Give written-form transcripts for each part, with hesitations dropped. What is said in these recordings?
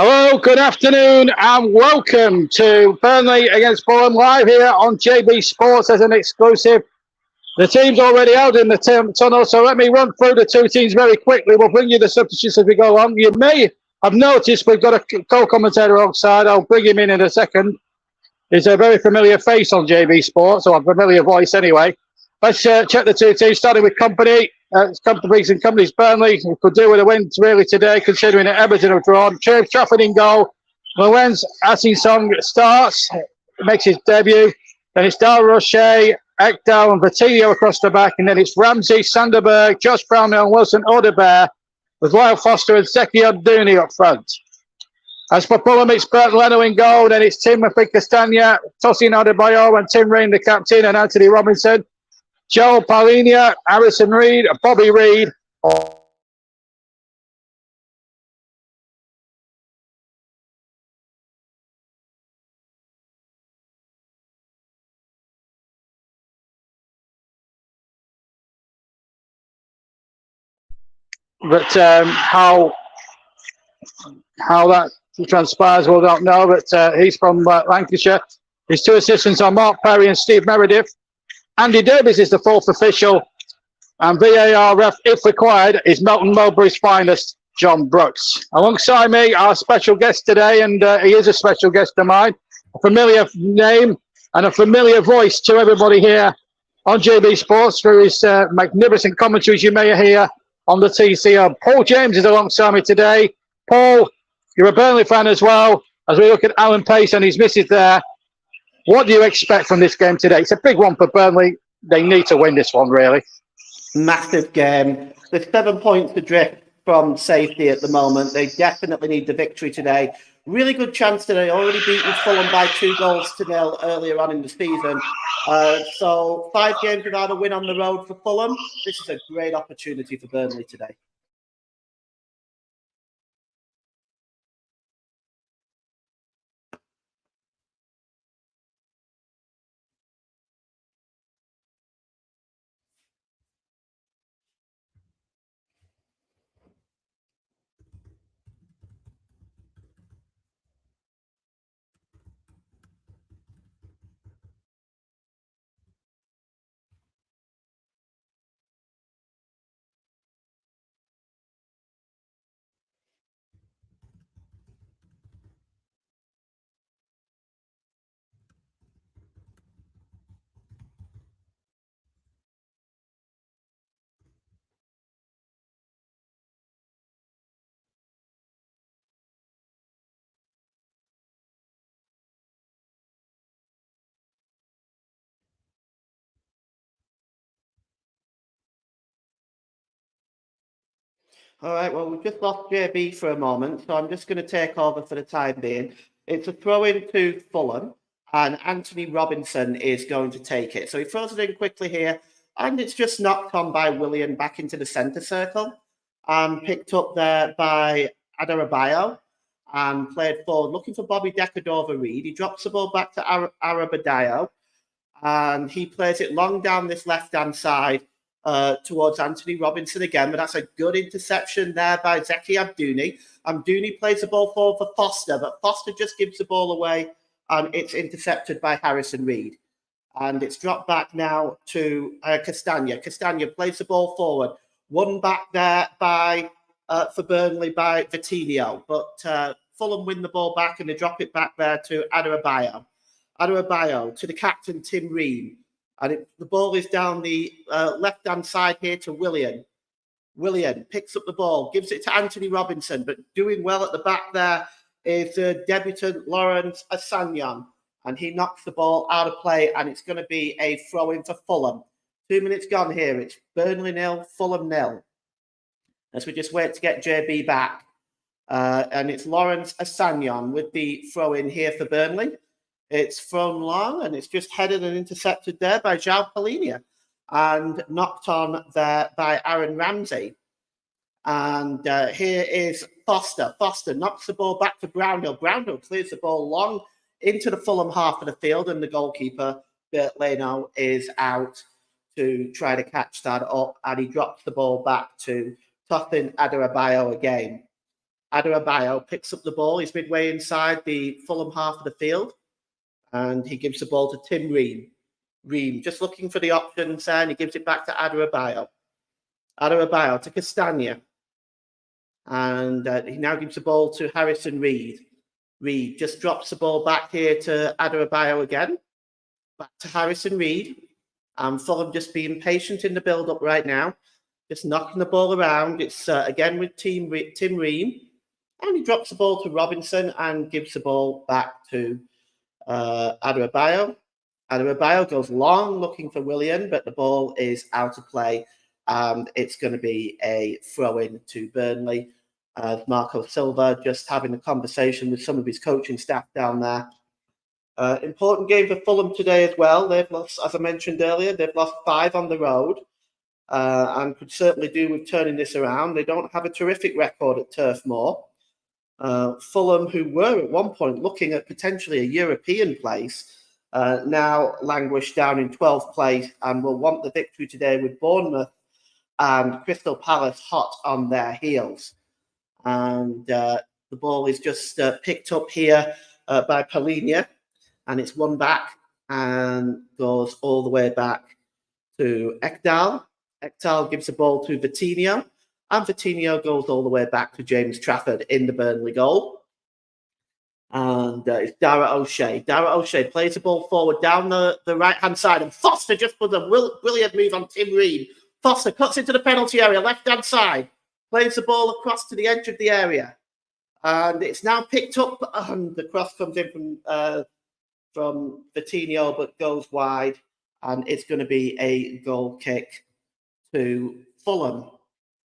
Hello, good afternoon, and welcome to Burnley against Fulham live here on JB Sports as an exclusive. The team's already out in the tunnel, so let me run through the two teams very quickly. We'll bring you the substitutes as we go along. You may have noticed we've got a co-commentator alongside. I'll bring him in a second. He's a very familiar face on JB Sports, or a familiar voice anyway. Let's check the two teams, starting with Company. Company's Burnley. We could do with a win really today, considering that Everton have drawn. James Trafford in goal. Lorenz Asensong starts, makes his debut. Then it's Dal Roche, Ekdal and Vitinho across the back. And then it's Ramsey, Sanderberg, Josh Brownhill and Wilson Odebear, with Lyle Foster and Zeki Aduni up front. As for Fulham, it's Bert Leno in goal. Then it's Timothy Castagna, Tosin Adebayo and Tim Ream, the captain, and Anthony Robinson. Joel Paulinia, Harrison Reed, Bobby Reed. But how that transpires, we'll not know. But he's from Lancashire. His two assistants are Mark Perry and Steve Meredith. Andy Davies is the fourth official, and VAR ref, if required, is Melton Mowbray's finest, John Brooks. Alongside me, our special guest today, and he is a special guest of mine, a familiar name and a familiar voice to everybody here on JB Sports through his magnificent commentaries you may hear on the TCO. Paul James is alongside me today. Paul, you're a Burnley fan as well. As we look at Alan Pace and his misses there, what do you expect from this game today? It's a big one for Burnley. They need to win this one, really. Massive game. There's 7 points adrift from safety at the moment. They definitely need the victory today. Really good chance today. Already beaten Fulham by 2-0 earlier on in the season. So 5 games without a win on the road for Fulham. This is a great opportunity for Burnley today. All right, well, we've just lost JB for a moment, so I'm just going to take over for the time being. It's a throw-in to Fulham, and Anthony Robinson is going to take it. So he throws it in quickly here, and it's just knocked on by Willian back into the centre circle, and picked up there by Adarabioyo, and played forward, looking for Bobby Decordova-Reid. He drops the ball back to Adarabioyo, and he plays it long down this left-hand side, towards Anthony Robinson again, but that's a good interception there by Zeki Aduni. Aduni plays the ball forward for Foster, but Foster just gives the ball away, and it's intercepted by Harrison Reed. And it's dropped back now to Castagna. Castagna plays the ball forward. One back there by for Burnley by Vitinho, but Fulham win the ball back and they drop it back there to Adarabioyo. Adarabioyo to the captain, Tim Ream. And the ball is down the left-hand side here to Willian. Willian picks up the ball, gives it to Anthony Robinson, but doing well at the back there is debutant Lawrence Assanyan. And he knocks the ball out of play, and it's going to be a throw-in for Fulham. 2 minutes gone here. It's Burnley 0, Fulham 0. As we just wait to get JB back. And it's Lawrence Assanyan with the throw-in here for Burnley. It's thrown long, and it's just headed and intercepted there by João Paulinia and knocked on there by Aaron Ramsey. And here is Foster. Foster knocks the ball back to Brownhill. Brownhill clears the ball long into the Fulham half of the field, and the goalkeeper, Bert Leno, is out to try to catch that up, and he drops the ball back to Tosin Adarabioyo again. Adebayo picks up the ball. He's midway inside the Fulham half of the field, and he gives the ball to Tim Ream. Ream just looking for the options there, and he gives it back to Adebayo. Adebayo to Castagna. And he now gives the ball to Harrison Reed. Reed just drops the ball back here to Adebayo again. Back to Harrison Reed. And Fulham just being patient in the build-up right now. Just knocking the ball around. It's again with Tim Ream. And he drops the ball to Robinson and gives the ball back to Adebayo. Adebayo goes long looking for Willian, but the ball is out of play. And it's going to be a throw-in to Burnley. Marco Silva just having a conversation with some of his coaching staff down there. Important game for Fulham today as well. They've lost, as I mentioned earlier, they've lost 5 on the road and could certainly do with turning this around. They don't have a terrific record at Turf Moor. Fulham, who were at one point looking at potentially a European place, now languish down in 12th place and will want the victory today with Bournemouth and Crystal Palace hot on their heels. And the ball is just picked up here by Polinia, and it's won back and goes all the way back to Ekdal. Ekdal gives the ball to Vitinho, and Vitinho goes all the way back to James Trafford in the Burnley goal. And it's Dara O'Shea. Dara O'Shea plays the ball forward down the right-hand side, and Foster just puts a brilliant move on Tim Ream. Foster cuts into the penalty area, left-hand side. Plays the ball across to the edge of the area. And it's now picked up. And the cross comes in from Vitinho, but goes wide. And it's going to be a goal kick to Fulham.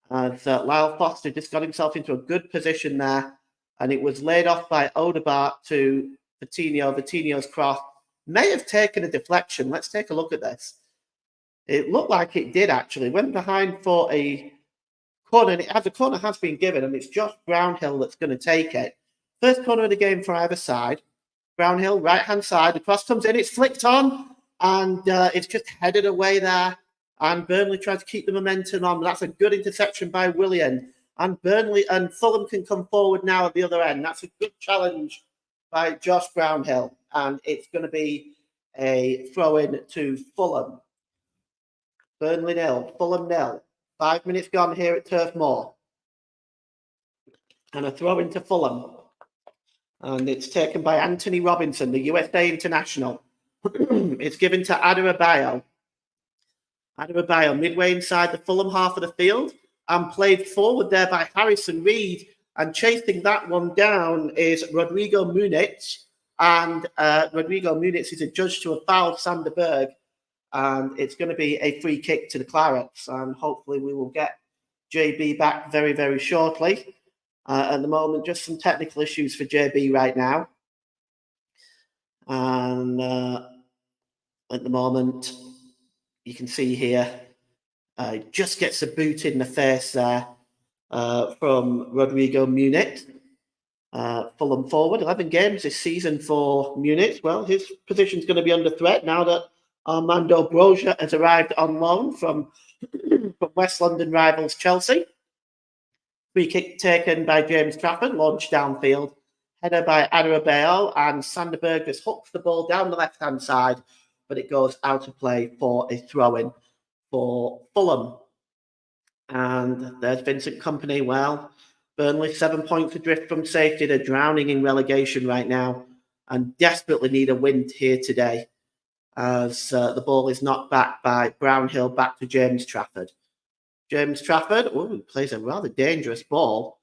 As Lyle Foster just got himself into a good position there. And it was laid off by Odegaard to Vitinho. Vitinho's cross may have taken a deflection. Let's take a look at this. It looked like it did, actually. Went behind for a corner. The corner has been given, and it's Josh Brownhill that's going to take it. First corner of the game for either side. Brownhill, right-hand side. The cross comes in. It's flicked on, and it's just headed away there. And Burnley tries to keep the momentum on. That's a good interception by Willian. And Burnley and Fulham can come forward now at the other end. That's a good challenge by Josh Brownhill. And it's going to be a throw-in to Fulham. Burnley 0, Fulham 0. 5 minutes gone here at Turf Moor. And a throw into Fulham. And it's taken by Anthony Robinson, the USA international. It's given to Adebayo. Adebayo midway inside the Fulham half of the field and played forward there by Harrison Reed. And chasing that one down is Rodrigo Muniz. And Rodrigo Muniz is adjudged to have fouled Sander Berg. And it's going to be a free kick to the Clarets. And hopefully we will get JB back very, very shortly. At the moment, just some technical issues for JB right now. And at the moment, you can see here, just gets a boot in the face there from Rodrigo Muniz. Fulham forward, 11 games this season for Muniz. Well, his position's going to be under threat now that Armando Broja has arrived on loan from West London rivals Chelsea. Free kick taken by James Trafford, launched downfield. Header by Adebayo, and Sanderberg just hooks the ball down the left-hand side, but it goes out of play for a throw-in for Fulham. And there's Vincent Kompany. Well, Burnley 7 points adrift from safety. They're drowning in relegation right now and desperately need a win here today, as the ball is knocked back by Brownhill back to James Trafford. James Trafford plays a rather dangerous ball.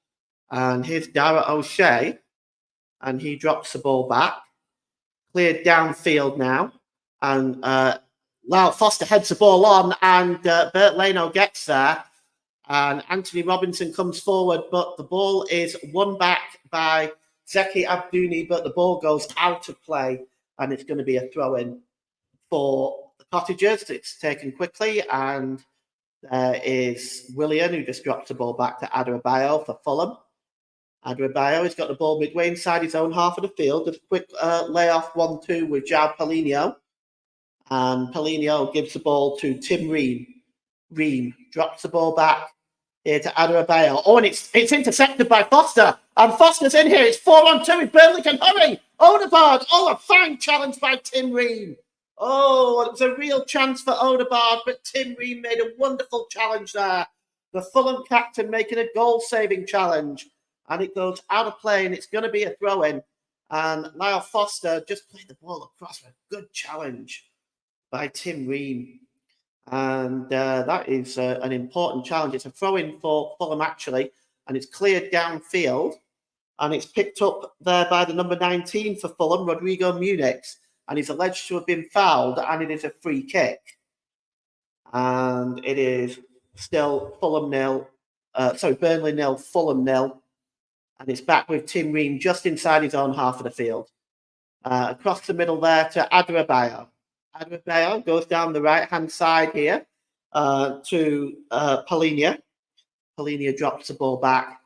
And here's Dara O'Shea. And he drops the ball back. Cleared downfield now. And Lyle Foster heads the ball on. And Bert Leno gets there. And Anthony Robinson comes forward. But the ball is won back by Zeki Abdouni. But the ball goes out of play. And it's going to be a throw-in for the Cottagers. It's taken quickly. And there is Willian, who just drops the ball back to Adebayo for Fulham. Adebayo has got the ball midway inside his own half of the field. Just a quick layoff 1-2 with João Paulinho. And Paulinho gives the ball to Tim Ream. Ream drops the ball back Here to Adebayo. Oh, and it's intercepted by Foster. And Foster's in here. It's 4-on-2. If Burnley can hurry. Odegaard. Oh, a fine challenge by Tim Ream. Oh, it was a real chance for Odegaard, but Tim Ream made a wonderful challenge there. The Fulham captain making a goal-saving challenge. And it goes out of play, and it's going to be a throw-in. And Niall Foster just played the ball across with a good challenge by Tim Ream. And that is an important challenge. It's a throw-in for Fulham, actually, and it's cleared downfield. And it's picked up there by the number 19 for Fulham, Rodrigo Muniz. And he's alleged to have been fouled, and it is a free kick. And it is still Fulham nil. Burnley nil, Fulham nil. And it's back with Tim Ream just inside his own half of the field. Across the middle there to Adebayo. Adebayo goes down the right-hand side here to Polinia. Polinia drops the ball back.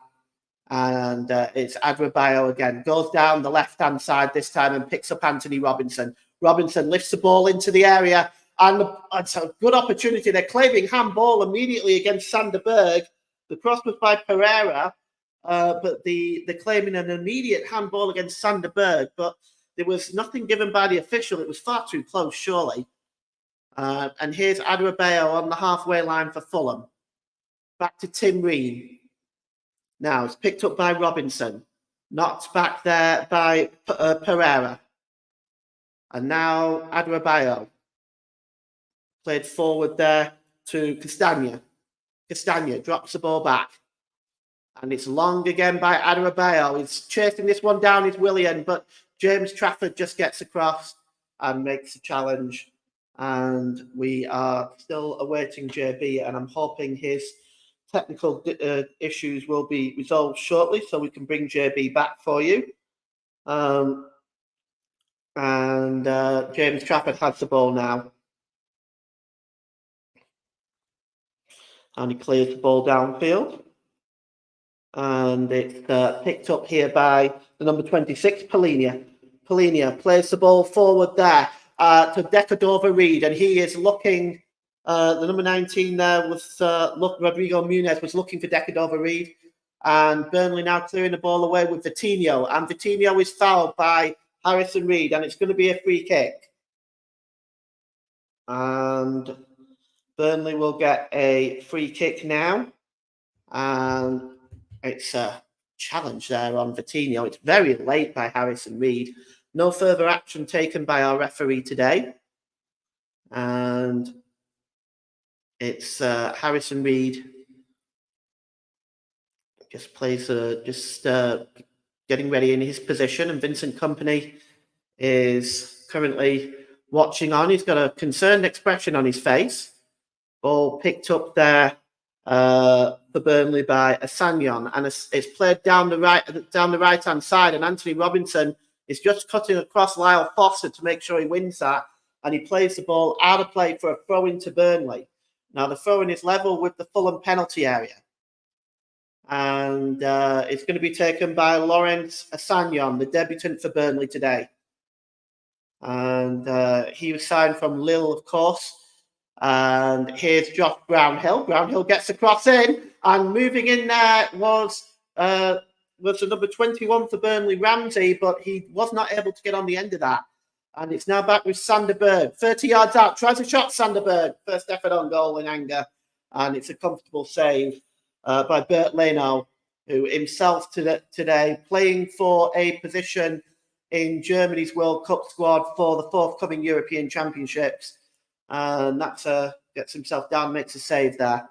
And it's Adebayo again. Goes down the left-hand side this time and picks up Anthony Robinson. Robinson lifts the ball into the area. And it's a good opportunity. They're claiming handball immediately against Sander Berg. The cross was by Pereira. But they're claiming an immediate handball against Sander Berg. But there was nothing given by the official. It was far too close, surely. And here's Adebayo on the halfway line for Fulham. Back to Tim Ream. Now it's picked up by Robinson. Knocked back there by Pereira. And now Adebayo. Played forward there to Castagna. Castagna drops the ball back. And it's long again by Adebayo. He's chasing this one down, is Willian, but James Trafford just gets across and makes a challenge. And we are still awaiting JB, and I'm hoping his technical issues will be resolved shortly so we can bring JB back for you. James Trafford has the ball now. And he clears the ball downfield. And it's picked up here by the number 26, Polinia. Polinia plays the ball forward there to Decadova-Reid, and he is looking. The number 19 there was Rodrigo Muniz was looking for Decadova-Reid, and Burnley now clearing the ball away with Vitinho, and Vitinho is fouled by Harrison Reed, and it's going to be a free kick. And Burnley will get a free kick now, and it's a challenge there on Vitinho. It's very late by Harrison Reed. No further action taken by our referee today. And it's Harrison Reed just plays, getting ready in his position. And Vincent Kompany is currently watching on. He's got a concerned expression on his face. Ball picked up there for Burnley by Asanyon, and it's played down the right-hand side, and Anthony Robinson is just cutting across Lyle Foster to make sure he wins that, and he plays the ball out of play for a throw-in to Burnley. Now the throw-in is level with the Fulham penalty area, and it's going to be taken by Lawrence Asanyon, the debutant for Burnley today, and he was signed from Lille, of course. And here's Josh Brownhill. Brownhill gets the cross in, and moving in there was the number 21 for Burnley, Ramsey, but he was not able to get on the end of that. And it's now back with Sander Berg. 30 yards out, tries a shot, Sander Berg. First effort on goal in anger. And it's a comfortable save by Bert Leno, who himself today playing for a position in Germany's World Cup squad for the forthcoming European Championships. And that's gets himself down, makes a save there.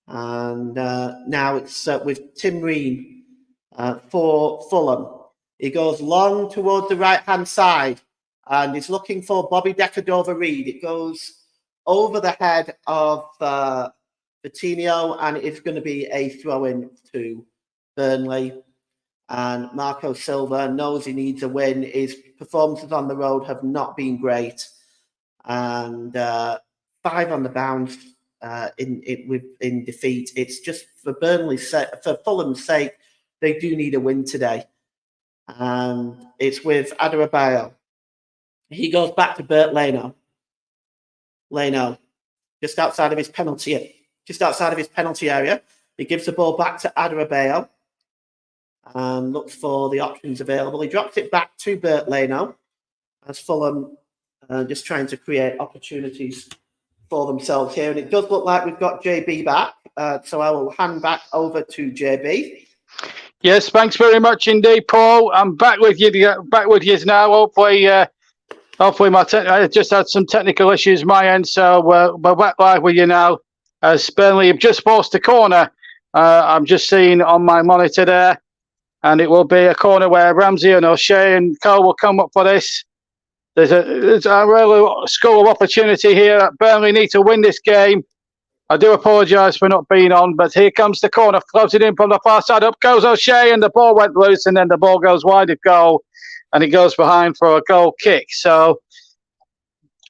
And now it's with Tim Ream for Fulham. He goes long towards the right-hand side, and he's looking for Bobby Decadova-Reid. It goes over the head of Vitinho, and it's going to be a throw-in to Burnley. And Marco Silva knows he needs a win. His performances on the road have not been great. And 5 on the bounce in defeat. It's just for Burnley's sake, for Fulham's sake, they do need a win today. And it's with Adebayo. He goes back to Bert Leno. Leno, just outside of his penalty just outside of his penalty area. He gives the ball back to Adarabioyo and looks for the options available. He drops it back to Burnley now, as Fulham just trying to create opportunities for themselves here. And it does look like we've got JB back, so I will hand back over to JB. Yes, thanks very much indeed, Paul. I'm back with you. Back with you now. Hopefully, I just had some technical issues my end, so we're back live with you now. As Burnley have just forced a corner, I'm just seeing on my monitor there, and it will be a corner where Ramsey and O'Shea and Cole will come up for this. There's a real score of opportunity here. Burnley need to win this game. I do apologise for not being on, but here comes the corner, floated in from the far side. Up goes O'Shea, and the ball went loose, and then the ball goes wide of goal, and it goes behind for a goal kick. So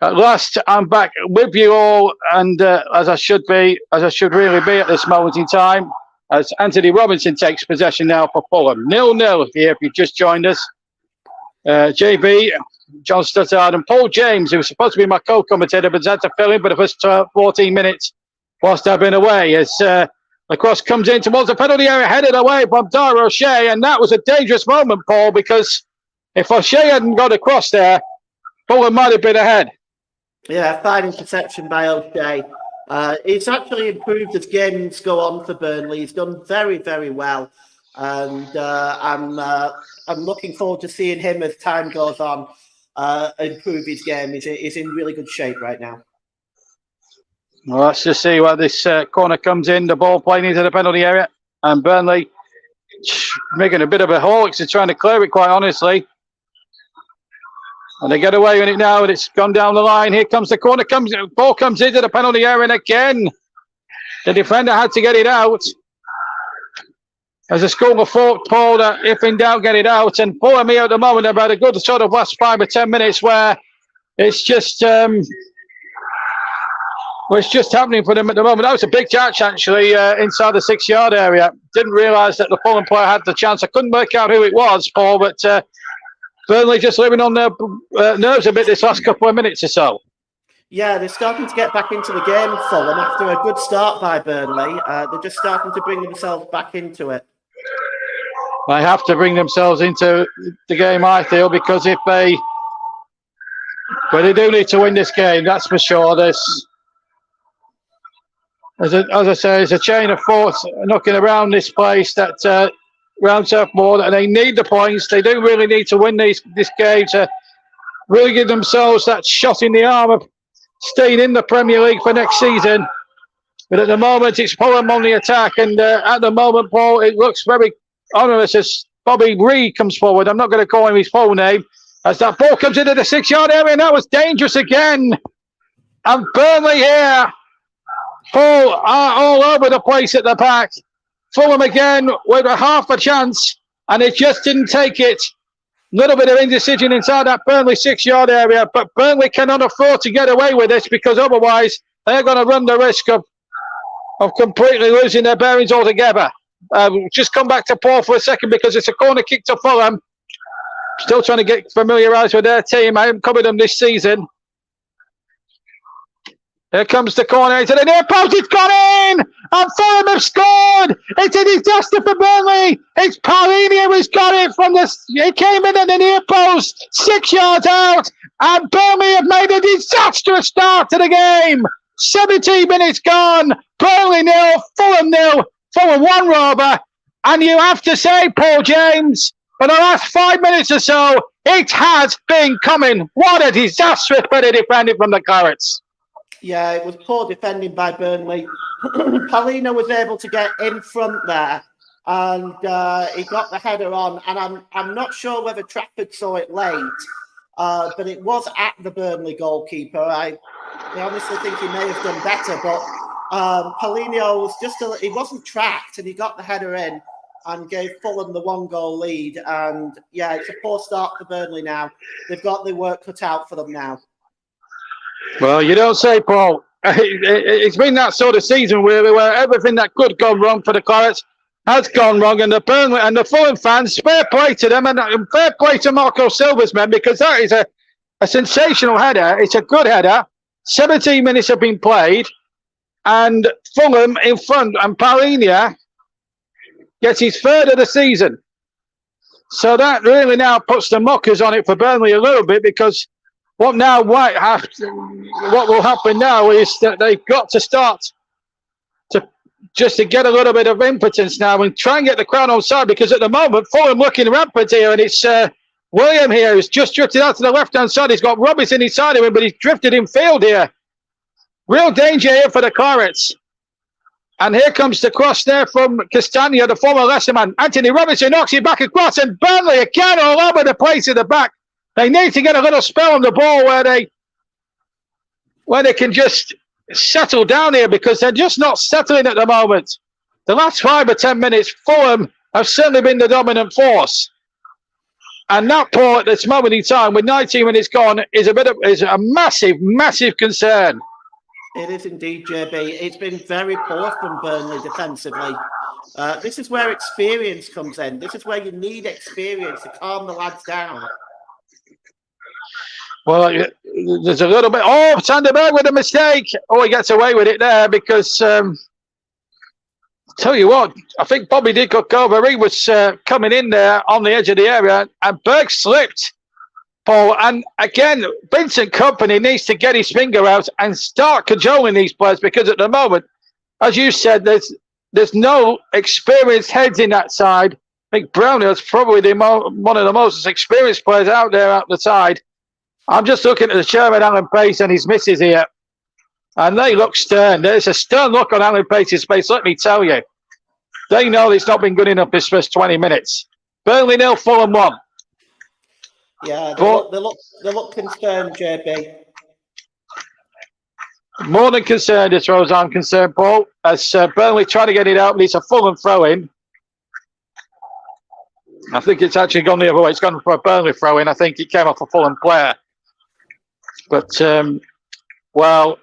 at last, I'm back with you all, and as I should really be at this moment in time, as Anthony Robinson takes possession now for Fulham. 0-0 here if you've just joined us. JB, John Stuttard, and Paul James, who was supposed to be my co-commentator, but has had to fill in for the first 14 minutes whilst I've been away, as the cross comes in towards the penalty area, headed away from Dara O'Shea, and that was a dangerous moment, Paul, because if O'Shea hadn't got across there, Fulham might have been ahead. Yeah, fine interception by O'Shea. He's actually improved as games go on for Burnley. He's done very, very well, and I'm looking forward to seeing him as time goes on improve his game. He's in really good shape right now. Well, let's just see what this corner comes in. The ball playing into the penalty area, and Burnley making a bit of a haul. They're trying to clear it, quite honestly. And they get away with it now, and it's gone down the line. Here comes the corner. Ball comes into the penalty area, and again, the defender had to get it out. As a school of thought, Paul, that if in doubt, get it out. And Fulham here at the moment about a good sort of last 5 or 10 minutes where it's just happening for them at the moment. That was a big catch, actually, inside the 6-yard area. Didn't realise that the Fulham player had the chance. I couldn't work out who it was, Paul, but Burnley just living on their nerves a bit this last couple of minutes or so. Yeah, they're starting to get back into the game, Fulham, after a good start by Burnley. They're just starting to bring themselves back into it. They have to bring themselves into the game, I feel, because if they do need to win this game, that's for sure. As I say, there's a chain of thought knocking around this place that round Turf Moor, and they need the points. They do really need to win this game to really give themselves that shot in the arm of staying in the Premier League for next season. But at the moment, it's Fulham on the attack, and at the moment, Paul, it looks very onerous as Bobby Reed comes forward. I'm not going to call him his full name, as that ball comes into the 6-yard area, and that was dangerous again. And Burnley here, Paul, are all over the place at the back. Fulham again with a half a chance, and it just didn't take it. Little bit of indecision inside that Burnley 6-yard area, but Burnley cannot afford to get away with this, because otherwise they're going to run the risk of completely losing their bearings altogether. Just come back to Paul for a second, because it's a corner kick to Fulham. Still trying to get familiarised with their team. I haven't covered them this season. Here comes the corner into the near post. It's gone in, and Fulham have scored. It's a disaster for Burnley. It's Paulinho who's got it from the. It came in at the near post, 6 yards out, and Burnley have made a disastrous start to the game. 17 minutes gone. Burnley 0, Fulham 0. Fulham 1, Rover. And you have to say, Paul James, for the last 5 minutes or so, it has been coming. What a disastrous bit of defending from the Clarets. Yeah, it was poor defending by Burnley. Paulinho was able to get in front there, and he got the header on. And I'm not sure whether Trafford saw it late, but it was at the Burnley goalkeeper. I honestly think he may have done better, but Paulinho was he wasn't tracked, and he got the header in and gave Fulham the 1-goal lead. And yeah, it's a poor start for Burnley now. They've got the work cut out for them now. Well, you don't say, Paul. It's been that sort of season where everything that could go wrong for the Clarets has gone wrong, and the Burnley and the Fulham fans, fair play to them, and fair play to Marco Silva's men, because that is a sensational header. It's a good header. 17 minutes have been played. and Fulham in front, and Palhinha gets his third of the season. So that really now puts the mockers on it for Burnley a little bit, because what will happen now is that they've got to start to get a little bit of impotence now and try and get the crowd on side, because at the moment Fulham looking rampant here, and it's William here who's just drifted out to the left-hand side. He's got Robinson inside of him, but he's drifted in field here. Real danger here for the Clarets. And here comes the cross there from Castagna, the former Leicester man. Anthony Robinson knocks it back across, and Burnley again all over the place at the back. They need to get a little spell on the ball where they can just settle down here, because they're just not settling at the moment. The last 5 or 10 minutes, Fulham have certainly been the dominant force. And that, Paul, at this moment in time, with 19 minutes gone, is a massive, massive concern. It is indeed, JB. It's been very poor from Burnley defensively. This is where experience comes in. This is where you need experience to calm the lads down. Well, there's a little bit. Oh, Sanderberg with a mistake. Oh, he gets away with it there, because tell you what, I think Bobby did cook over. He was coming in there on the edge of the area, and Berg slipped, Paul. And again, Vincent Kompany needs to get his finger out and start cajoling these players, because at the moment, as you said, there's no experienced heads in that side. I think Brownie is probably one of the most experienced players out there out the side. I'm just looking at the chairman, Alan Pace, and his missus here, and they look stern. There's a stern look on Alan Pace's face, let me tell you. They know it's not been good enough this first 20 minutes. Burnley 0, Fulham 1. Yeah, they look concerned, JB. More than concerned, as far as I'm concerned, Paul, as Burnley trying to get it out, but it's a Fulham throw-in. I think it's actually gone the other way. It's gone for a Burnley throw-in. I think it came off a Fulham player. But, well,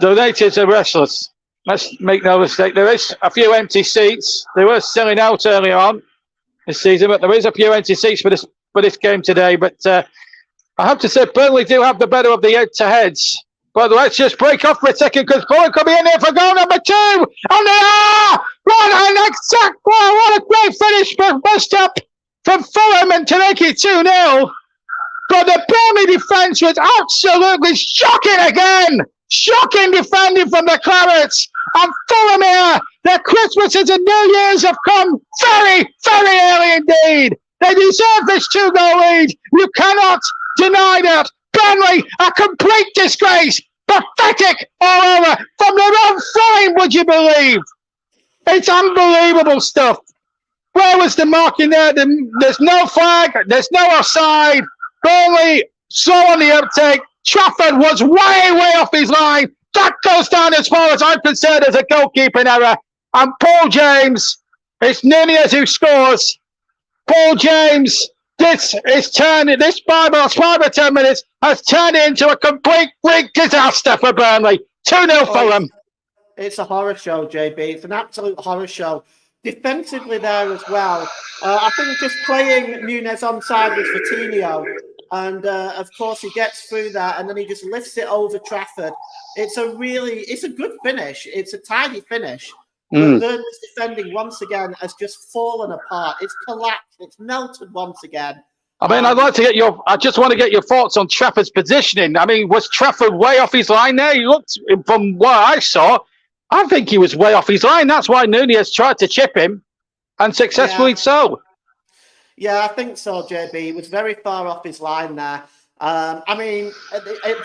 the natives are restless. Let's make no mistake. There is a few empty seats. They were selling out earlier on this season, but there is a few empty seats for this game today. But I have to say, Burnley do have the better of the head-to-heads. But let's just break off for a second, because Fulham could be in there for goal number 2. And they are! What an exact ball! What a great finish for best up from Fulham, and to make it 2-0. But the Burnley defence was absolutely shocking again. Shocking defending from the Clarets. And Fulham here, their Christmases and New Year's have come very, very early indeed. They deserve this 2-goal lead. You cannot deny that. Burnley, a complete disgrace. Pathetic all over. From their own flame, would you believe? It's unbelievable stuff. Where was the marking there? There's no flag. There's no offside. Burnley slow on the uptake. Trafford was way, way off his line. That goes down, as far as I'm concerned, as a goalkeeping error. And Paul James, it's Nunez who scores. Paul James, this 5 or 10 minutes has turned into a complete freak disaster for Burnley. 2-0 Fulham. It's a horror show, JB. It's an absolute horror show. Defensively there as well. I think just playing Nunez onside with Coutinho, and of course he gets through that, and then he just lifts it over Trafford. It's a good finish. It's a tidy finish. But Burnley's defending once again has just fallen apart. It's collapsed. It's melted once again. I mean, I just want to get your thoughts on Trafford's positioning. I mean, was Trafford way off his line there? He looked, from what I saw, I think he was way off his line. That's why Nunez tried to chip him, and successfully so. Yeah, I think so, JB. He was very far off his line there. I mean,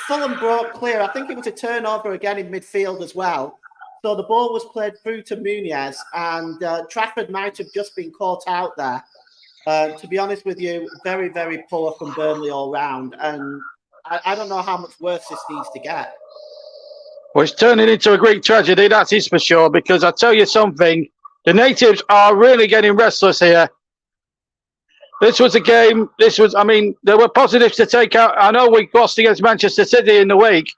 Fulham broke clear. I think it was a turnover again in midfield as well. So the ball was played through to Nunez, and Trafford might have just been caught out there. To be honest with you, very, very poor from Burnley all round. And I don't know how much worse this needs to get. Well, it's turning into a Greek tragedy, that is for sure, because I tell you something, the natives are really getting restless here. This was a game, there were positives to take out. I know we lost against Manchester City in the week,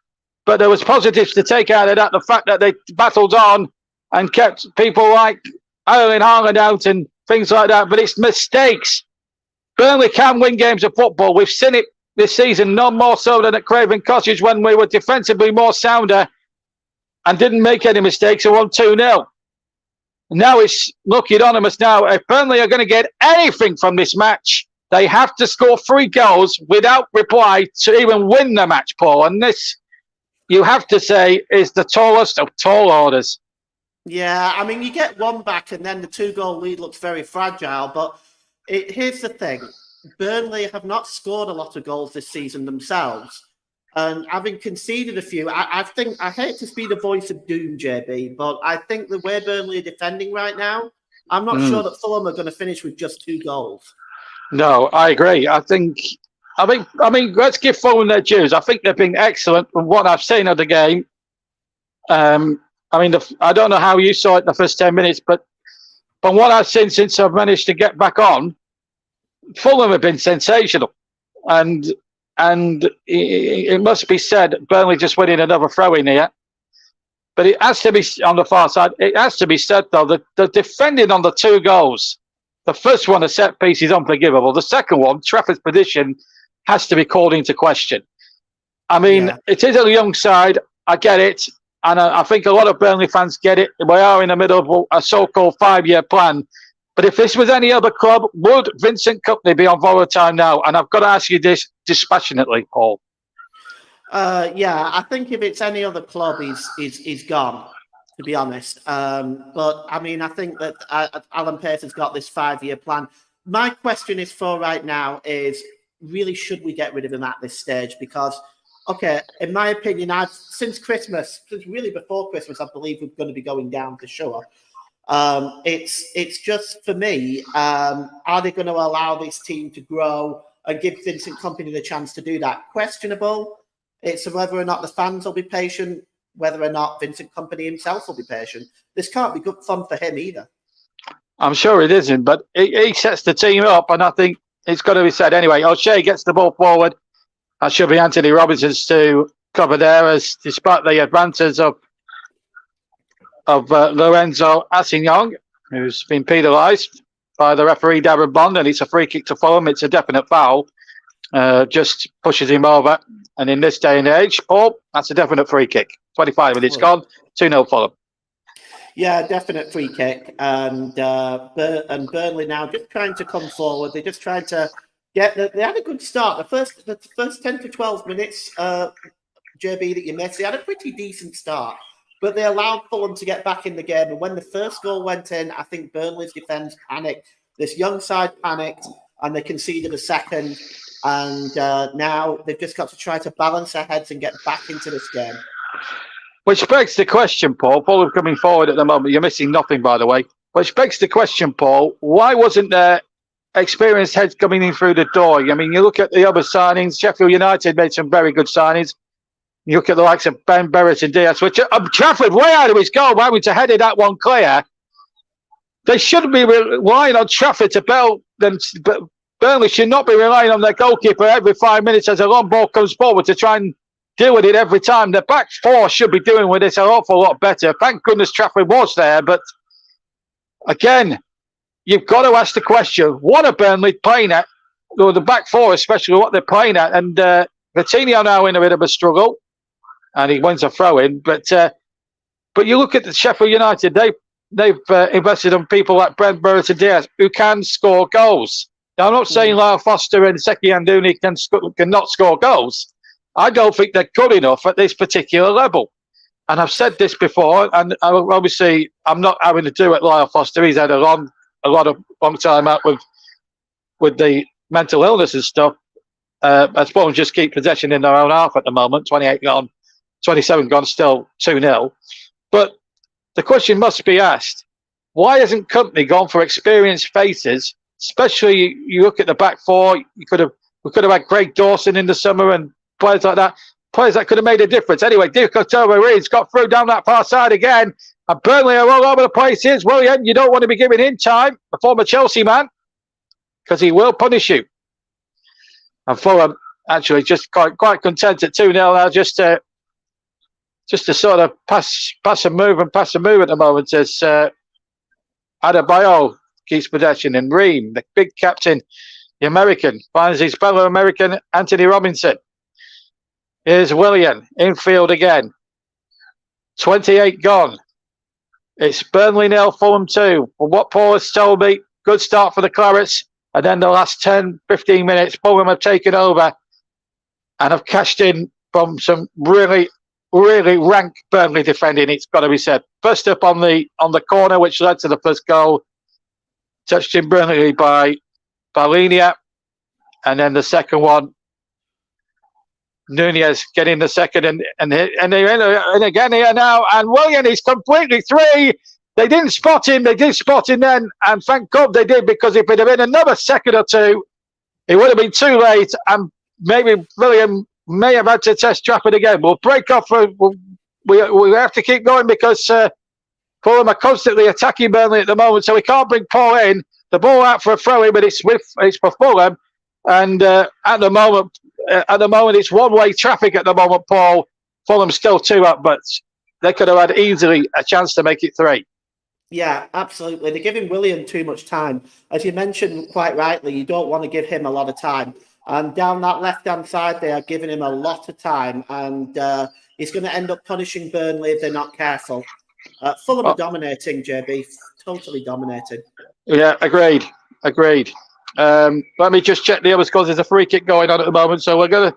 but there was positives to take out of that. The fact that they battled on and kept people like Erling Haaland out and things like that. But it's mistakes. Burnley can win games of football. We've seen it this season, none more so than at Craven Cottage when we were defensively more sounder and didn't make any mistakes and won 2-0. Now it's look anonymous now. If Burnley are going to get anything from this match, they have to score 3 goals without reply to even win the match, Paul. And this, you have to say, is the tallest of tall orders. Yeah, I mean, you get one back and then the 2-goal lead looks very fragile. But here's the thing. Burnley have not scored a lot of goals this season themselves. And having conceded a few, I think, I hate to be the voice of doom, JB, but I think the way Burnley are defending right now, I'm not sure that Fulham are going to finish with just 2 goals. No, I agree. I mean, let's give Fulham their dues. I think they've been excellent from what I've seen of the game. I mean, I don't know how you saw it in the first 10 minutes, but from what I've seen since I've managed to get back on, Fulham have been sensational. And it must be said, Burnley just winning another throw-in here. But it has to be, on the far side, it has to be said, though, that the defending on the 2 goals, the first one, a set piece, is unforgivable. The second one, Trafford's position, has to be called into question. I mean, It is a young side. I get it. And I think a lot of Burnley fans get it. We are in the middle of a so-called 5-year plan. But if this was any other club, would Vincent Kompany be on borrowed time now? And I've got to ask you this dispassionately, Paul. Yeah, I think if it's any other club, he's gone, to be honest. But, I mean, I think that Alan Pace has got this 5-year plan. My question is for right now is, really, should we get rid of him at this stage? Because, okay, in my opinion, since really before Christmas, I believe we're going to be going down for sure. It's just, for me, are they going to allow this team to grow and give Vincent Kompany the chance to do that? Questionable. It's whether or not the fans will be patient, whether or not Vincent Kompany himself will be patient. This can't be good fun for him either. I'm sure it isn't, but he sets the team up, and I think it's got to be said anyway. O'Shea gets the ball forward. That should be Anthony Robinson's to cover there, as despite the advances of Lorenzo Assignon, who's been penalised by the referee Darren Bond, and it's a free kick to Fulham. It's a definite foul. Just pushes him over. And in this day and age, Paul, that's a definite free kick. 25 minutes gone, 2-0 Fulham. Yeah, definite free kick. And Burnley now just trying to come forward. They're just trying to get... They had a good start. The first 10 to 12 minutes, JB, that you missed, they had a pretty decent start. But they allowed Fulham to get back in the game. And when the first goal went in, I think Burnley's defence panicked. This young side panicked, and they conceded a second. And now they've just got to try to balance their heads and get back into this game. Which begs the question, Paul. Fulham coming forward at the moment. You're missing nothing, by the way. Which begs the question, Paul. Why wasn't there experienced heads coming in through the door? I mean, you look at the other signings. Sheffield United made some very good signings. You look at the likes of Ben Berrett and Diaz, which Trafford way out of his goal, having to head that one clear. They shouldn't be relying on Trafford to bail them. But Burnley should not be relying on their goalkeeper every 5 minutes as a long ball comes forward to try and deal with it every time. The back four should be doing with this an awful lot better. Thank goodness Trafford was there. But again, you've got to ask the question, what are Burnley playing at? Or the back four, especially what they're playing at. And Coutinho now in a bit of a struggle. And he wins a throw-in. But you look at the Sheffield United, they've invested in people like Brent Burris and Diaz who can score goals. Now, I'm not saying Lyle Foster and Seki Anduni cannot score goals. I don't think they're good enough at this particular level. And I've said this before, and obviously I'm not having to do it Lyle Foster. He's had a long time out with the mental illness and stuff. I suppose just keep possession in their own half at the moment. 28 gone, 27 gone, still 2-0. But the question must be asked: why hasn't Kompany gone for experienced faces? Especially, you look at the back four. We could have had Craig Dawson in the summer and players like that. Players that could have made a difference. Anyway, Dico Reed's got through down that far side again. And Burnley are all over the place. Here's William. You don't want to be giving him time, the former Chelsea man, because he will punish you. And Fulham actually just quite content at 2-0 now, just to sort of pass and move at the moment as Adebayo keeps possession, and Ream, the big captain, the American, finds his fellow American, Anthony Robinson. Here's Willian, infield again. 28 gone. It's Burnley 0, Fulham 2. From what Paul has told me, good start for the Clarets. And then the last 10, 15 minutes, Fulham have taken over and have cashed in from some really rank Burnley defending, it's got to be said. First up on the corner, which led to the first goal, touched in brilliantly by Balinia. And then the second one, Nunez getting the second, and again here now, and Willian is completely three. They didn't spot him. They did spot him then, and thank God they did, because if it had been another second or two, it would have been too late, and maybe William may have had to test trap it again. We'll break off. We have to keep going because Fulham are constantly attacking Burnley at the moment, so we can't bring Paul in. The ball out for a throw-in, but it's for Fulham, and at the moment it's one-way traffic at the moment. Paul, Fulham's still 2 up, but they could have had easily a chance to make it 3. Yeah, absolutely. They're giving William too much time. As you mentioned quite rightly, you don't want to give him a lot of time. And down that left-hand side, they are giving him a lot of time. And he's going to end up punishing Burnley if they're not careful. Fulham are dominating, JB. Totally dominating. Yeah, agreed. Let me just check the other scores. There's a free kick going on at the moment. So we're going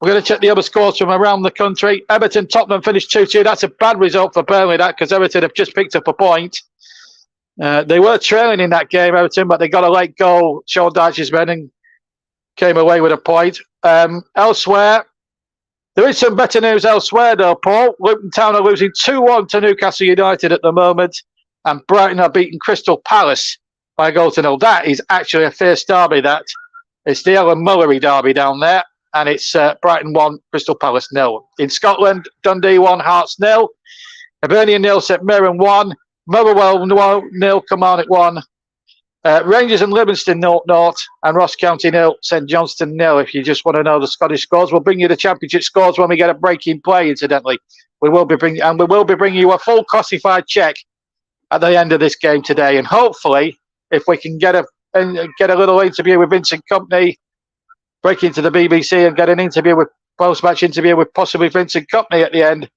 to check the other scores from around the country. Everton-Tottenham finished 2-2. That's a bad result for Burnley, because Everton have just picked up a point. They were trailing in that game, Everton, but they got a late goal, Sean Dyche's men, and came away with a point. Elsewhere, there is some better news elsewhere, though, Paul. Luton Town are losing 2-1 to Newcastle United at the moment, and Brighton are beating Crystal Palace by a goal to 0. That is actually a fierce derby, that. It's the Ellen Mullery derby down there, and it's Brighton 1, Crystal Palace 0. In Scotland, Dundee 1, Hearts 0. Hibernian 0, St Mirren 1. Motherwell 0, Kilmarnock 1. Rangers and Livingston 0-0, and Ross County 0, St Johnstone 0. If you just want to know the Scottish scores, we'll bring you the Championship scores when we get a break in play. Incidentally, we will be bringing you a full classified check at the end of this game today, and hopefully, if we can get a little interview with Vincent Kompany, break into the BBC and get an interview with post-match interview with possibly Vincent Kompany at the end,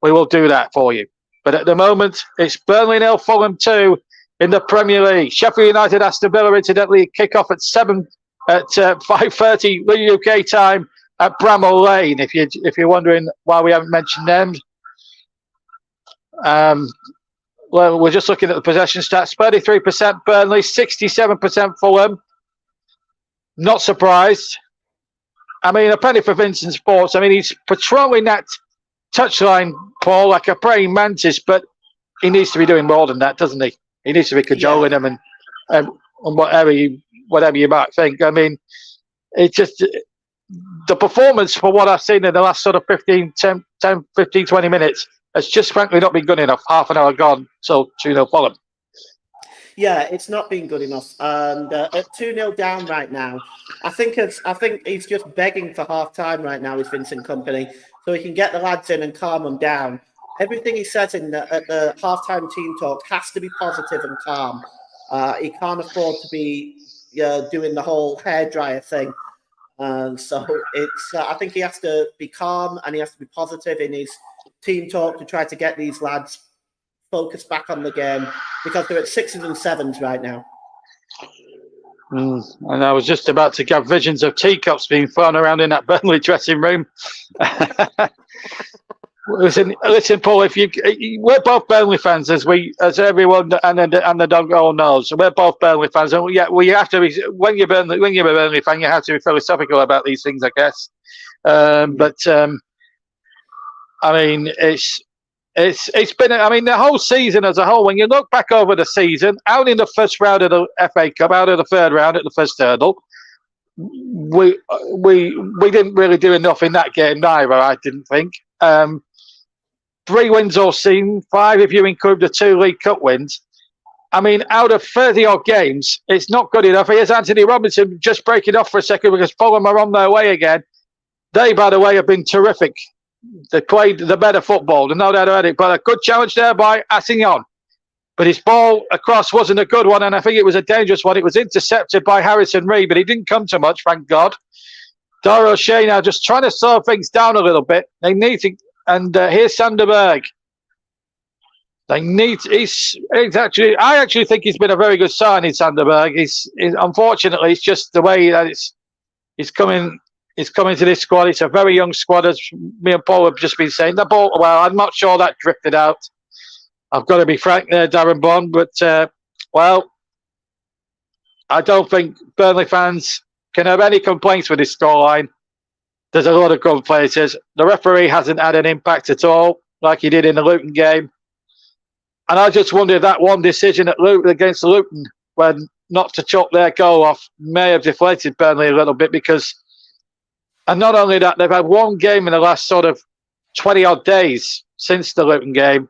we will do that for you. But at the moment, it's Burnley 0, Fulham 2 in the Premier League. Sheffield United, Aston Villa, incidentally, kick off at 5:30 UK time at Bramall Lane. If you're wondering why we haven't mentioned them, well, we're just looking at the possession stats. 33% Burnley, 67% Fulham. Not surprised. I mean, a penny for Vincent Sports. I mean, he's patrolling that touchline, Paul, like a praying mantis, but he needs to be doing more than that, doesn't he? He needs to be cajoling them and whatever you might think. I mean, it's just the performance for what I've seen in the last sort of 15, 20 minutes has just frankly not been good enough. Half an hour gone, so 2-0 Fulham. Yeah, it's not been good enough. And at 2-0 down right now, I think he's just begging for half time right now with Vincent Kompany, so he can get the lads in and calm them down. Everything he says at the halftime team talk has to be positive and calm. He can't afford to be doing the whole hairdryer thing. So it's I think he has to be calm and he has to be positive in his team talk to try to get these lads focused back on the game, because they're at 6s and 7s right now. And I was just about to get visions of teacups being thrown around in that Burnley dressing room. Listen, Paul. We're both Burnley fans, as everyone and the dog all knows. We're both Burnley fans, and we have to be. When you're a Burnley fan, you have to be philosophical about these things, I guess. But I mean, it's been. I mean, the whole season as a whole. When you look back over the season, out in the first round of the FA Cup, out of the third round at the first hurdle, we didn't really do enough in that game neither. I didn't think. 3 wins all season, 5 if you include the 2 League Cup wins. I mean, out of 30-odd games, it's not good enough. Here's Anthony Robinson just breaking off for a second because Fulham are on their way again. They, by the way, have been terrific. They played the better football, no doubt about it. But a good challenge there by Assignon. but his ball across wasn't a good one, and I think it was a dangerous one. It was intercepted by Harrison Reed, but he didn't come to much, thank God. Dara O'Shea now just trying to slow things down a little bit. They need to, and here's Sanderberg. They need. He's actually. I actually think he's been a very good signing, Sanderberg. He's unfortunately, it's just the way that he's coming. He's coming to this squad. It's a very young squad, as me and Paul have just been saying. The ball. Well, I'm not sure that drifted out. I've got to be frank there, Darren Bond. But well, I don't think Burnley fans can have any complaints with this scoreline. There's a lot of good places. The referee hasn't had an impact at all, like he did in the Luton game. And I just wonder if that one decision at Luton against Luton, when not to chop their goal off, may have deflated Burnley a little bit because, and not only that, they've had one game in the last sort of 20 odd days since the Luton game,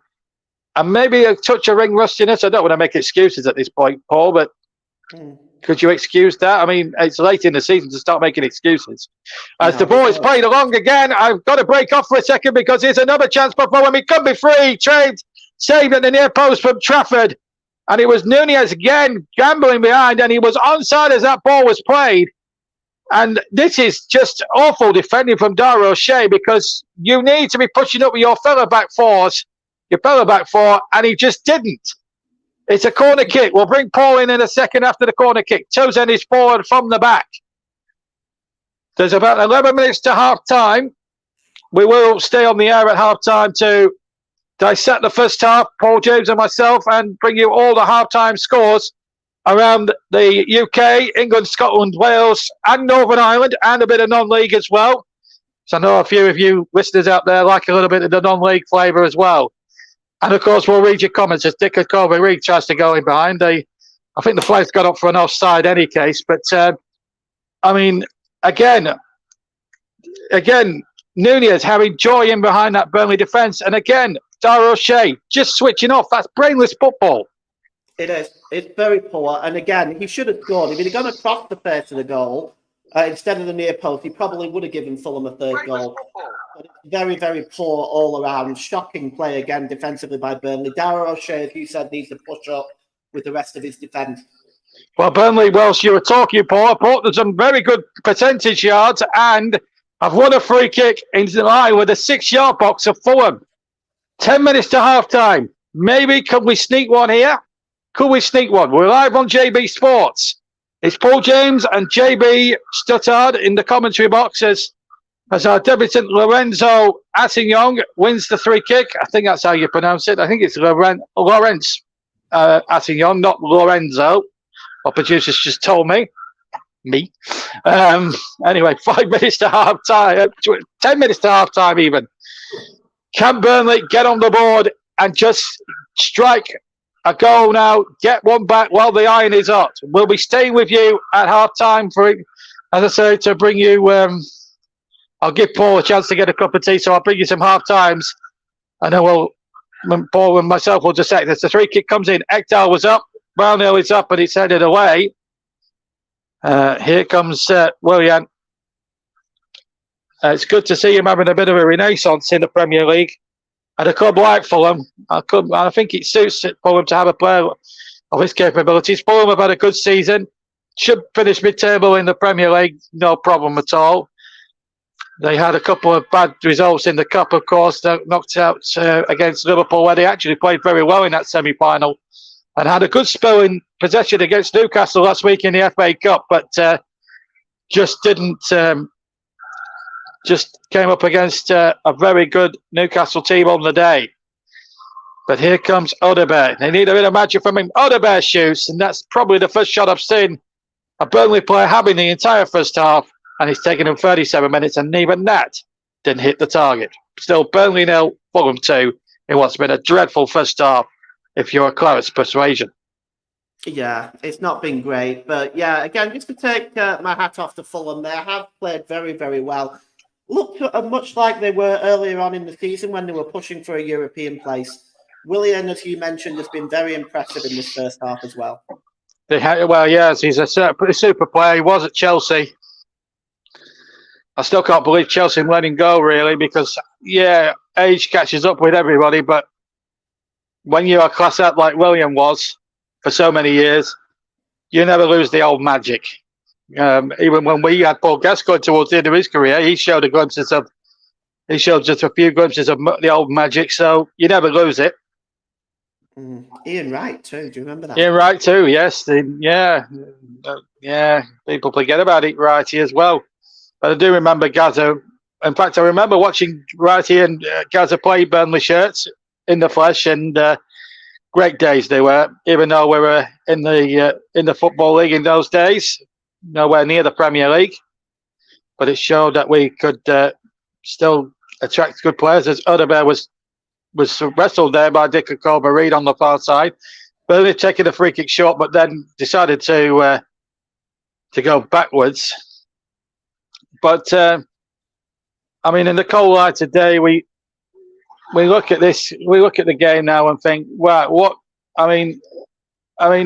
and maybe a touch of ring rustiness. I don't want to make excuses at this point, Paul, but could you excuse that? I mean, it's late in the season to start making excuses. As the ball is played along again, I've got to break off for a second because here's another chance for Fulham. He could be free. Trade saved at the near post from Trafford. And it was Nunez again gambling behind, and he was onside as that ball was played. And this is just awful defending from Dara O'Shea because you need to be pushing up with your fellow back four, and he just didn't. It's a corner kick. We'll bring Paul in a second after the corner kick. Tozen is forward from the back. There's about 11 minutes to half time. We will stay on the air at half time to dissect the first half, Paul James and myself, and bring you all the half-time scores around the UK, England, Scotland, Wales, and Northern Ireland, and a bit of non-league as well. So I know a few of you listeners out there like a little bit of the non-league flavour as well. And of course, we'll read your comments as Dick and Colby Reed tries to go in behind. I think the flag's got up for an offside any case. But, I mean, again, Nunez having joy in behind that Burnley defence. And again, Dara O'Shea just switching off. That's brainless football. It is. It's very poor. And again, he should have scored. If he'd have gone across the face of the goal instead of the near post, he probably would have given Fulham a third goal. But it's very, very poor all around. Shocking play again defensively by Burnley. Dara O'Shea, as you said, needs to push up with the rest of his defence. Well, Burnley, whilst you were talking, Paul, I brought them some very good percentage yards, and I've won a free kick into the line with a 6-yard box of Fulham. 10 minutes to half-time. Maybe, could we sneak one here? Could we sneak one? We're live on JB Sports. It's Paul James and JB Stuttard in the commentary box as our debutant Lorenzo Assignon wins the free kick. I think that's how you pronounce it. I think it's Lawrence Assignon, not Lorenzo. Our producers just told me. Anyway, 5 minutes to half-time. 10 minutes to half-time even. Can Burnley get on the board and just strike a goal now, get one back while the iron is hot? We'll be staying with you at half-time for, as I say, to bring you... I'll give Paul a chance to get a cup of tea, so I'll bring you some half-times. And then Paul and myself will just act as the free kick comes in. Ekdal was up, Brownhill is up, and it's headed away. Here comes Willian. It's good to see him having a bit of a renaissance in the Premier League. At a club like Fulham, I think it suits Fulham to have a player of his capabilities. Fulham have had a good season. Should finish mid-table in the Premier League, no problem at all. They had a couple of bad results in the Cup, of course. They knocked out against Liverpool, where they actually played very well in that semi-final. And had a good spell in possession against Newcastle last week in the FA Cup, but just didn't... just came up against a very good Newcastle team on the day. But here comes Odegaard. They need a bit of magic from him. Odegaard shoots, and that's probably the first shot I've seen a Burnley player having the entire first half, and it's taken him 37 minutes, and even that didn't hit the target. Still, Burnley 0, Fulham 2 in what's been a dreadful first half, if you're a Claret's persuasion. Yeah, it's not been great. But yeah, again, just to take my hat off to Fulham, they have played very, very well. Looked much like they were earlier on in the season when they were pushing for a European place. Willian, as you mentioned, has been very impressive in this first half as well. Yes, he's a super player. He was at Chelsea. I still can't believe Chelsea let him go, really, because, age catches up with everybody, but when you're a class act like William was for so many years, you never lose the old magic. Even when we had Paul Gascoigne towards the end of his career, he showed just a few glimpses of the old magic. So you never lose it. Ian Wright too. Do you remember that? Ian Wright too. Yes. Yeah. People forget about it, Wrighty as well. But I do remember Gaza. In fact, I remember watching Wrighty and Gaza play Burnley shirts in the flesh, and great days they were. Even though we were in the football league in those days, nowhere near the Premier League, but it showed that we could still attract good players. As Odebear was wrestled there by Dick Colber-Reid on the far side. Burnley taking a free kick short, but then decided to go backwards. But I mean, in the cold light today, we look at this. We look at the game now and think, wow, what? I mean,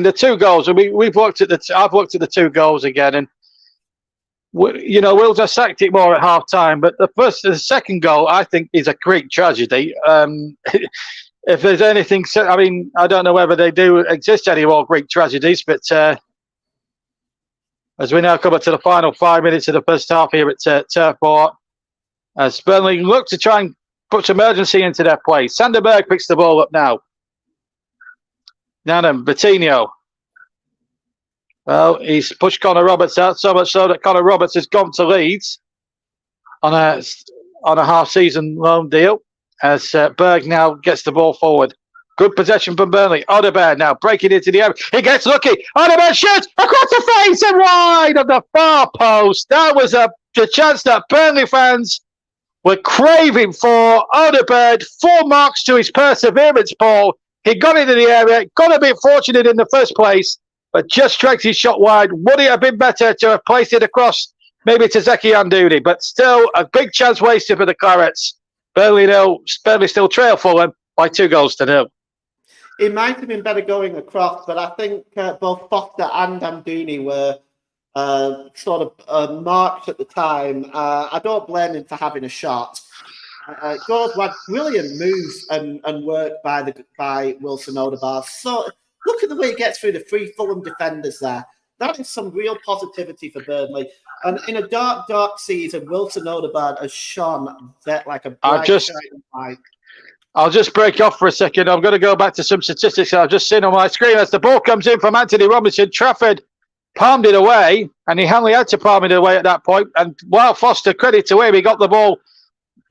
the two goals. I've looked at the two goals again, and we'll just sacked it more at half time. But the second goal, I think, is a Greek tragedy. If there's anything, I mean, I don't know whether they do exist any more Greek tragedies, but as we now come up to the final 5 minutes of the first half here at Turf Moor, as Burnley look to try and put some urgency into their play. Sander Berg picks the ball up now. Now then, Coutinho. Well, he's pushed Connor Roberts out so much so that Connor Roberts has gone to Leeds on a half-season loan deal. As Berg now gets the ball forward. Good possession from Burnley. Odegaard now breaking into the area. He gets lucky. Odegaard shoots across the face and wide of the far post. That was the chance that Burnley fans were craving for. Odegaard, 4 marks to his perseverance, Paul. He got into the area, got a bit fortunate in the first place, but just strikes his shot wide. Would it have been better to have placed it across maybe to Zeki Andouni? But still, a big chance wasted for the Clarets. Burnley still trail Fulham by 2-0. It might have been better going across, but I think both Foster and Andouni were sort of marked at the time. I don't blame him for having a shot. Goals were brilliant moves and work by Wilson Odegaard. So look at the way he gets through the 3 Fulham defenders there. That is some real positivity for Burnley. And in a dark, dark season, Wilson Odegaard has shone like a bright shining light. I'll just break off for a second. I'm going to go back to some statistics I've just seen on my screen. As the ball comes in from Anthony Robinson, Trafford palmed it away, and he only had to palm it away at that point. And while Foster, credit to him, he got the ball,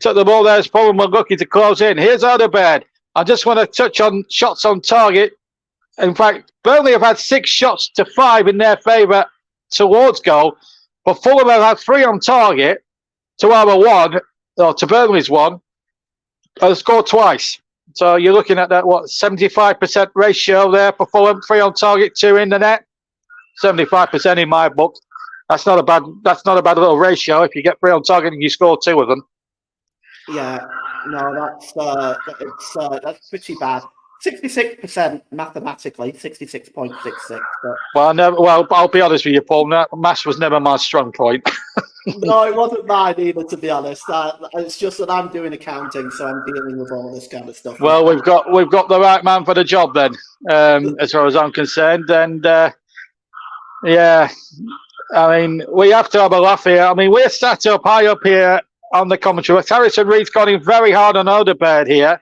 took the ball there as Fulham were looking to close in. Here's Odegaard. I just want to touch on shots on target. In fact, Burnley have had 6 shots to 5 in their favour towards goal, but Fulham have had 3 on target to our 1, or to Burnley's 1. They've scored twice. So you're looking at that, 75% ratio there for Fulham, 3 on target, 2 in the net. 75% in my book. That's not a bad little ratio if you get 3 on target and you score 2 of them. Yeah, no, that's pretty bad. 66% mathematically, 66.66. Well, I'll be honest with you, Paul. Maths was never my strong point. No, it wasn't mine either, to be honest. It's just that I'm doing accounting, so I'm dealing with all this kind of stuff. Well, we've got the right man for the job then, as far as I'm concerned. And yeah, I mean, we have to have a laugh here. I mean, we're sat up high up here on the commentary. Harrison Reed's got him very hard on Odegaard here.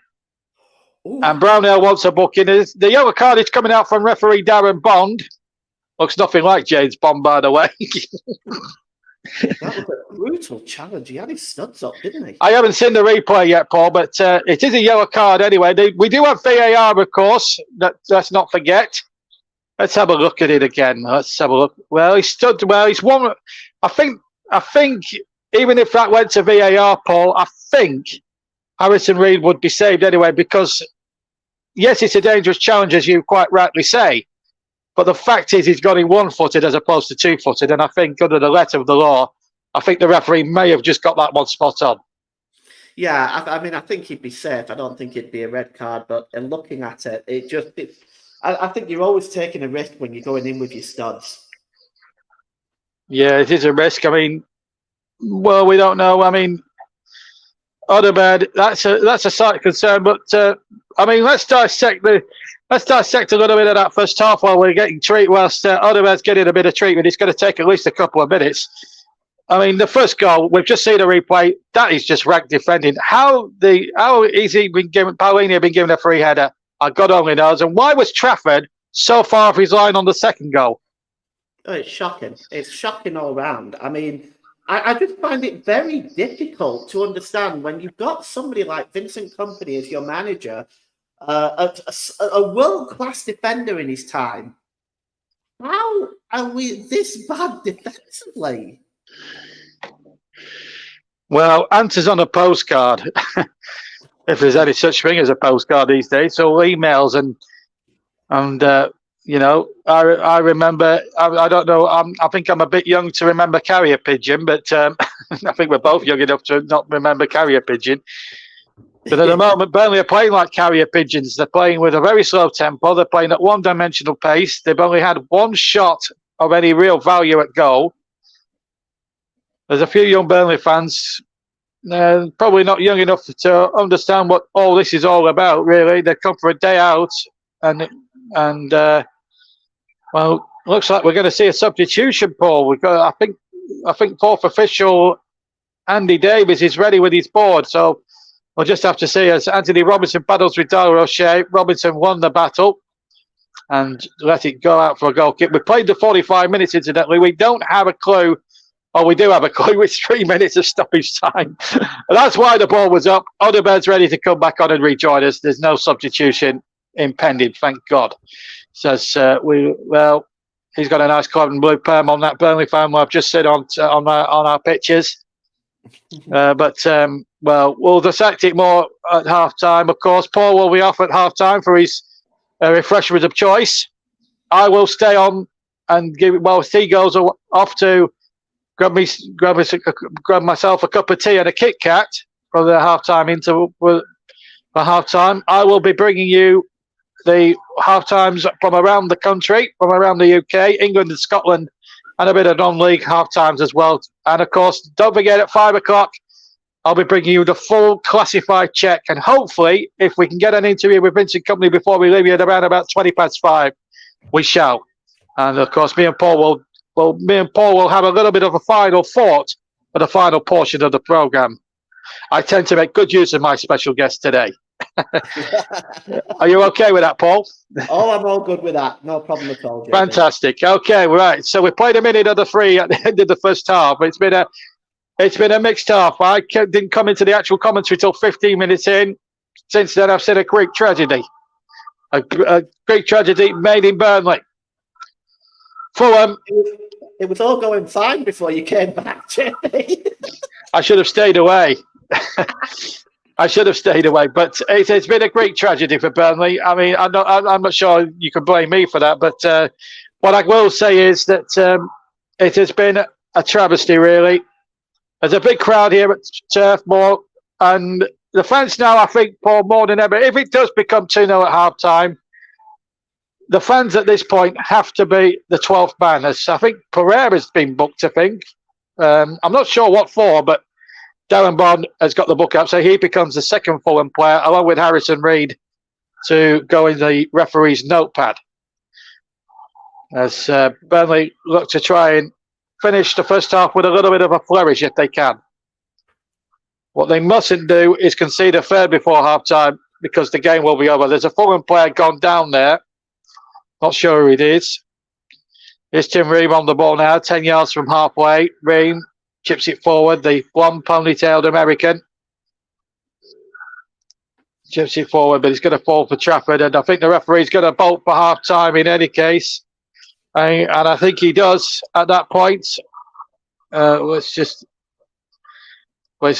Ooh. And Brownell wants a booking. The yellow card is coming out from referee Darren Bond. Looks nothing like James Bond, by the way. That was a brutal challenge. He had his studs up, didn't he? I haven't seen the replay yet, Paul, but it is a yellow card anyway. We do have VAR, of course. Let's not forget. Let's have a look at it again. Let's have a look. Well, he stood well. He's one. I think even if that went to VAR, Paul, I think Harrison Reed would be saved anyway, because yes, it's a dangerous challenge, as you quite rightly say. But the fact is, he's got him 1-footed as opposed to 2-footed. And I think under the letter of the law, I think the referee may have just got that one spot on. Yeah, I mean, I think he'd be safe. I don't think it'd be a red card. But in looking at it, I think you're always taking a risk when you're going in with your studs. Yeah, it is a risk. I mean, well, we don't know. I mean, Odobed, that's a slight concern. But I mean, let's dissect a little bit of that first half while we're getting treat. Whilst Odobed's getting a bit of treatment, it's going to take at least a couple of minutes. I mean, the first goal, we've just seen a replay. That is just rank defending. How is he been given? Paulinho been given a free header? God only knows. And why was Trafford so far off his line on the second goal? Oh, it's shocking. It's shocking all round. I mean, I just find it very difficult to understand when you've got somebody like Vincent Kompany as your manager, a world-class defender in his time. How are we this bad defensively? Well, answers on a postcard, if there's any such thing as a postcard these days. So emails and you know, I remember. I don't know. I think I'm a bit young to remember carrier pigeon, but I think we're both young enough to not remember carrier pigeon. But at the moment, Burnley are playing like carrier pigeons. They're playing with a very slow tempo. They're playing at one-dimensional pace. They've only had one shot of any real value at goal. There's a few young Burnley fans, probably not young enough to understand what all this is all about, really. They come for a day out, and well, looks like we're going to see a substitution, Paul. We've got, I think fourth official, Andy Davies, is ready with his board, so we'll just have to see as Anthony Robinson battles with Daryl O'Shea. Robinson won the battle and let it go out for a goal kick. We played the 45 minutes, incidentally. We don't have a clue. Oh, we do have a clue. It's 3 minutes of stoppage time. That's why the ball was up. Odobed's ready to come back on and rejoin us. There's no substitution impending, thank God. Says he's got a nice cloud and blue perm on that Burnley fan. I've just said on our pictures. But we'll dissect it more at half time. Of course, Paul will be off at half time for his refreshment of choice. I will stay on and give it while he goes off to grab myself a cup of tea and a Kit Kat for the half-time interval. For half-time, I will be bringing you the half-times from around the country, from around the UK, England and Scotland, and a bit of non-league half-times as well. And, of course, don't forget at 5 o'clock, I'll be bringing you the full classified check. And hopefully, if we can get an interview with Vincent Kompany before we leave you at around about 5:20, we shall. And, of course, me and Paul will have a little bit of a final thought for the final portion of the programme. I tend to make good use of my special guest today. Are you okay with that, Paul? Oh, I'm all good with that. No problem at all, JB. Fantastic. Okay, right. So we played a minute of the free at the end of the first half. It's been a mixed half. I didn't come into the actual commentary till 15 minutes in. Since then, I've seen a Greek tragedy. A Greek tragedy made in Burnley. Fulham. It was all going fine before you came back, JB. I should have stayed away. But it's been a Greek tragedy for Burnley. I mean, I'm not sure you can blame me for that. But what I will say is that it has been a travesty, really. There's a big crowd here at Turf Moor, and the fans now, I think, Paul, more than ever, if it does become 2-0 at half-time, the fans at this point have to be the 12th man. As I think Pereira's been booked, I think. I'm not sure what for, but Darren Bond has got the book up, so he becomes the second Fulham player, along with Harrison Reed, to go in the referee's notepad. As Burnley look to try and finish the first half with a little bit of a flourish if they can. What they mustn't do is concede a third before half-time, because the game will be over. There's a Fulham player gone down there. Not sure who it is. Here's Tim Ream on the ball now, 10 yards from halfway. Ream chips it forward, the blonde ponytailed American. Chips it forward, but he's going to fall for Trafford, and I think the referee's going to bolt for half-time in any case. And I think he does at that point. It's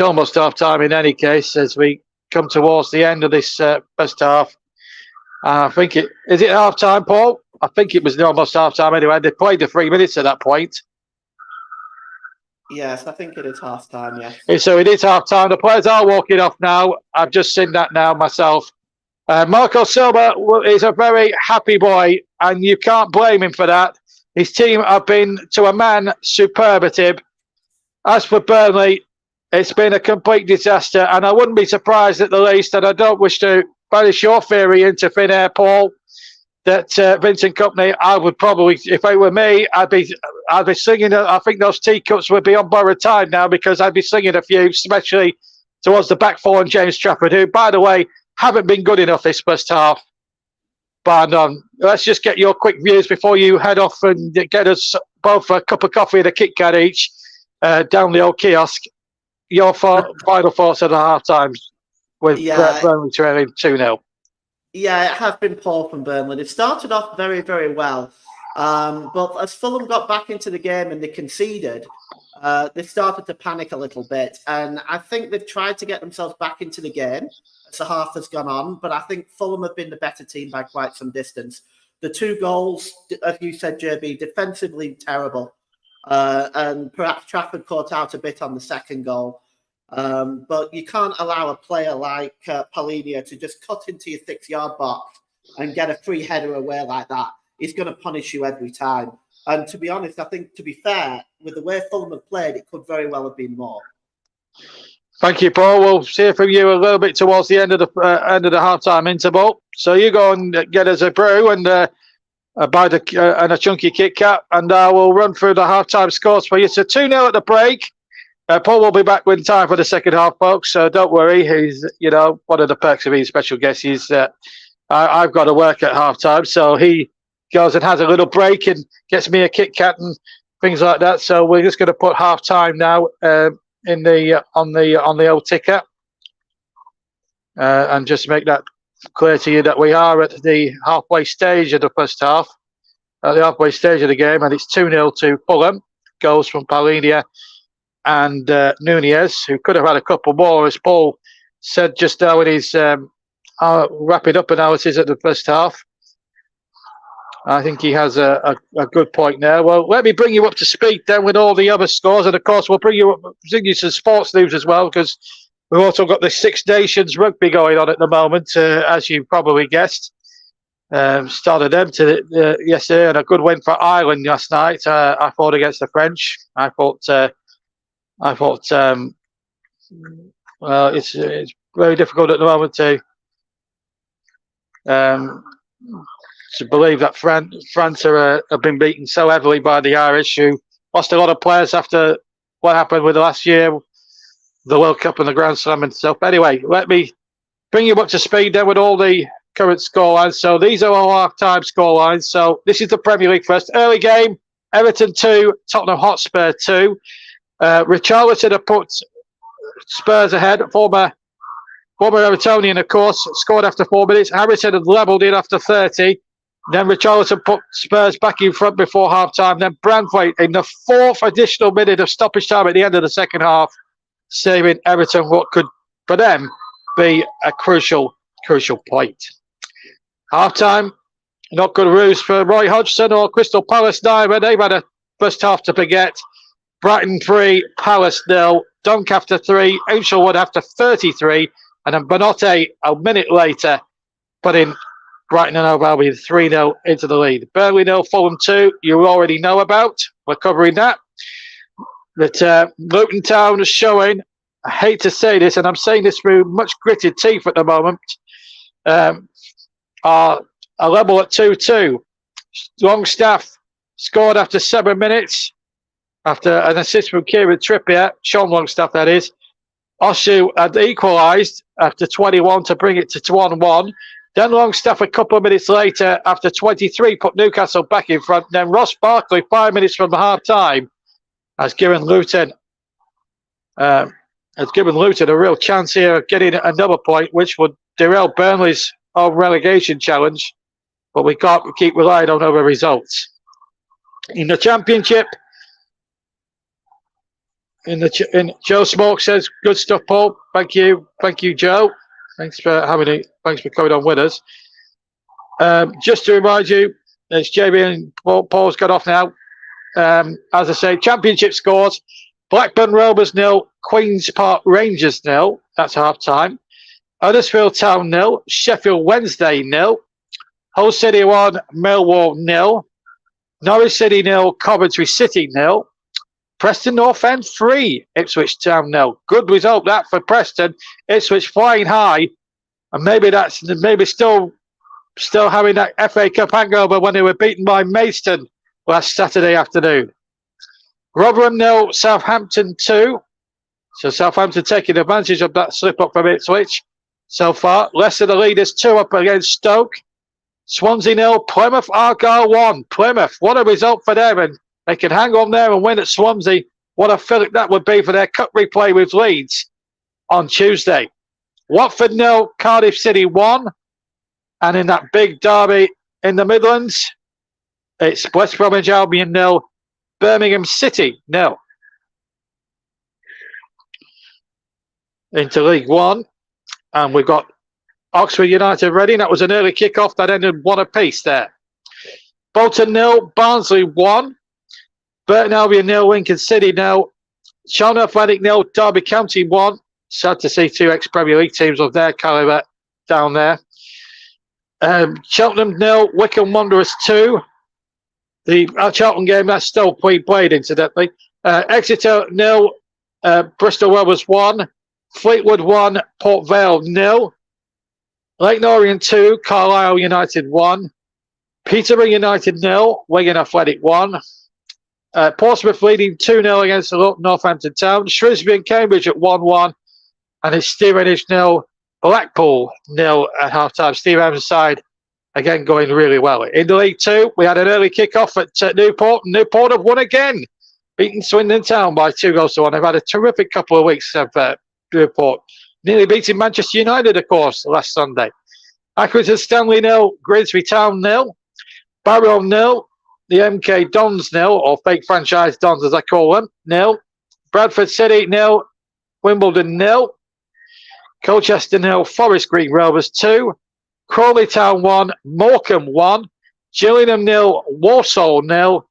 almost half-time in any case as we come towards the end of this first half. I think is it half-time, Paul? I think it was almost half-time anyway. They played the 3 minutes at that point. Yes, I think it is half-time, yes. So it is half-time. The players are walking off now. I've just seen that now myself. Marco Silva is a very happy boy, and you can't blame him for that. His team have been, to a man, superlative. As for Burnley, It's been a complete disaster, and I wouldn't be surprised at the least, and I don't wish to banish your theory into thin air, Paul, that Vincent Kompany, I would probably, if it were me, I'd be singing. I think those teacups would be on borrowed time now, because I'd be singing a few, especially towards the back four and James Trafford, who, by the way, haven't been good enough this first half. But let's just get your quick views before you head off and get us both a cup of coffee and a Kit Kat each down the old kiosk. Your final thoughts at the half times with Burnley trailing 2-0. Yeah, it has been poor from Burnley. They started off very, very well. But as Fulham got back into the game and they conceded, they started to panic a little bit. And I think they've tried to get themselves back into the game as the half has gone on. But I think Fulham have been the better team by quite some distance. The 2 goals, as you said, JB, defensively terrible. And perhaps Trafford caught out a bit on the second goal. But you can't allow a player like Palhinha to just cut into your 6-yard box and get a free header away like that. He's going to punish you every time. And to be honest, I think, to be fair, with the way Fulham have played, it could very well have been more. Thank you, Paul. We'll hear from you a little bit towards the end of the half-time interval. So you go and get us a brew and and a chunky Kit Kat, and we'll run through the half-time scores for you. So 2-0 at the break. Paul will be back in time for the second half, folks, so don't worry. He's, one of the perks of being special guest is I've got to work at half-time, so he goes and has a little break and gets me a Kit Kat and things like that. So we're just going to put half-time now on the old ticker and just make that clear to you that we are at the halfway stage of the first half, at the halfway stage of the game, and it's 2-0 to Fulham. Goals from Palhinha and Nunez, who could have had a couple more, as Paul said just now in his wrapping up analysis at the first half. I think he has a good point there. Well, let me bring you up to speed then with all the other scores, and of course we'll bring you some sports news as well, because we've also got the Six Nations rugby going on at the moment, as you probably guessed. Started them yesterday, and a good win for Ireland last night. I thought against the French. I thought, well, it's very difficult at the moment to believe that France have been beaten so heavily by the Irish, who lost a lot of players after what happened with last year, the World Cup and the Grand Slam and stuff. Anyway, let me bring you up to speed then with all the current scorelines. So these are all half-time scorelines. So this is the Premier League first. Early game, Everton 2, Tottenham Hotspur 2. Richarlison had put Spurs ahead. Former Evertonian, of course, scored after 4 minutes. Harrison had levelled it after 30. Then Richarlison put Spurs back in front before half-time. Then Branthwaite in the 4th additional minute of stoppage time at the end of the second half, saving Everton what could, for them, be a crucial point. Half-time, not good ruse for Roy Hodgson or Crystal Palace neither. They've had a first half to forget. Brighton 3, Palace 0. Dunk after 3, Ainshelwood after 33, and then Bonotti a minute later putting Brighton and Hove Albion 3-0 into the lead. Burnley 0, Fulham 2, you already know about. We're covering that. That Luton Town is showing, I hate to say this, and I'm saying this through much gritted teeth at the moment, are a level at 2-2. Longstaff scored after 7 minutes, after an assist from Kieran Trippier, Sean Longstaff that is. Oshu had equalised after 21 to bring it to 1-1. Then Longstaff a couple of minutes later, after 23, put Newcastle back in front. Then Ross Barkley, 5 minutes from the half-time, has given Luton a real chance here of getting another point, which would derail Burnley's relegation challenge. But we can't keep relying on other results. In the Championship, Joe Smoke says, good stuff, Paul. Thank you, Joe. Thanks for coming on with us. Just to remind you, it's JB and Paul's got off now. As I say, Championship scores: Blackburn Rovers 0, Queen's Park Rangers 0. That's half time. Huddersfield Town 0, Sheffield Wednesday 0, Hull City 1, Millwall 0, Norwich City 0, Coventry City 0. Preston North End 3, Ipswich Town 0. Good result that for Preston. Ipswich flying high, and maybe still having that FA Cup hangover when they were beaten by Maidstone last Saturday afternoon. Rotherham 0, Southampton 2. So Southampton taking advantage of that slip up from Ipswich so far. Leicester the leaders 2 up against Stoke. Swansea 0, Plymouth Argyle 1. Plymouth, what a result for them, and they can hang on there and win at Swansea. What a fillip that would be for their cup replay with Leeds on Tuesday. Watford 0, Cardiff City 1. And in that big derby in the Midlands, it's West Bromwich Albion 0, Birmingham City 0. Into League One, and we've got Oxford United Reading. That was an early kick-off that ended 1 apiece there. Bolton 0, Barnsley 1. Burton Albion 0, Lincoln City 0. Charlton Athletic 0, Derby County 1. Sad to see 2 ex-Premier League teams of their calibre down there. Cheltenham 0, Wycombe Wanderers 2. The Charlton game, that's still played incidentally. Exeter 0, Bristol Rovers 1. Fleetwood 1, Port Vale 0. Leyton Orient 2, Carlisle United 1. Peterborough United 0, Wigan Athletic 1. Portsmouth leading 2-0 against Northampton Town. Shrewsbury and Cambridge at 1-1. And it's Stevenage 0, Blackpool 0 at half-time. Steve Adams' side again going really well. In the League 2, we had an early kick-off at Newport. Newport have won again, beating Swindon Town by 2-1. They've had a terrific couple of weeks of Newport. Nearly beating Manchester United, of course, last Sunday. Accrington Stanley 0, Grimsby Town 0. Barrow 0, the MK Dons 0, or fake franchise Dons as I call them, 0. Bradford City 0, Wimbledon 0. Colchester 0, Forest Green Rovers 2. Crawley Town 1, Morecambe 1. Gillingham 0, Walsall 0.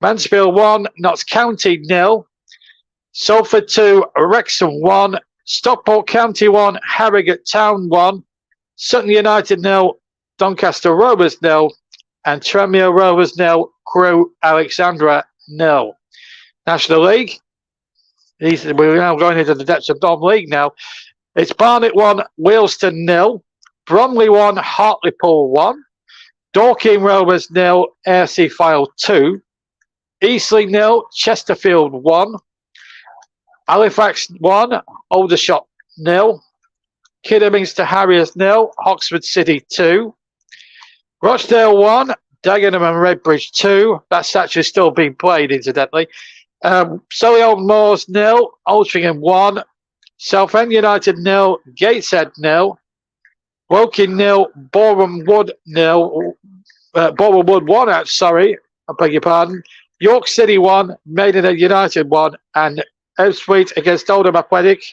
Mansfield 1, Notts County 0. Salford 2, Wrexham 1. Stockport County 1, Harrogate Town 1. Sutton United 0, Doncaster Rovers 0. And Tranmere Rovers 0, Crewe Alexandra 0. National League. We're now going into the depths of non-league now. It's Barnet 1, Wealdstone 0. Bromley 1, Hartlepool 1. Dorking Rovers 0, AFC File 2. Eastleigh 0, Chesterfield 1. Halifax 1, Aldershot 0. Kidderminster Harriers 0, Oxford City 2. Rochdale 1, Dagenham and Redbridge 2. That's actually still being played, incidentally. Solihull Moors 0, Altrincham 1. Southend United 0, Gateshead 0. Woking 0, Boreham Wood 0. Boreham Wood 1, I beg your pardon. York City 1, Maidenhead United 1, and Ebbsfleet against Oldham Athletic.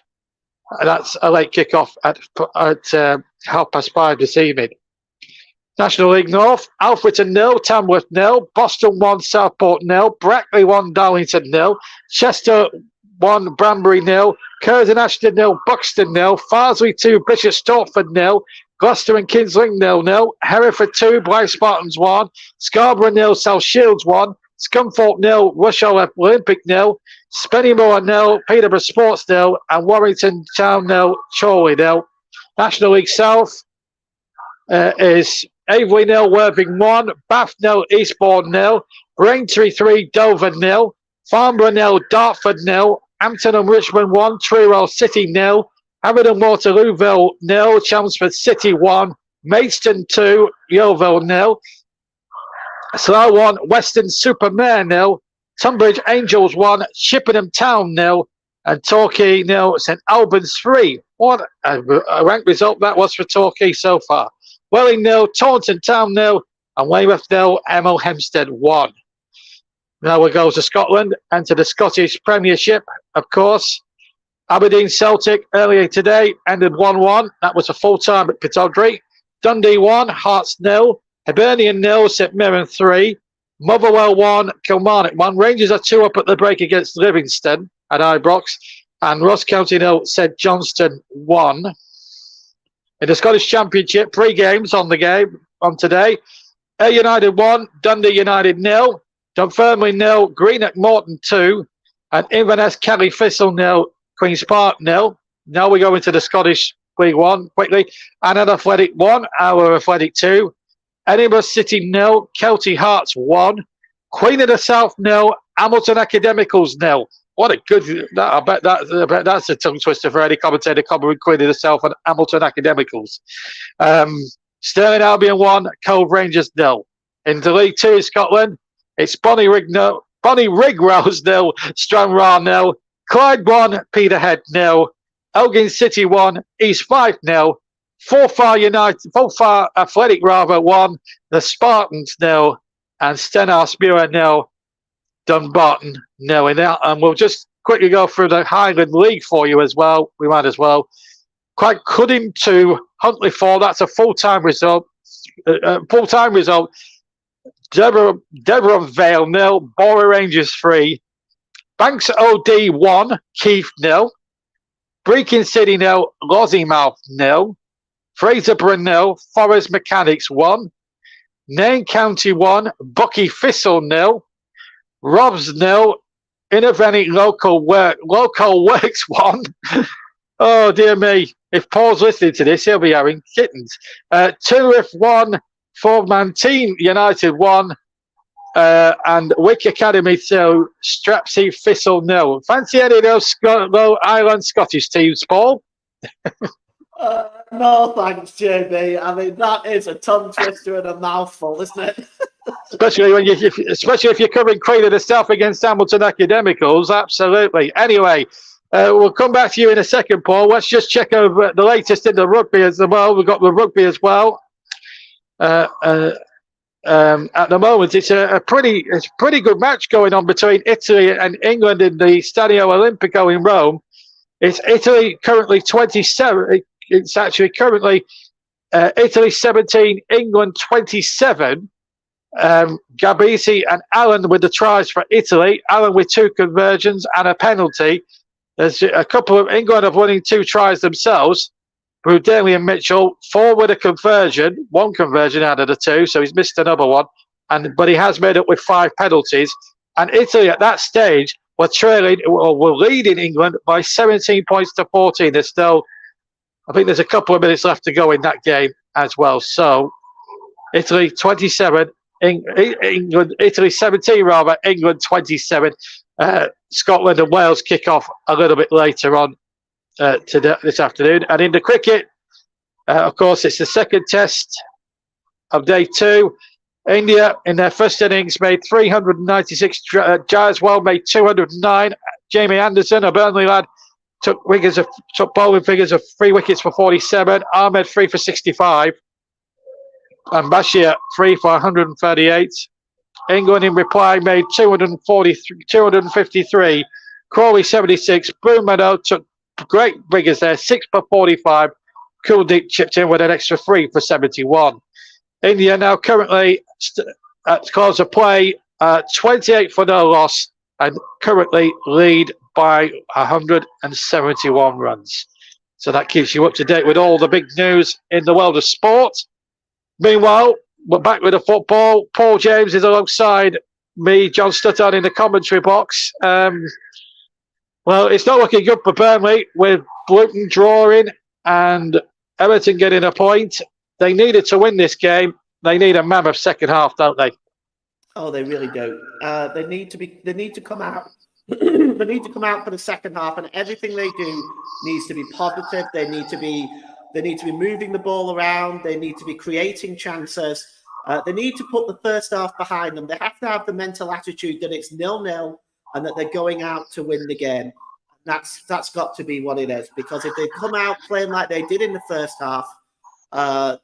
That's a late kick-off at 5:30 this evening. National League North, Alfreton 0, Tamworth 0, Boston 1, Southport 0, Brackley 1, Darlington 0, Chester 1, Branbury 0, Curzon Ashton 0, Buxton 0, Farsley 2, Bishop Stortford 0, Gloucester and Kingsland 0-0, Hereford 2, Blythe Spartans 1, Scarborough 0, South Shields 1, Scunthorpe 0, Rushall Olympic 0, Spennymoor 0, Peterborough Sports 0, and Warrington Town 0, Chorley 0. National League South is Avery 0, Worthing 1, Bath 0, Eastbourne 0, Braintree 3, Dover 0, Farnborough 0, Dartford 0, Hampton and Richmond 1, Truro City 0, Aberdeen Waterlooville 0, Chelmsford City 1, Maidstone 2, Yeovil 0, Slough 1, Western Supermare 0, Tunbridge Angels 1, Chippenham Town 0, and Torquay 0, St Albans 3. What a ranked result that was for Torquay so far. Welling 0, Taunton Town 0, and Weymouth 0, Hemel Hempstead 1. Now we go to Scotland and to the Scottish Premiership, of course. Aberdeen Celtic earlier today ended 1-1. That was a full time at Pittodrie. Dundee 1, Hearts 0, Hibernian 0, St Mirren 3, Motherwell 1, Kilmarnock 1. Rangers are 2 up at the break against Livingston at Ibrox, and Ross County 0, St Johnstone 1. In the Scottish Championship, 3 games on today. Ayr United 1, Dundee United 0, Dunfermline 0, Greenock Morton 2, And Inverness, Kelly Thistle 0, Queen's Park 0. Now we go into the Scottish League 1 quickly. Annan Athletic 1, Our Athletic 2. Edinburgh City 0, Kelty Hearts 1. Queen of the South 0, Hamilton Academicals 0. What a good... I bet that's a tongue twister for any commentator covering Queen of the South and Hamilton Academicals. Stirling Albion 1, Cove Rangers 0. Into League 2 in Scotland, it's Bonnie Rigrose 0, Stranraer 0. Clyde 1, Peterhead 0. Elgin City 1, East Fife 0. Forfar Athletic 1, the Spartans 0, and Stenhouse-Muir 0, Dunbarton 0. And we'll just quickly go through the Highland League for you as well. We might as well. Quite Cuddim 2, Huntley 4. That's a full-time result. Deborah Vale 0, Borough Rangers 3. Banks OD 1, Keith 0. Brecon City 0, Lossiemouth 0. Fraserburgh 0, Forest Mechanics 1. Nairn County 1, Bucky Thistle 0. Robs 0, Innervenny Local Works 1. Oh dear me. If Paul's listening to this, he'll be having kittens. Turriff 1, Four-Man Team United 1. And Wick Academy 2, Strapsy Thistle 0. Fancy any of those Island Scottish teams, Paul? No, thanks, JB. I mean, that is a tongue twister and a mouthful, isn't it? especially if you're covering Queen of the South against Hamilton Academicals, absolutely. Anyway, we'll come back to you in a second, Paul. Let's just check over the latest in the rugby as well. We've got the rugby as well. At the moment, it's a pretty good match going on between Italy and England in the Stadio Olimpico in Rome. It's Italy currently 27. It's actually currently Italy 17, England 27. Gabisi and Allen with the tries for Italy. Allen with 2 conversions and a penalty. There's a couple of England have winning 2 tries themselves. Brudeli and Mitchell, 4 with a conversion, 1 conversion out of the 2, so he's missed another one. But he has made up with 5 penalties. And Italy at that stage were leading England by 17 points to 14. There's still, I think there's a couple of minutes left to go in that game as well. So Italy 27, Italy 17 rather, England 27. Scotland and Wales kick off a little bit later on this afternoon. And in the cricket, of course, it's the second test of day 2. India, in their first innings, made 396. Jaiswal made 209. Jamie Anderson, a Burnley lad, took bowling figures of 3 wickets for 47. Ahmed 3 for 65. And Bashir 3 for 138. England, in reply, made 253. Crawley 76. Broommeadow took great figures there, 6 for 45. Kuldeep chipped in with an extra 3 for 71. India now currently at close of play, 28 for no loss, and currently lead by 171 runs. So that keeps you up to date with all the big news in the world of sport. Meanwhile, we're back with the football. Paul James is alongside me, John Stuttard, in the commentary box. Well, it's not looking good for Burnley with Luton drawing and Everton getting a point. They needed to win this game. They need a mammoth second half, don't they? Oh, they really do. They need to come out. They need to come out for the second half, and everything they do needs to be positive. They need to be moving the ball around. They need to be creating chances. They need to put the first half behind them. They have to have the mental attitude that it's 0-0 and that they're going out to win the game. That's got to be what it is. Because if they come out playing like they did in the first half,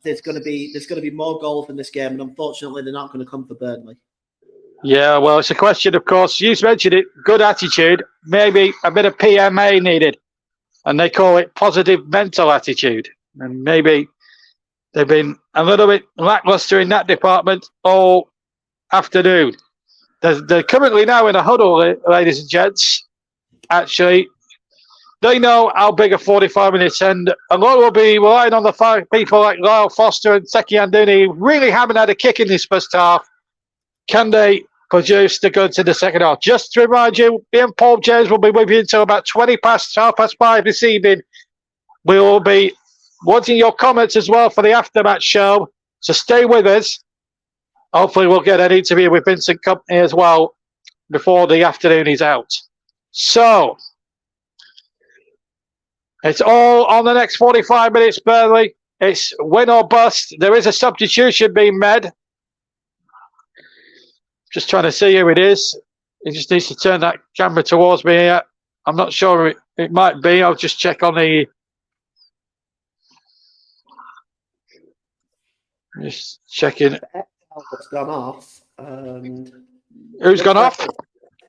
there's going to be more goals in this game, and unfortunately, they're not going to come for Burnley. Yeah, well, it's a question, of course. You mentioned it. Good attitude. Maybe a bit of PMA needed, and they call it positive mental attitude. And maybe they've been a little bit lackluster in that department all afternoon. They're currently now in a huddle, ladies and gents. Actually, they know how big a 45 minutes, and a lot will be relying on the 5 people like Lyle Foster and Seki Anduni, who really haven't had a kick in this first half. Can they produced the goods in the second half. Just to remind you, me and Paul James will be with you until about 5:20 this evening. We will be wanting your comments as well for the aftermatch show, so stay with us. Hopefully we'll get an interview with Vincent Company as well before the afternoon is out. So, it's all on the next 45 minutes, Burnley. It's win or bust. There is a substitution being made. Just trying to see who it is. He just needs to turn that camera towards me here. I'm not sure it might be. I'll just check on the... Just checking. It's gone off. Who's gone off?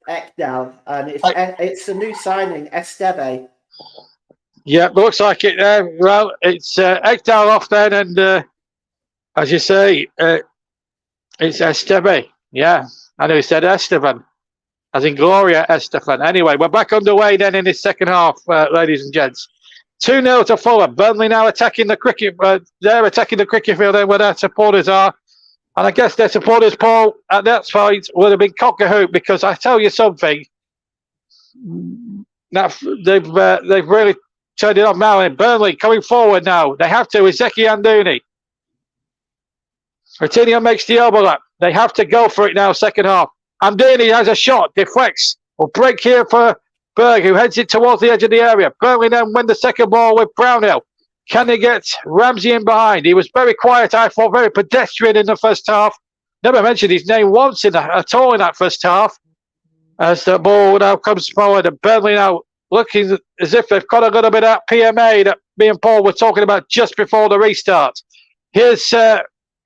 Ekdal, and it's a new signing, Esteve. Yeah, it looks like it. Well, it's Ekdal off then, and as you say, it's Esteve. Yeah, I know he said Esteban, as in Gloria Estefan. Anyway, we're back underway then in this second half, ladies and gents. 2-0 to Fulham. Burnley now attacking the cricket. They're attacking the cricket field then where their supporters are. And I guess their supporters, Paul, at that point would have been cock-a-hoop, because I tell you something, they've really turned it up now. And Burnley coming forward now. They have to. Ezeki Anduni. Coutinho makes the overlap. They have to go for it now, second half. Anduni has a shot, deflects. Will break here for Berg, who heads it towards the edge of the area. Burnley then win the second ball with Brownhill. Can they get Ramsey in behind? He was very quiet, I thought, very pedestrian in the first half. Never mentioned his name once at all in that first half. As the ball now comes forward, and Burnley now looking as if they've got a little bit of that PMA that me and Paul were talking about just before the restart. Here's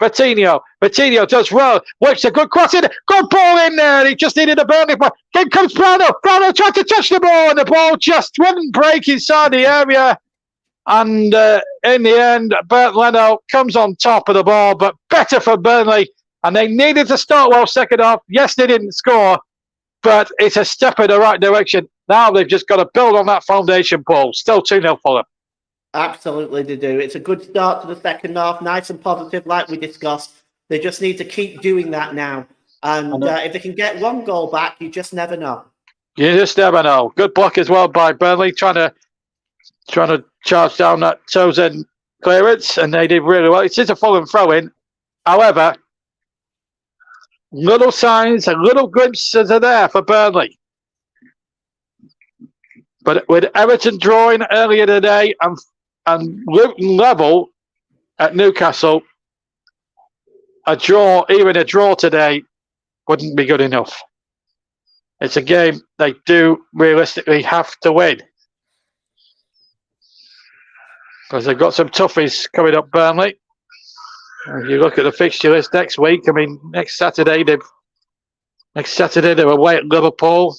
Coutinho. Coutinho does well. Whips a good cross in. Good ball in there. He just needed a Burnley ball. Then comes Brownhill. Brownhill tried to touch the ball, and the ball just wouldn't break inside the area. And in the end, Bert Leno comes on top of the ball, but better for Burnley. And they needed to start well second half. Yes, they didn't score, but it's a step in the right direction. Now they've just got to build on that foundation, Paul. Still 2-0 for them. Absolutely, they do. It's a good start to the second half, nice and positive, like we discussed. They just need to keep doing that now. And if they can get one goal back, you just never know. You just never know. Good block as well by Burnley, trying to charge down that toes end clearance, and they did really well. It is a Fulham throw-in. However, little signs and little glimpses are there for Burnley. But with Everton drawing earlier today and Luton level at Newcastle, even a draw today, wouldn't be good enough. It's a game they do realistically have to win, because they've got some toughies coming up, Burnley. If you look at the fixture list next week, I mean, next Saturday they're away at Liverpool,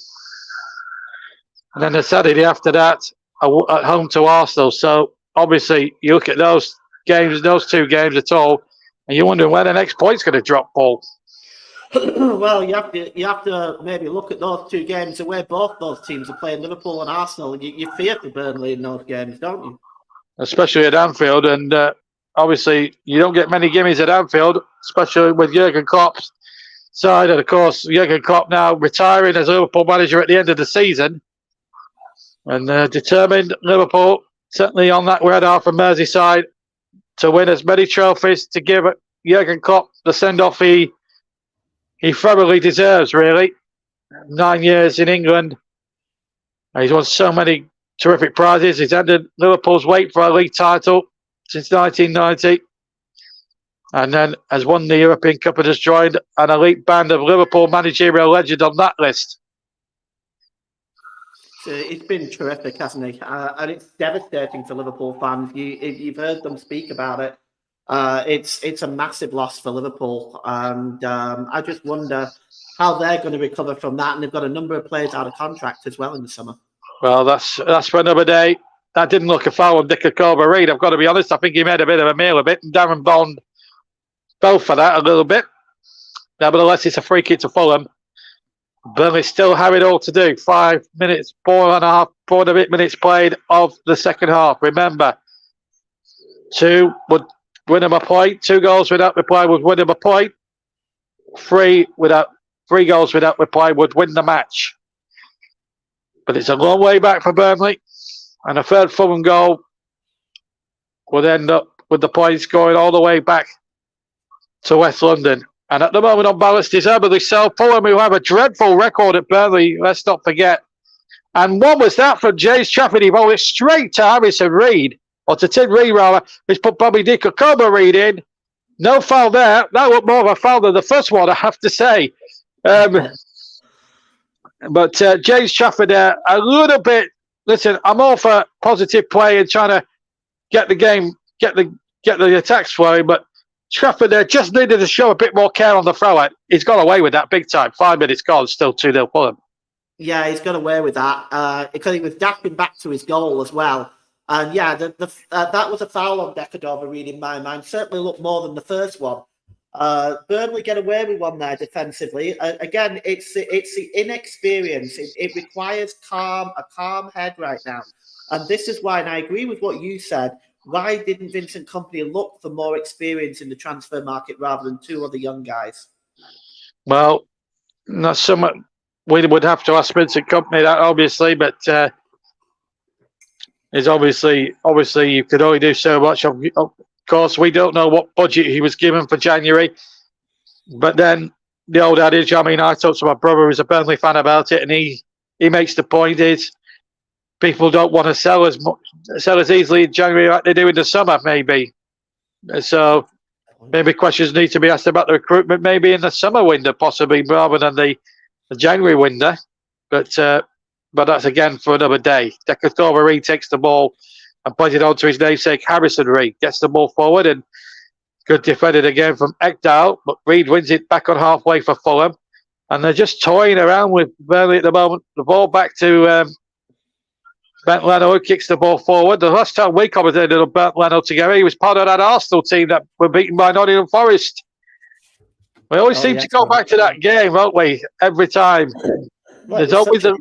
and then the Saturday after that at home to Arsenal. So obviously you look at those two games at all, and you're wondering where the next point's going to drop, Paul. Well, you have to maybe look at those two games the way both those teams are playing, Liverpool and Arsenal. You fear for Burnley in those games, don't you? Especially at Anfield, and obviously you don't get many gimmies at Anfield, especially with Jurgen Klopp's side. And of course, Jurgen Klopp now retiring as Liverpool manager at the end of the season, and determined Liverpool, certainly on that red half of Merseyside, to win as many trophies, to give Jurgen Klopp the send-off he thoroughly deserves, really. 9 years in England. He's won so many terrific prizes. He's ended Liverpool's wait for a league title since 1990. And then has won the European Cup and has joined an elite band of Liverpool managerial legend on that list. It's been terrific, hasn't he? And it's devastating for Liverpool fans. You've heard them speak about it. It's a massive loss for Liverpool, and I just wonder how they're going to recover from that. And they've got a number of players out of contract as well in the summer. Well, that's for another day. That didn't look a foul on Dick Reed. I've got to be honest. I think he made a bit of a meal of it, and Darren Bond fell for that a little bit. Nevertheless, it's a free kick to Fulham. Burnley still have it all to do. 5 minutes, 4.5 minutes played of the second half. Remember, 2 would win them a point. 2 goals without reply would win them a point. 3 without 3 goals without reply would win the match. But it's a long way back for Burnley. And a third Fulham goal would end up with the points going all the way back to West London. And at the moment, on balance, deservedly so. Fulham, who have a dreadful record at Burnley, let's not forget. And what was that from James Trafford? He bowled it straight to Harrison Reed, or to Tim Reed, rather. He's put Bobby Dikokoba Reed in. No foul there. That was more of a foul than the first one, I have to say. But James Trafford, a little bit. Listen, I'm all for positive play and trying to get the game, get the attacks flowing. But Trafford there just needed to show a bit more care on the throw. He's got away with that big time. 5 minutes gone, still 2-0 Fulham. Yeah, he's got away with that because he was dapping back to his goal as well. And yeah, that was a foul on Decadova Reed in my mind. Certainly looked more than the first one. Burnley get away with one there defensively. Again, it's the inexperience. It requires a calm head right now. And this is why, and I agree with what you said, why didn't Vincent Kompany look for more experience in the transfer market rather than 2 other young guys? Well, not so much. We would have to ask Vincent Kompany that, obviously, but it's obviously you could only do so much. Of course, we don't know what budget he was given for January, but then the old adage, I mean, I talked to my brother who's a Burnley fan about it, and he makes the point is people don't want to sell as easily in January like they do in the summer, maybe. So maybe questions need to be asked about the recruitment, maybe in the summer window, possibly, rather than the January window. But that's again for another day. Decathlon Reed takes the ball and plays it on to his namesake Harrison Reed. Gets the ball forward and good defended again from Ekdal, but Reed wins it back on halfway for Fulham. And they're just toying around with Burnley at the moment. The ball back to Bent Leno, who kicks the ball forward. The last time we commentated on Bent Leno together, he was part of that Arsenal team that were beaten by Nottingham Forest. We always seem to go back to that game, don't we? Every time. Well, there's always a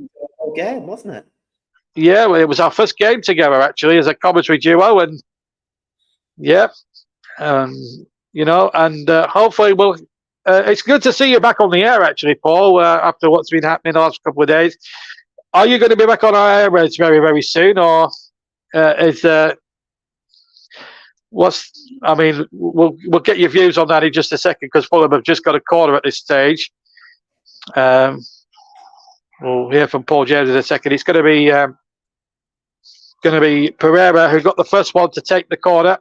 game, wasn't it? Yeah, well, it was our first game together actually as a commentary duo, and yeah, hopefully we'll. It's good to see you back on the air, actually, Paul. After what's been happening the last couple of days, are you going to be back on our airwaves very, very soon, or is what's? I mean, we'll get your views on that in just a second because Fulham have just got a corner at this stage. We'll hear from Paul James in a second. It's going to be Pereira who got the first one to take the corner.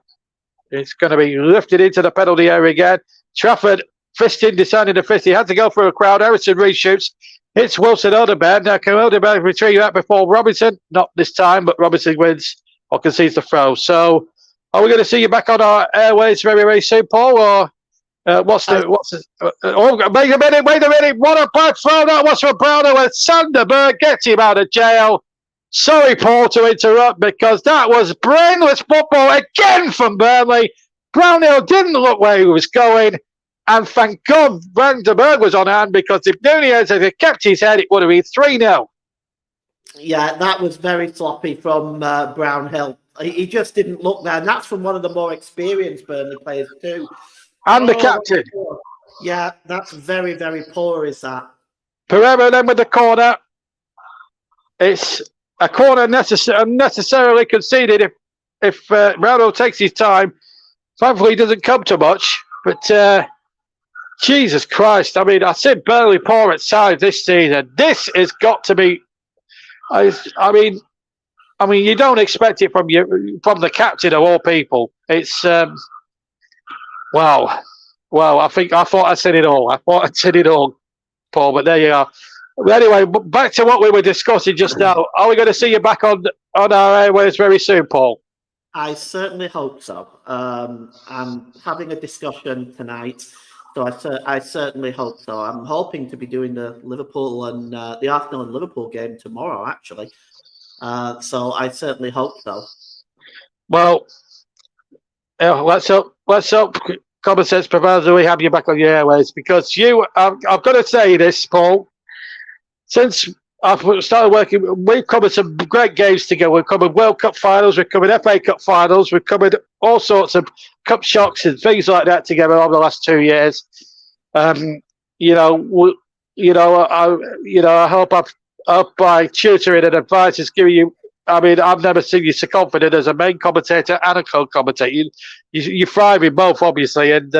It's going to be lifted into the penalty area again. Trafford fisting, decided to fist. He had to go through a crowd. Harrison reshoots. Hits Wilson Odegaard. Now can Odegaard retrieve that before Robinson? Not this time, but Robinson wins or concedes the throw. So are we going to see you back on our airways very, very soon, Paul? Or wait a minute. What a bad throw that was from Browner when Sanderberg gets him out of jail. Sorry, Paul, to interrupt because that was brainless football again from Burnley. Brownhill didn't look where he was going. And thank God Vandenberg was on hand because if Nunez had kept his head, it would have been 3-0. Yeah, that was very sloppy from Brownhill. He just didn't look there. And that's from one of the more experienced Burnley players too. And the captain. Yeah, that's very, very poor, is that? Pereira then with the corner. It's a corner unnecessarily conceded if Brownhill takes his time. Thankfully, he doesn't come to much. But Jesus Christ, I mean, I said Burnley poor at sides this season. This has got to be. I mean, you don't expect it from the captain of all people. It's wow. I thought I said it all. Paul. But there you are. But anyway, back to what we were discussing just now. Are we going to see you back on our airways very soon, Paul? I certainly hope so. I'm having a discussion tonight, so I certainly hope so. I'm hoping to be doing the Liverpool and the Arsenal and Liverpool game tomorrow, actually. So I certainly hope so. Well, let's hope. Common sense provides that we have you back on your airways because I've got to say this, Paul. Since I've started working, we've covered some great games together. We've covered World Cup finals, we've covered FA Cup finals, we've covered all sorts of cup shocks and things like that together over the last 2 years. I hope by tutoring and advice is giving you. I mean, I've never seen you so confident as a main commentator and a co-commentator. You thrive in both, obviously, and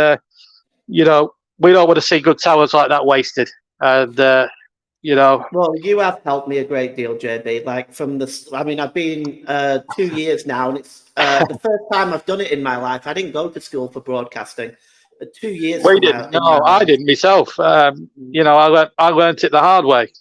we don't want to see good talents like that wasted. And Well, you have helped me a great deal, JB. Like I've been 2 years now, and it's the first time I've done it in my life. I didn't go to school for broadcasting. 2 years we from didn't. in my No, I life. didn't myself. I learned it the hard way.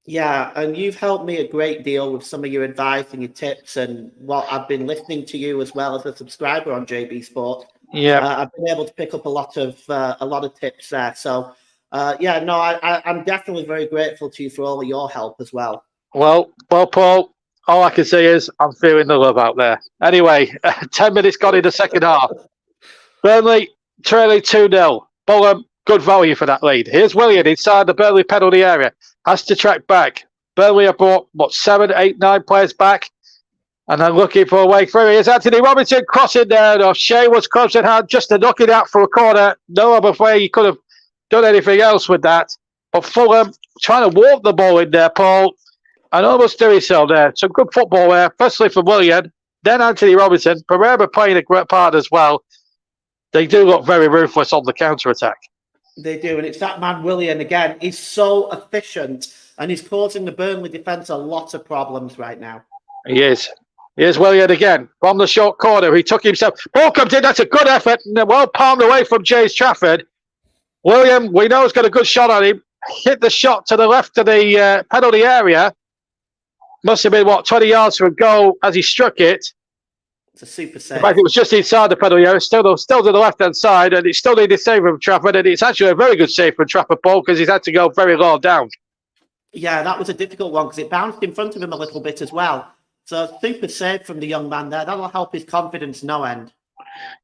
Yeah, and you've helped me a great deal with some of your advice and your tips, and what I've been listening to you as well as a subscriber on JB Sport. Yeah. I've been able to pick up a lot of tips there. So, I'm definitely very grateful to you for all of your help as well. Well, Paul. All I can say is I'm feeling the love out there. Anyway, 10 minutes gone in the second half. Burnley trailing 2-0. Fulham, good value for that lead. Here's Willian inside the Burnley penalty area. Has to track back. Burnley have brought, 7, 8, 9 players back. And they're looking for a way through. Here's Anthony Robinson crossing there. Shea was close at hand just to knock it out for a corner. No other way he could have done anything else with that. But Fulham trying to walk the ball in there, Paul. And almost doing so there. Some good football there. Firstly from Willian. Then Anthony Robinson. Pereira playing a great part as well. They do look very ruthless on the counter-attack. They do, and it's that man Willian again. He's so efficient, and he's causing the Burnley defence a lot of problems right now. He is. Here's Willian again from the short corner. He took himself. Ball comes in. That's a good effort. Well palmed away from James Trafford. William, we know, has got a good shot on him. Hit the shot to the left of the penalty area. Must have been, 20 yards from goal as he struck it. It's a super save. In fact, it was just inside the penalty area, still to the left-hand side, and it still needed a save from Trafford, and it's actually a very good save from Trafford, Paul, because he's had to go very low down. Yeah, that was a difficult one because it bounced in front of him a little bit as well. So super save from the young man there. That'll help his confidence no end.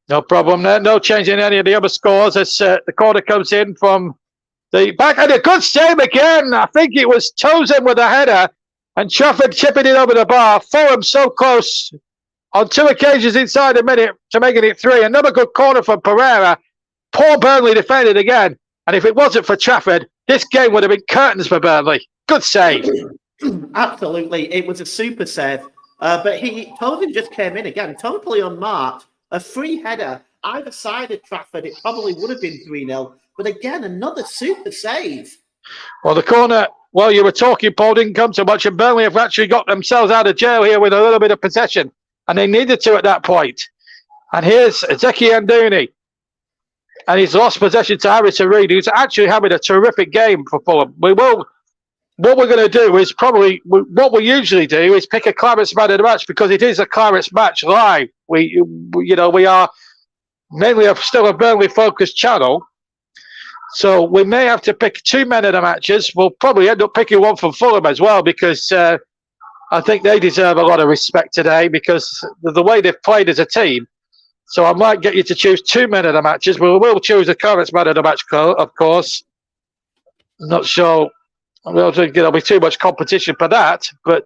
No problem there. No change in any of the other scores as the corner comes in from the back. And a good save again. I think it was Tozen with a header, and Trafford chipping it over the bar. Fulham so close on 2 occasions inside a minute to making it 3. Another good corner from Pereira. Poor Burnley defended again. And if it wasn't for Trafford, this game would have been curtains for Burnley. Good save. Absolutely. It was a super save. But Tozen just came in again, totally unmarked. A free header. Either side of Trafford, it probably would have been 3-0. But again, another super save. Well, the corner, you were talking, Paul, didn't come so much. And Burnley have actually got themselves out of jail here with a little bit of possession. And they needed to at that point. And here's Zeki Anduni. And he's lost possession to Harrison Reed, who's actually having a terrific game for Fulham. What we're going to do is probably, what we usually do is pick a Clarets man of the match, because it is a Clarets match live. We are mainly still a Burnley-focused channel. So we may have to pick 2 men of the matches. We'll probably end up picking one from Fulham as well, because I think they deserve a lot of respect today because of the way they've played as a team. So I might get you to choose 2 men of the matches. We will choose a Clarets man of the match, of course. I'm not sure. I don't think there'll be too much competition for that, but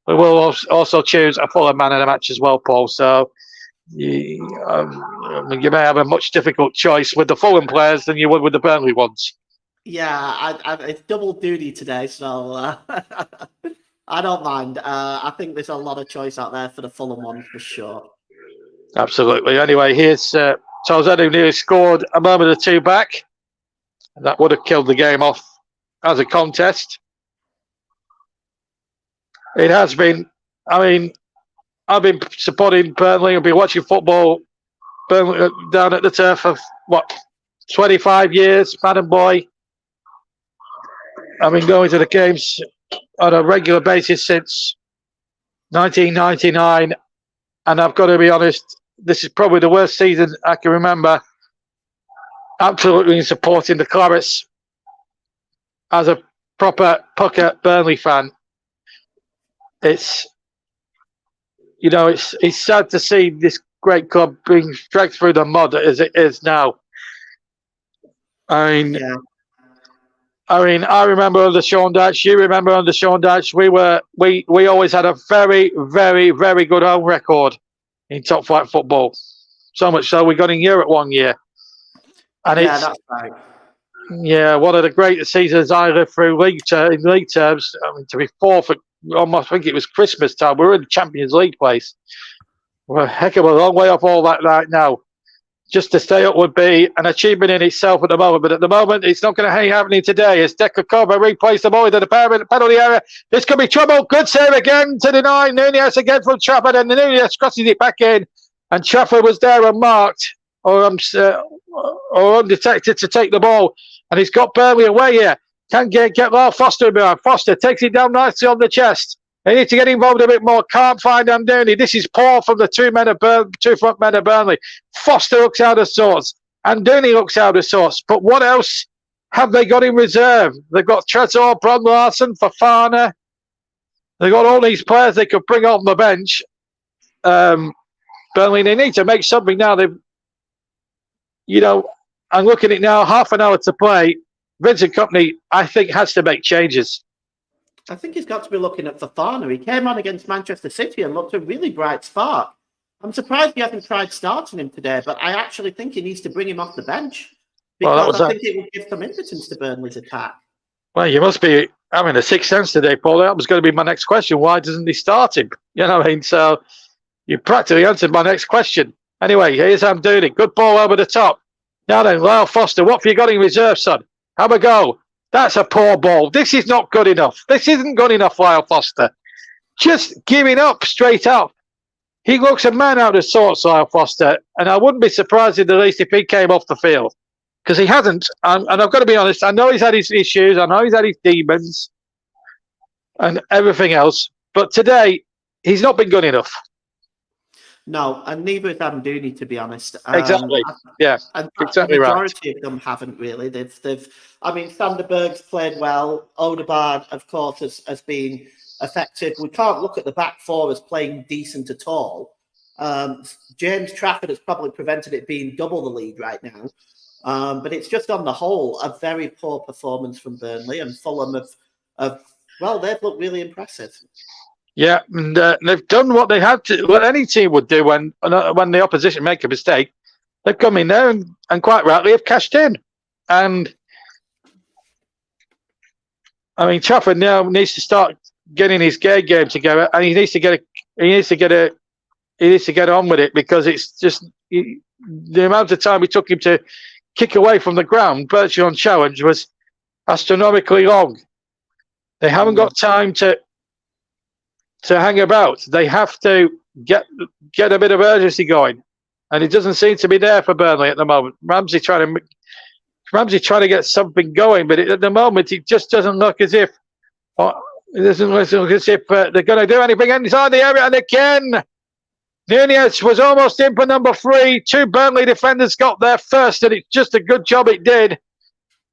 we will also choose a Fulham man of the match as well, Paul. So you may have a much difficult choice with the Fulham players than you would with the Burnley ones. Yeah, it's double duty today, so I don't mind. I think there's a lot of choice out there for the Fulham one for sure. Absolutely. Anyway, here's Tozen, who nearly scored a moment or 2 back. That would have killed the game off as a contest. It has been. I mean, I've been supporting Burnley. I've been watching football Burnley down at the turf for 25 years, man and boy. I've been going to the games on a regular basis since 1999, and I've got to be honest, this is probably the worst season I can remember. Absolutely supporting the Clarets as a proper pucker Burnley fan. It's sad to see this great club being dragged through the mud as it is now. I remember under Sean Dyche. You remember under Sean Dyche. We always had a very, very, very good home record in top flight football. So much so we got in Europe one year. And that's right. Yeah, one of the greatest seasons I lived through in league terms. I mean, to be fourth at almost, I think it was Christmas time. We were in the Champions League place. We're a heck of a long way off all that right now. Just to stay up would be an achievement in itself at the moment. But at the moment, it's not going to happening today. As Dekakova replays the ball into the penalty area. This could be trouble. Good save again to deny. Nunez again from Trafford. And Nunez crosses it back in. And Trafford was there unmarked or undetected to take the ball. And he's got Burnley away here. Can't get Lyle Foster behind. Foster takes it down nicely on the chest. They need to get involved a bit more. Can't find Amdouni. This is poor from the two front men of Burnley. Foster looks out of sorts. Amdouni looks out of sorts. But what else have they got in reserve? They've got Trezor, Bron Larson, Fofana. They've got all these players they could bring off the bench. Burnley, they need to make something now. I'm looking at it now, half an hour to play. Vincent Kompany, I think, has to make changes. I think he's got to be looking at Fofana. He came on against Manchester City and looked a really bright spark. I'm surprised he hasn't tried starting him today, but I actually think he needs to bring him off the bench because I think it will give some impotence to Burnley's attack. Well, you must be having a sixth sense today, Paul. That was going to be my next question. Why doesn't he start him? You know what I mean? So you practically answered my next question. Anyway, here's Amdouni. Good ball over the top. Now then, Lyle Foster, what have you got in reserve, son? Have a go. That's a poor ball. This is not good enough. This isn't good enough, Lyle Foster. Just giving up straight up. He looks a man out of sorts, Lyle Foster, and I wouldn't be surprised in the least if he came off the field. Because he hasn't, and I've got to be honest, I know he's had his issues, I know he's had his demons and everything else, but today, he's not been good enough. No, and neither is Amdouni, to be honest. Exactly. Yeah, and exactly the right. majority of them haven't really. I mean, Sanderberg's played well. Odegaard, of course, has been effective. We can't look at the back four as playing decent at all. James Trafford has probably prevented it being double the lead right now. But it's just on the whole a very poor performance from Burnley, and Fulham they've looked really impressive. Yeah, and they've done what they had to. What any team would do when the opposition make a mistake, they've come in there and quite rightly have cashed in. And I mean, Trafford now needs to start getting his game together, and he needs to get on with it, because it's just the amount of time it took him to kick away from the ground, virtually on challenge, was astronomically long. They haven't got time to hang about. They have to get a bit of urgency going, and it doesn't seem to be there for Burnley at the moment. Ramsey trying to get something going, but at the moment it just doesn't look as if they're going to do anything inside the area. And again, Nunez was almost in for number 3. 2 Burnley defenders got there first, and it's just a good job it did.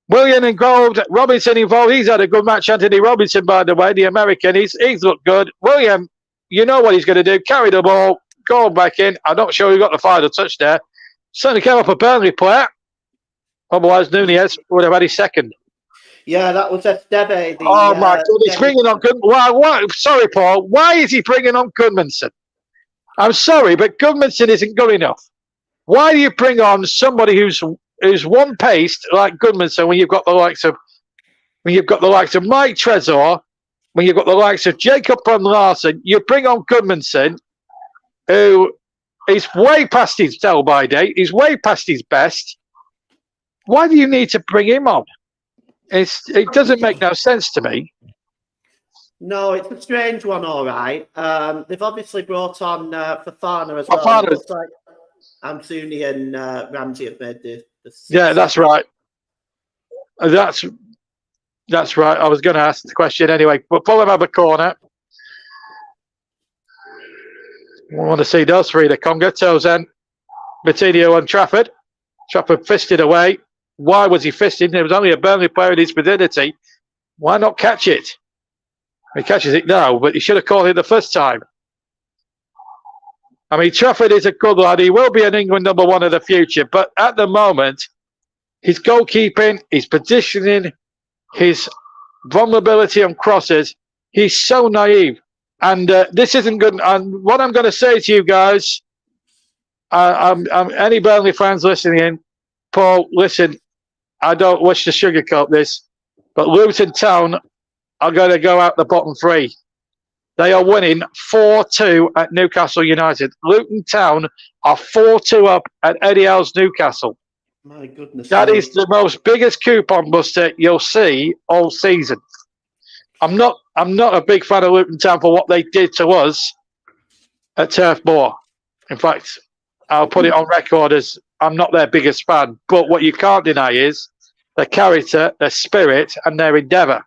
William involved, Robinson involved. He's had a good match, Anthony Robinson, by the way, the American. He's looked good. William, you know what he's going to do. Carry the ball, go back in. I'm not sure he got the final touch there. Certainly came up a Burnley player. Otherwise, Nunez would have had his second. Yeah, that was Esteve. Oh, my God. He's bringing on Goodmanson. Why? Sorry, Paul. Why is he bringing on Goodmanson? I'm sorry, but Goodmanson isn't good enough. Why do you bring on somebody who's one-paced like Goodmanson when you've got the likes of Mike Trezor, when you've got the likes of Jacob Bron Larson? You bring on Goodmanson, who is way past his sell-by date. He's way past his best. Why do you need to bring him on? It doesn't make no sense to me. No, it's a strange one, all right. They've obviously brought on Fofana as well. It looks like Amdouni and Ramsey have made the yeah, that's right. That's right. I was going to ask the question anyway. But Fulham have a corner. We want to see those three. The Conga, Tozen, Coutinho and Trafford. Trafford fisted away. Why was he fisting? There was only a Burnley player in his vicinity. Why not catch it? He catches it now, but he should have caught it the first time. I mean, Trafford is a good lad. He will be an England number 1 of the future. But at the moment, his goalkeeping, his positioning, his vulnerability on crosses, he's so naive. And this isn't good. And what I'm going to say to you guys, I'm any Burnley fans listening in, Paul, listen, I don't wish to sugarcoat this, but Luton Town are going to go out the bottom three. They are winning 4-2 at Newcastle United. Luton Town are 4-2 up at Eddie Howe's Newcastle. My goodness. That is the most biggest coupon buster you'll see all season. I'm not a big fan of Luton Town for what they did to us at Turf Moor. In fact, I'll put it on record as I'm not their biggest fan. But what you can't deny is their character, their spirit, and their endeavour.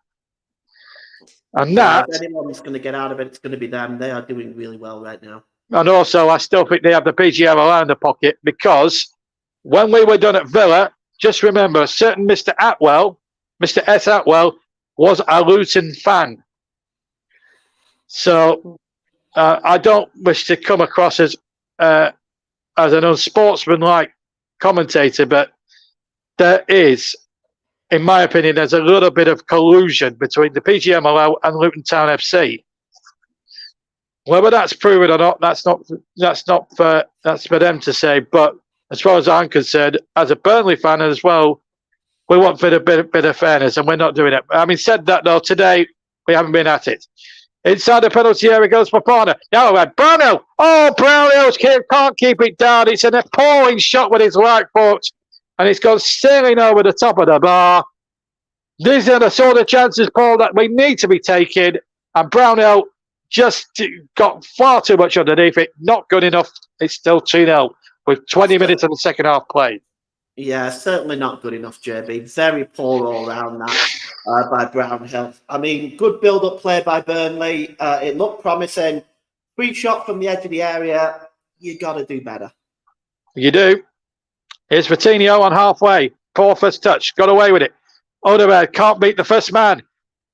And that, if anyone's going to get out of it, it's going to be them. They are doing really well right now. And also, I still think they have the PGM around the pocket, because when we were done at Villa, just remember, a certain Mr. Atwell, Mr. S. Atwell, was a Luton fan. So I don't wish to come across as an unsportsmanlike commentator, but there is, in my opinion, there's a little bit of collusion between the PGMOL and Luton Town FC. Whether that's proven or not, that's for them to say. But as far as I'm concerned, as a Burnley fan as well, we want a bit of fairness, and we're not doing it. Having said that, though, today we haven't been at it. Inside the penalty area goes Fofana. Now Brownhill. Oh, Brownhill can't keep it down. It's an appalling shot with his right foot, and it's gone sailing over the top of the bar. These are the sort of chances, Paul, that we need to be taking, and Brownhill just got far too much underneath it. Not good enough. It's still 2-0 with 20 minutes of the second half played. Yeah, certainly not good enough, JB. Very poor all round that by Brownhill. I mean, good build-up play by Burnley. It looked promising. Free shot from the edge of the area. You got to do better. You do. Here's Vitinho on halfway. Poor first touch. Got away with it. Odegaard can't beat the first man.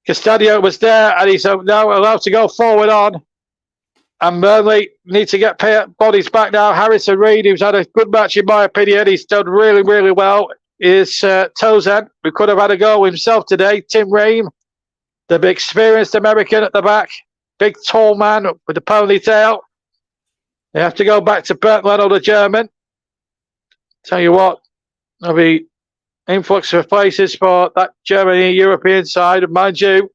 Castadio was there, and he's now allowed to go forward on. And Burnley need to get bodies back now. Harrison Reed, who's had a good match in my opinion. He's done really, really well. Is Tozan, who could have had a goal himself today. Tim Ream, the experienced American at the back. Big, tall man with the ponytail. They have to go back to Bert Leno, the German. Tell you what, there'll be influx of places for that Germany European side. And mind you,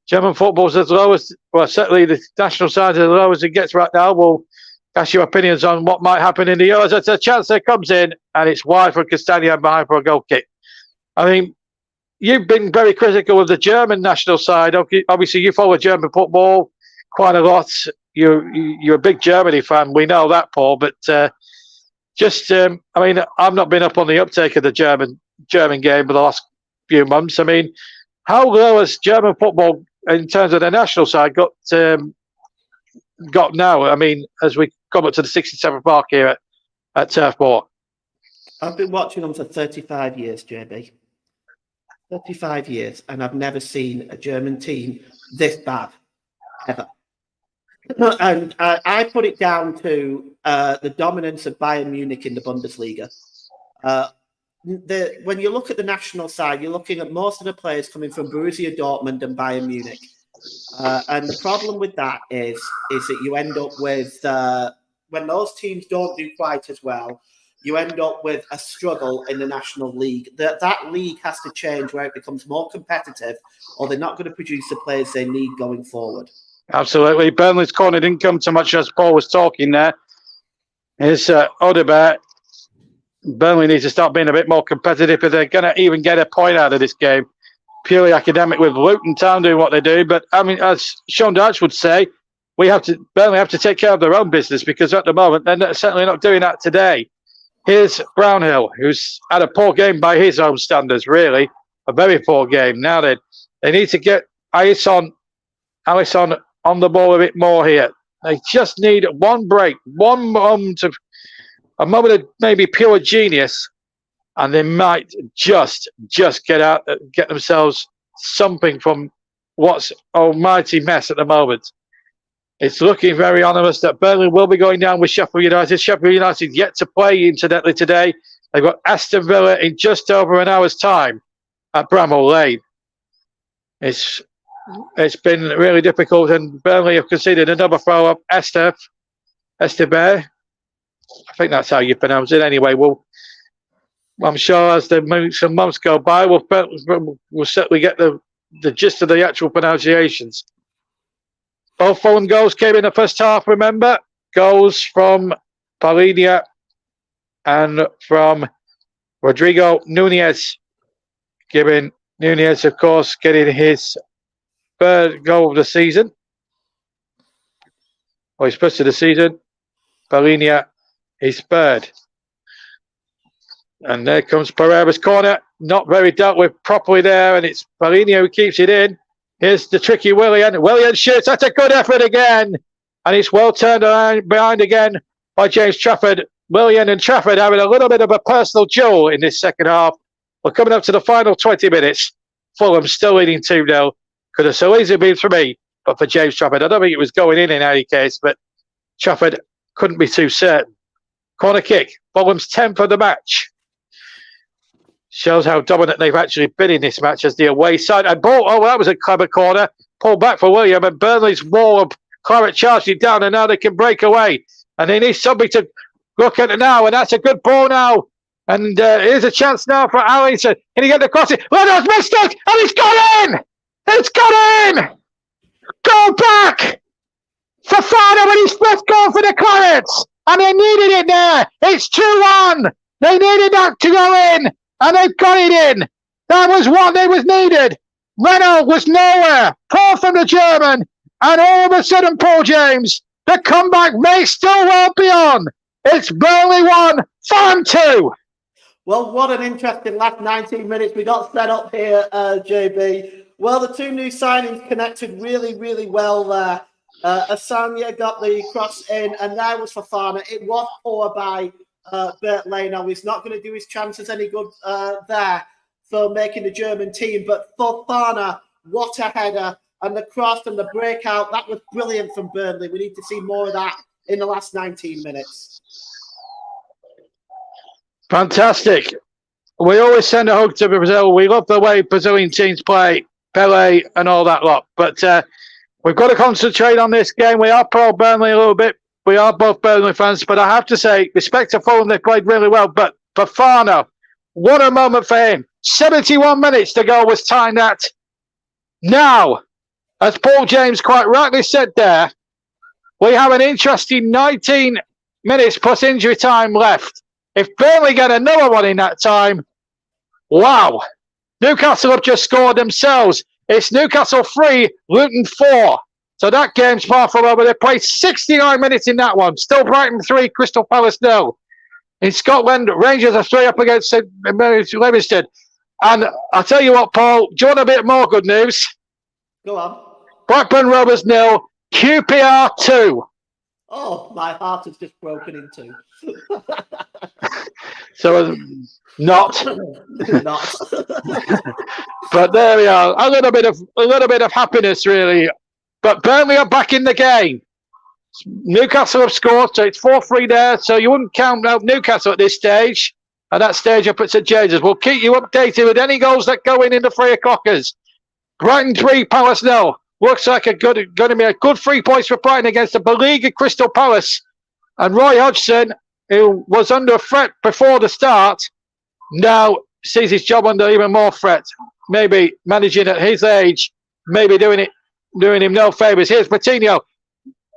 German football's as low as, well, certainly the national side is as low as it gets right now. We'll ask your opinions on what might happen in the Euros. It's a chance that comes in, and it's wide for Castadio behind for a goal kick. I mean, you've been very critical of the German national side. Obviously, you follow German football quite a lot. You're a big Germany fan. We know that, Paul. But I mean, I've not been up on the uptake of the German game for the last few months. I mean, how low has German football, in terms of the national side, got now? I mean, as we come up to the 67th mark here at Turf Moor. I've been watching them for 35 years, JB. 35 years, and I've never seen a German team this bad, ever. And I put it down to the dominance of Bayern Munich in the Bundesliga. When you look at the national side, you're looking at most of the players coming from Borussia Dortmund and Bayern Munich. And the problem with that is that you end up with, when those teams don't do quite as well, you end up with a struggle in the National League. That league has to change where it becomes more competitive, or they're not going to produce the players they need going forward. Absolutely. Burnley's corner didn't come too much as Paul was talking there. Here's Odegaard. Burnley needs to start being a bit more competitive if they're going to even get a point out of this game. Purely academic with Luton Town doing what they do. But, I mean, as Sean Dyche would say, Burnley have to take care of their own business, because at the moment they're certainly not doing that today. Here's Brownhill, who's had a poor game by his own standards, really. A very poor game. Now they need to get Alisson on the ball a bit more here. They just need one break, one moment of maybe pure genius, and they might just get themselves something from what's almighty mess at the moment. It's looking very ominous that Burnley will be going down with Sheffield United. Sheffield United yet to play, incidentally, today. They've got Aston Villa in just over an hour's time at Bramall Lane. It's been really difficult, and Burnley have conceded another throw-up. Esteban. I think that's how you pronounce it. Anyway, I'm sure as the weeks and months go by, we'll certainly get the gist of the actual pronunciations. Both Fulham goals came in the first half, remember? Goals from Paulinho and from Rodrigo Nunez. Giving Nunez, of course, getting his third goal of the season. Or his first of the season. Paulinho, his third. And there comes Pereira's corner. Not very dealt with properly there. And it's Paulinho who keeps it in. Here's the tricky Willian. Willian shoots. That's a good effort again. And it's well turned around behind again by James Trafford. Willian and Trafford having a little bit of a personal duel in this second half. We're coming up to the final 20 minutes. Fulham still leading 2-0. Could have so easily been 3, but for James Trafford. I don't think it was going in any case, but Trafford couldn't be too certain. Corner kick. Fulham's 10th of the match. Shows how dominant they've actually been in this match as the away side. And ball, that was a clever corner. Pulled back for William, and Burnley's wall of Claret charged it down, and now they can break away. And they need somebody to look at it now, and that's a good ball now. And here's a chance now for Allison. Can he get the crossing? Leno's missed it, and it's got in! It's got in! Go back! Fofana with his first goal for the Clarets! And they needed it there! It's 2-1! They needed that to go in! And they've got it in. That was what they was needed. Leno was nowhere. Poor from the German. And all of a sudden, Paul James, the comeback may still well be on. It's Burnley 1, Fulham 2. Well, what an interesting last 19 minutes we got set up here, JB. Well, the two new signings connected really, really well there. Asanya got the cross in, and there was Fofana. It was poor by Bert Leno. He's not going to do his chances any good there for making the German team. But Fofana, what a header. And the cross and the breakout, that was brilliant from Burnley. We need to see more of that in the last 19 minutes. Fantastic. We always send a hug to Brazil. We love the way Brazilian teams play, Pele and all that lot. But we've got to concentrate on this game. We are pro Burnley a little bit. We are both Burnley fans, but I have to say, respect to Fulham, they played really well. But Fofana, what a moment for him. 71 minutes to go was timed at. Now, as Paul James quite rightly said there, we have an interesting 19 minutes plus injury time left. If Burnley get another one in that time, wow. Newcastle have just scored themselves. It's Newcastle 3, Luton 4. So that game's far from over. They played 69 minutes in that one. Still Brighton 3, Crystal Palace 0. In Scotland, Rangers are 3 up against Livingston. And I'll tell you what, Paul, do you want a bit more good news? Go on. Blackburn Rovers 0, QPR 2. Oh, my heart has just broken in two. So, not. Not. But there we are. A little bit of happiness, really. But Burnley are back in the game. Newcastle have scored, so it's 4-3 there. So you wouldn't count out Newcastle at this stage. At that stage up at St James's. We'll keep you updated with any goals that go in the 3 o'clockers. Brighton 3, Palace 0. Looks like going to be a good 3 points for Brighton against the beleaguered Crystal Palace. And Roy Hodgson, who was under threat before the start, now sees his job under even more threat. Maybe managing at his age, maybe doing him no favours. Here's Coutinho,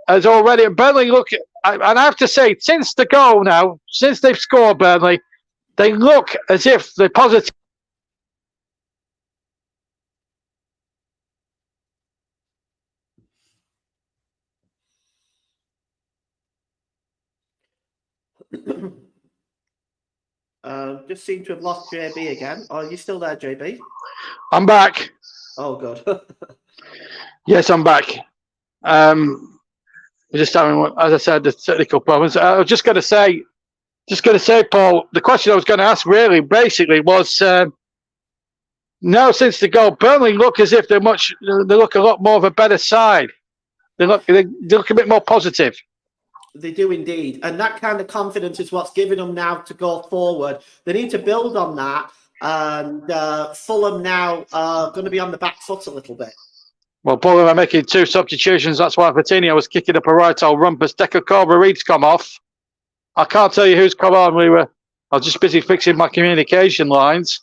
as already Burnley look, and I have to say, since the goal now, since they've scored Burnley, they look as if they're positive. Just seem to have lost JB again. Oh, are you still there, JB? I'm back. Oh, good. Yes, I'm back. We're just having, as I said, the technical problems. I was just going to say, Paul, the question I was going to ask really basically was, now since the goal, Burnley look as if they look a lot more of a better side. They look a bit more positive. They do indeed. And that kind of confidence is what's giving them now to go forward. They need to build on that. And Fulham now are going to be on the back foot a little bit. Well, Fulham are making 2 substitutions. That's why Coutinho was kicking up a right old rumpus. Deco Cobra Reed's come off. I can't tell you who's come on. I was just busy fixing my communication lines.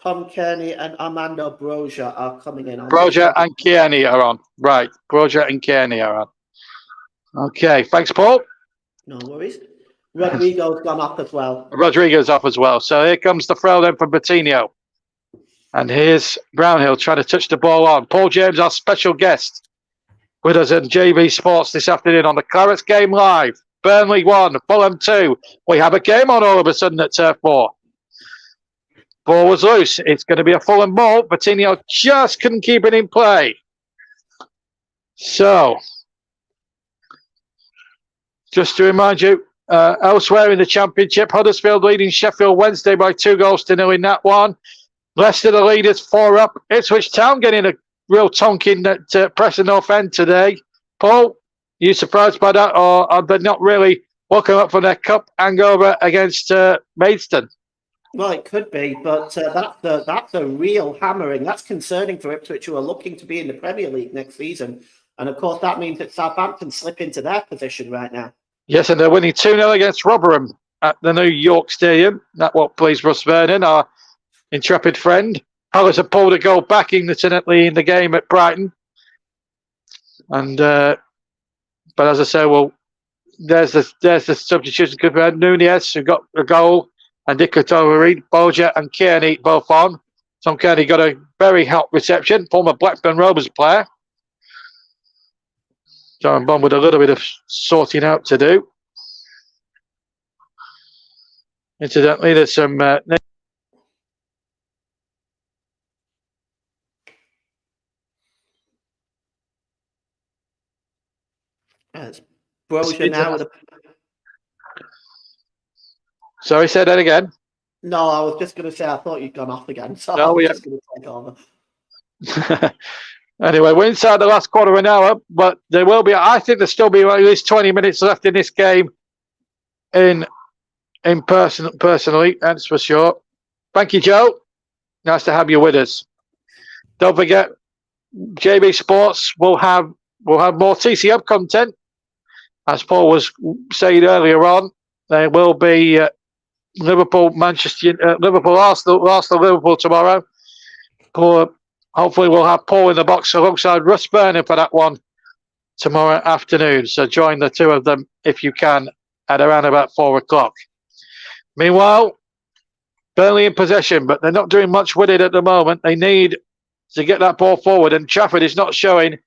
Tom Kearney and Armando Broja are coming in. Broja and Kearney are on. Right. Broja and Kearney are on. Okay. Thanks, Paul. No worries. Rodrigo's gone off as well. Rodrigo's off as well. So here comes the throw then from Coutinho. And here's Brownhill trying to touch the ball on. Paul James, our special guest, with us at JB Sports this afternoon on the Clarets Game Live. Burnley 1, Fulham 2. We have a game on all of a sudden at Turf 4. Ball was loose. It's going to be a Fulham ball. Coutinho just couldn't keep it in play. So, just to remind you, elsewhere in the Championship, Huddersfield leading Sheffield Wednesday by 2-0 in that one. Leicester the leaders 4 up. Ipswich Town getting a real tonking at Preston North End today. Paul, you surprised by that, or are they not really woken up from their cup hangover against Maidstone? Well, it could be, but that's a real hammering. That's concerning for Ipswich, who are looking to be in the Premier League next season. And, of course, that means that Southampton slip into their position right now. Yes, and they're winning 2-0 against Rotherham at the New York Stadium. That's what pleased Russ Vernon, our intrepid friend. Palace have pulled a goal back incidentally in the game at Brighton. And but as I say, well, there's the substitution. Nunez, who got a goal, and Dickotori, Boja and Kearney both on. Tom Kearney got a very hot reception, former Blackburn Rovers player. John Bond with a little bit of sorting out to do. Incidentally, there's some It's Broja now with a... Sorry, say that again. No, I was just going to say I thought you'd gone off again, so No, I'm just going to take over. Anyway, we're inside the last quarter of an hour, but there will be, I think there'll still be at least 20 minutes left in this game in person, personally, that's for sure. Thank you, Joe. Nice to have you with us. Don't forget, JB Sports will have more TCM content. As Paul was saying earlier on, there will be Liverpool, Arsenal, Liverpool tomorrow. Hopefully we'll have Paul in the box alongside Russ Vernon for that one tomorrow afternoon. So join the two of them if you can at around about 4 o'clock. Meanwhile, Burnley in possession, but they're not doing much with it at the moment. They need to get that ball forward, and Trafford is not showing,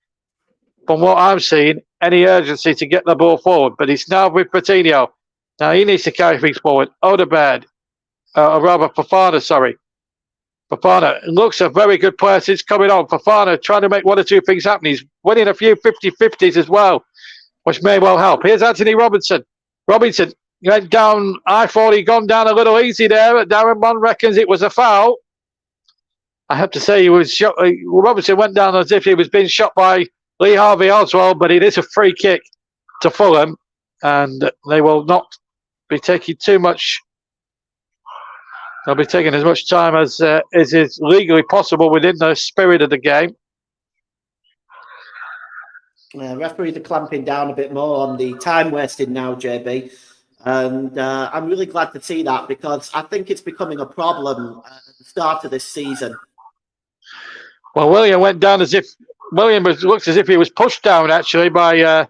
from what I'm seeing, any urgency to get the ball forward. But it's now with Coutinho. Now he needs to carry things forward. Odegaard, Fofana, sorry. Fofana looks a very good player since coming on. Fofana trying to make one or two things happen. He's winning a few 50-50s as well, which may well help. Here's Anthony Robinson. Robinson went down. I thought he'd gone down a little easy there, but Darren Bond reckons it was a foul. I have to say, he was shot. Robinson went down as if he was being shot by Lee Harvey Oswald, but it is a free kick to Fulham, and they will not be taking too much. They'll be taking as much time as is legally possible within the spirit of the game. Referees are clamping down a bit more on the time wasted now, JB. And I'm really glad to see that, because I think it's becoming a problem at the start of this season. Well, William went down as if looks as if he was pushed down actually by a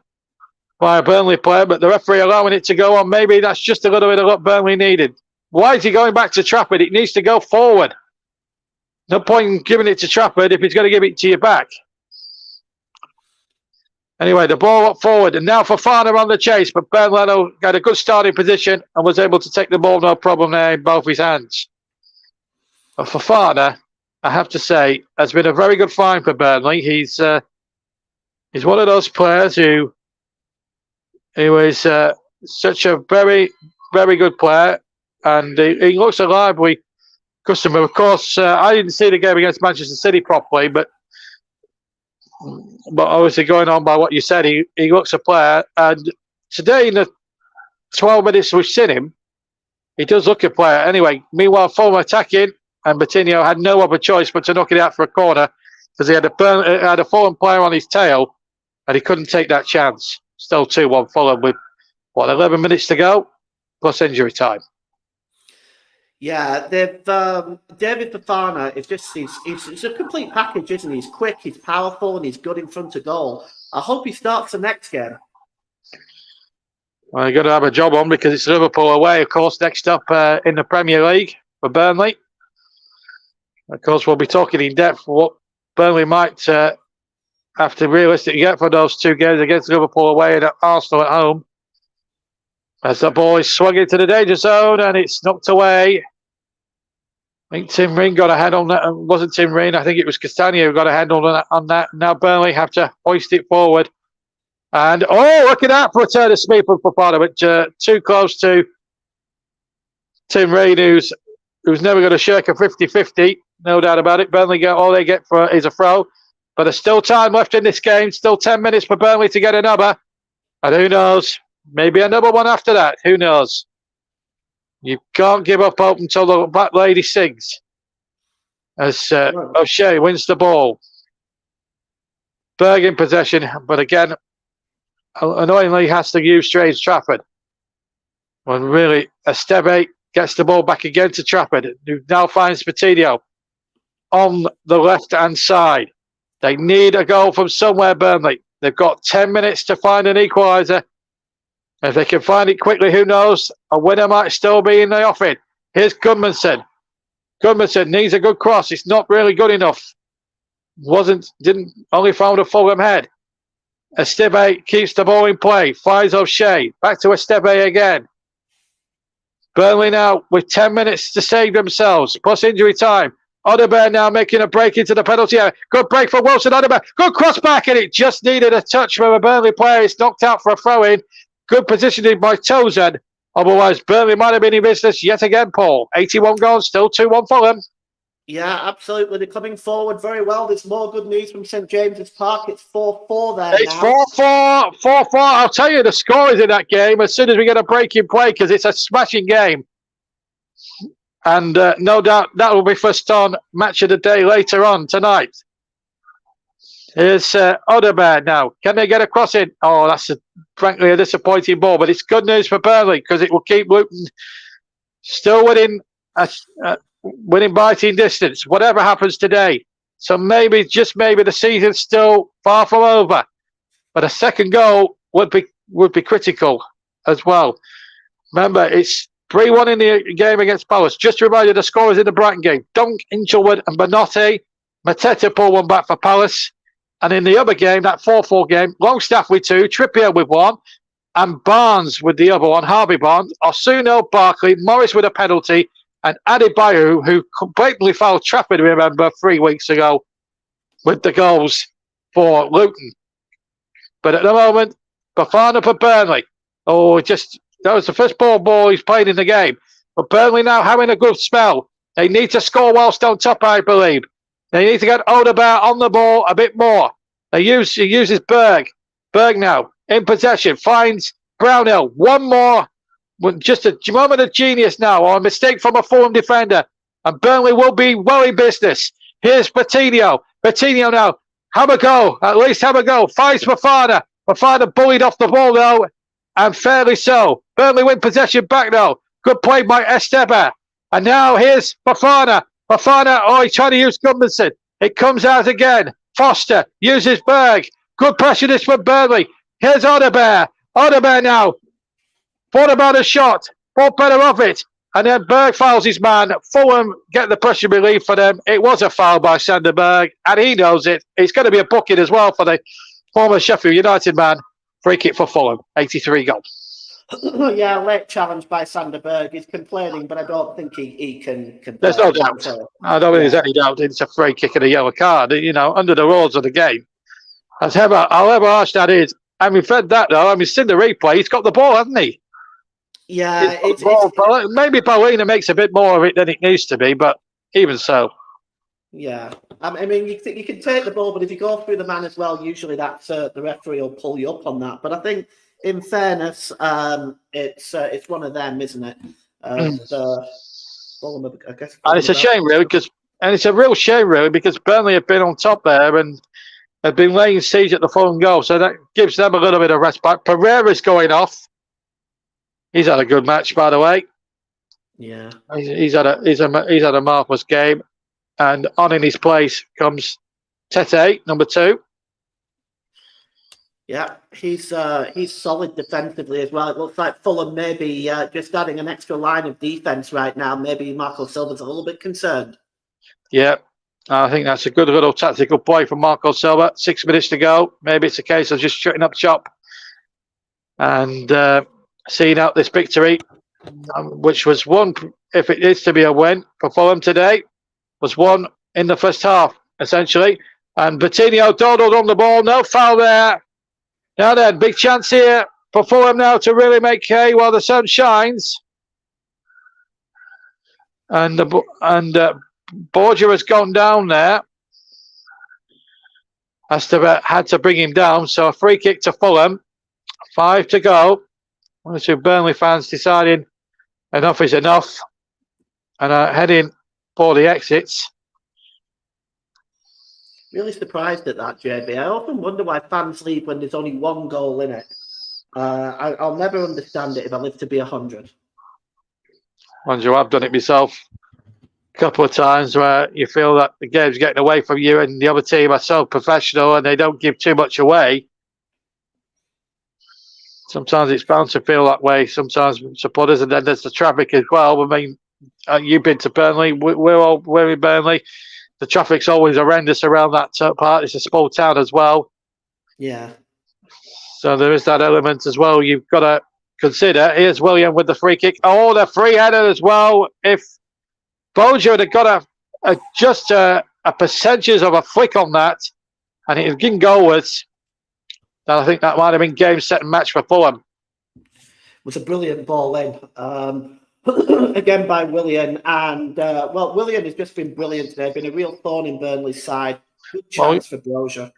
Burnley player, but the referee allowing it to go on. Maybe that's just a little bit of what Burnley needed. Why is he going back to Trafford? It needs to go forward. No point in giving it to Trafford if he's going to give it to you back. Anyway, the ball up forward, and now Fofana on the chase, but Bernardo got a good starting position and was able to take the ball no problem there in both his hands. But Fofana, I have to say, has been a very good find for Burnley. He's one of those players who is such a very, very good player. And he looks a lively customer. Of course, I didn't see the game against Manchester City properly, but obviously going on by what you said, he looks a player. And today, in the 12 minutes we've seen him, he does look a player. Anyway, meanwhile, Fulham attacking, and Coutinho had no other choice but to knock it out for a corner, because he had a Fulham player on his tail, and he couldn't take that chance. Still 2-1 Fulham with, 11 minutes to go, plus injury time. Yeah, they've David Fofana is just he's a complete package, isn't he? He's quick, he's powerful, and he's good in front of goal. I hope he starts the next game. Well, you've got to have a job on because it's Liverpool away, of course, next up in the Premier League for Burnley. Of course, we'll be talking in depth what Burnley might have to realistically get for those two games against Liverpool away and Arsenal at home. As the ball is swung into the danger zone and it's knocked away. I think Tim Ream got a hand on that. It wasn't Tim Ream. I think it was Castagna who got a hand on that. Now Burnley have to hoist it forward. And, look at that for a turn of speed from Fofana, but too close to Tim Ream, who's never going to shirk a 50-50. No doubt about it. Burnley get all they get for is a throw. But there's still time left in this game. Still 10 minutes for Burnley to get another. And who knows? Maybe another one after that. Who knows? You can't give up hope until the back lady sings. As O'Shea wins the ball. Berg in possession, but again, annoyingly has to use Strange Trafford. When really Esteve gets the ball back again to Trafford, who now finds Patino on the left-hand side. They need a goal from somewhere, Burnley. They've got 10 minutes to find an equaliser. If they can find it quickly, who knows? A winner might still be in the offing. Here's Gudmundsson. Gudmundsson needs a good cross. It's not really good enough. Didn't only found a Fulham head. Esteve keeps the ball in play. Finds O'Shea. Back to Esteve again. Burnley now with 10 minutes to save themselves. Plus injury time. Odegaard now making a break into the penalty area. Good break for Wilson Odegaard. Good cross back, and it just needed a touch from a Burnley player. It's knocked out for a throw-in. Good positioning by Tozen. Otherwise, Burnley might have been in business yet again, Paul. 81 goals, still 2-1 Fulham. Yeah, absolutely. They're coming forward very well. There's more good news from St James's Park. It's 4-4 there It's now. 4-4. I'll tell you the score is in that game as soon as we get a break in play because it's a smashing game. And no doubt that will be first on match of the day later on tonight. Here's Odegaard now. Can they get a cross in? Oh, that's frankly a disappointing ball, but it's good news for Burnley because it will keep Luton still within biting distance, whatever happens today. So maybe, just maybe, the season's still far from over. But a second goal would be critical as well. Remember, it's 3-1 in the game against Palace. Just a reminder, the scorers in the Brighton game. Dunk, Inglewood and Benotti. Mateta pulled one back for Palace. And in the other game, that 4-4 game, Longstaff with 2, Trippier with 1, and Barnes with the other one, Harvey Barnes, Osuna, Barkley, Morris with a penalty, and Adebayo, who completely fouled Trafford, remember, 3 weeks ago, with the goals for Luton. But at the moment, Bafana for Burnley. That was the first ball he's played in the game. But Burnley now having a good spell. They need to score whilst on top, I believe. They need to get Odegaard on the ball a bit more. He uses Berg. Berg now in possession. Finds Brownhill. One more. Just a moment of genius now, or a mistake from a Fulham defender. And Burnley will be well in business. Here's Patino. Patino now. Have a go. At least have a go. Finds Fofana. Fofana bullied off the ball though. And fairly so. Burnley win possession back though. Good play by Esteve. And now here's Fofana. Fofana, he's trying to use Gudmundsson. It comes out again. Foster uses Berg. Good pressure this from Burnley. Here's Odegaard. Odegaard now. Thought about a shot. Thought better of it. And then Berg fouls his man. Fulham get the pressure relief for them. It was a foul by Sander Berg, and he knows it. It's going to be a booking as well for the former Sheffield United man. Free kick for Fulham. 83 goals. Yeah, late challenge by Sander Berg. He's complaining, but I don't think he can. There's no doubt. I don't think there's any doubt. It's a free kick and a yellow card. Under the rules of the game. However harsh that is. Having said that, though, seen the replay. He's got the ball, hasn't he? Yeah, maybe Paulina makes a bit more of it than it needs to be, but even so. Yeah, you can take the ball, but if you go through the man as well, usually that's the referee will pull you up on that. But I think, in fairness, it's one of them, isn't it? Fulham, I guess. And it's a shame, really, it's a real shame, really, because Burnley have been on top there and have been laying siege at the Fulham goal, so that gives them a little bit of respite. Pereira's going off. He's had a good match, by the way. Yeah. He's had a marvellous game, and on in his place comes Tete, number 2. Yeah, he's solid defensively as well. It looks like Fulham maybe just adding an extra line of defence right now. Maybe Marco Silva's a little bit concerned. Yeah, I think that's a good little tactical play from Marco Silva. 6 minutes to go. Maybe it's a case of just shutting up shop and seeing out this victory, which was won, if it is to be a win for Fulham today, was won in the first half, essentially. And Coutinho dawdled on the ball. No foul there. Now then, big chance here for Fulham now to really make hay while the sun shines. And Borgia has gone down there. Had to bring him down. So a free kick to Fulham. 5 to go. One or two Burnley fans deciding enough is enough and are heading for the exits. Really surprised at that, JB. I often wonder why fans leave when there's only 1 goal in it. I'll never understand it if I live to be 100. Andrew, I've done it myself a couple of times where you feel that the game's getting away from you and the other team are so professional and they don't give too much away. Sometimes it's bound to feel that way. Sometimes supporters, and then there's the traffic as well. I mean, you've been to Burnley. We're in Burnley. The traffic's always horrendous around that part. It's a small town as well. Yeah. So there is that element as well. You've got to consider. Here's William with the free kick. Oh, the free header as well. If Bojo had got just a percentage of a flick on that, and it didn't go onwards, then I think that might have been game, set, and match for Fulham. It was a brilliant ball in. Again by Willian, and Willian has just been brilliant today. Been a real thorn in Burnley's side. Good chance for Brozier.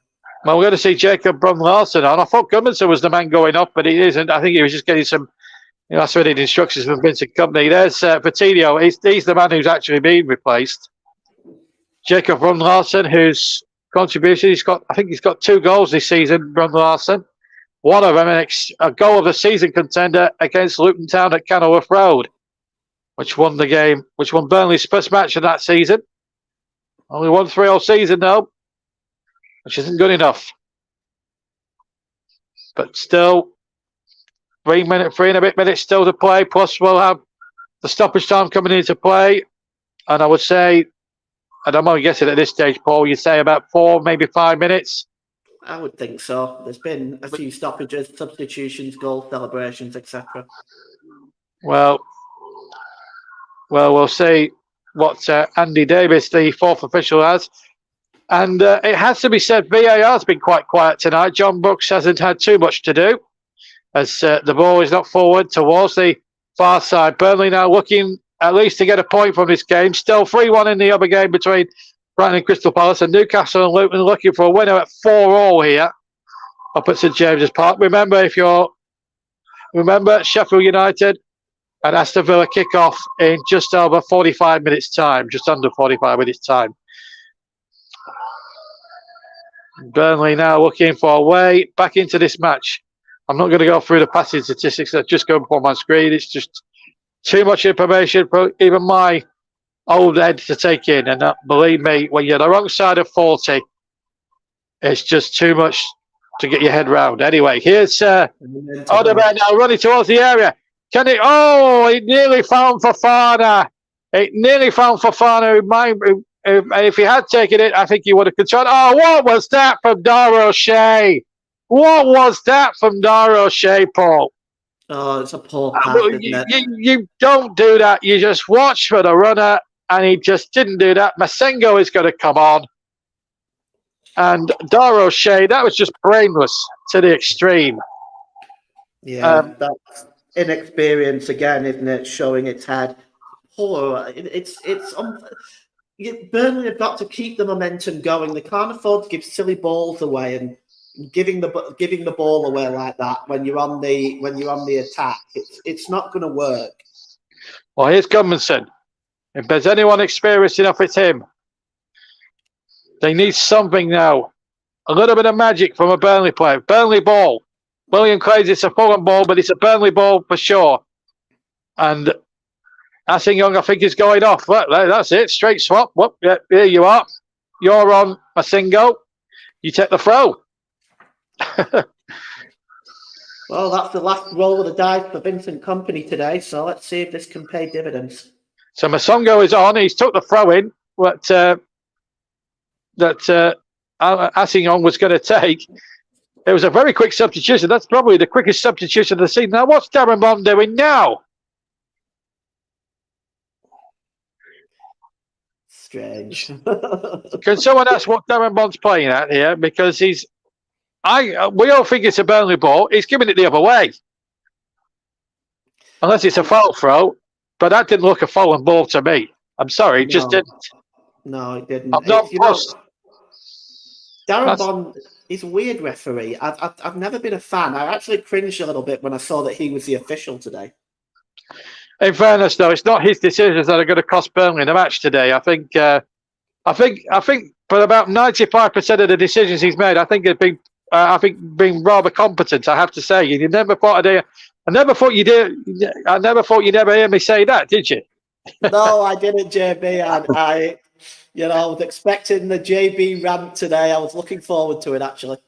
Well, we're going to see Jacob Brun-Larsen on. I thought Gudmundsson was the man going up, but he isn't. I think he was just getting some last-minute instructions from Vincent Kompany. There's Coutinho. He's the man who's actually being replaced. Jacob Brun-Larsen, whose contribution I think he's got 2 goals this season. Brun-Larsen, one of them a goal of the season contender against Luton Town at Kenilworth Road, which won the game, which won Burnley's first match of that season. Only won 3 all season, though, which isn't good enough. But still, 3 and a bit minutes still to play. Plus, we'll have the stoppage time coming into play. And I would say, and I'm only guessing at this stage, Paul, you'd say about 4, maybe 5 minutes. I would think so. There's been a few stoppages, substitutions, goal celebrations, etc. Well, we'll see what Andy Davis, the 4th official, has. And it has to be said, VAR has been quite quiet tonight. John Brooks hasn't had too much to do as the ball is not forward towards the far side. Burnley now looking at least to get a point from this game. Still 3-1 in the other game between Brighton and Crystal Palace, and Newcastle and Luton looking for a winner at 4-4 here up at St James's Park. Remember, Sheffield United and Aston Villa kick off in just over 45 minutes' time, just under 45 minutes' time. Burnley now looking for a way back into this match. I'm not going to go through the passing statistics that just go up on my screen. It's just too much information for even my old head to take in. And believe me, when you're the wrong side of 40, it's just too much to get your head round. Anyway, here's Odegaard now running towards the area. Can it? Oh, it nearly found Fofana. If he had taken it, I think he would have controlled. Oh, what was that from Dara O'Shea? What was that from Dara O'Shea, Paul? Oh, it's a poor pass, isn't it? You don't do that. You just watch for the runner, and he just didn't do that. Masengo is going to come on. And Dara O'Shea, that was just brainless to the extreme. Yeah, that's inexperience again, isn't it? Showing its head. Poor. Burnley have got to keep the momentum going. They can't afford to give silly balls away and giving the ball away like that when you're on the attack. It's not going to work. Well, here's Gudmundsson. If there's anyone experienced enough, it's him. They need something now. A little bit of magic from a Burnley player. Burnley ball. William claims it's a Fulham ball, but it's a Burnley ball for sure. And Young, I think, is going off. Well, that's it. Straight swap. Whoop, yeah, here you are. You're on Masingo. You take the throw. Well, that's the last roll of the dice for Vincent Company today. So let's see if this can pay dividends. So Masongo is on. He's took the throw in that Assingong was going to take. It was a very quick substitution. That's probably the quickest substitution of the season. Now, what's Darren Bond doing now? Strange. Can someone ask what Darren Bond's playing at here? Because we all think it's a Burnley ball. He's giving it the other way. Unless it's a foul throw. But that didn't look a Fulham ball to me. I'm sorry, it just didn't. No, it didn't. I'm not fussed. Darren Bond is a weird referee. I've never been a fan. I actually cringed a little bit when I saw that he was the official today. In fairness, though, it's not his decisions that are going to cost Burnley the match today. I think for about 95% of the decisions he's made, I think been rather competent. I have to say, you never thought I never thought you did. I never thought you'd ever hear me say that, did you? No, I didn't, JB. I was expecting the JB rant today. I was looking forward to it, actually.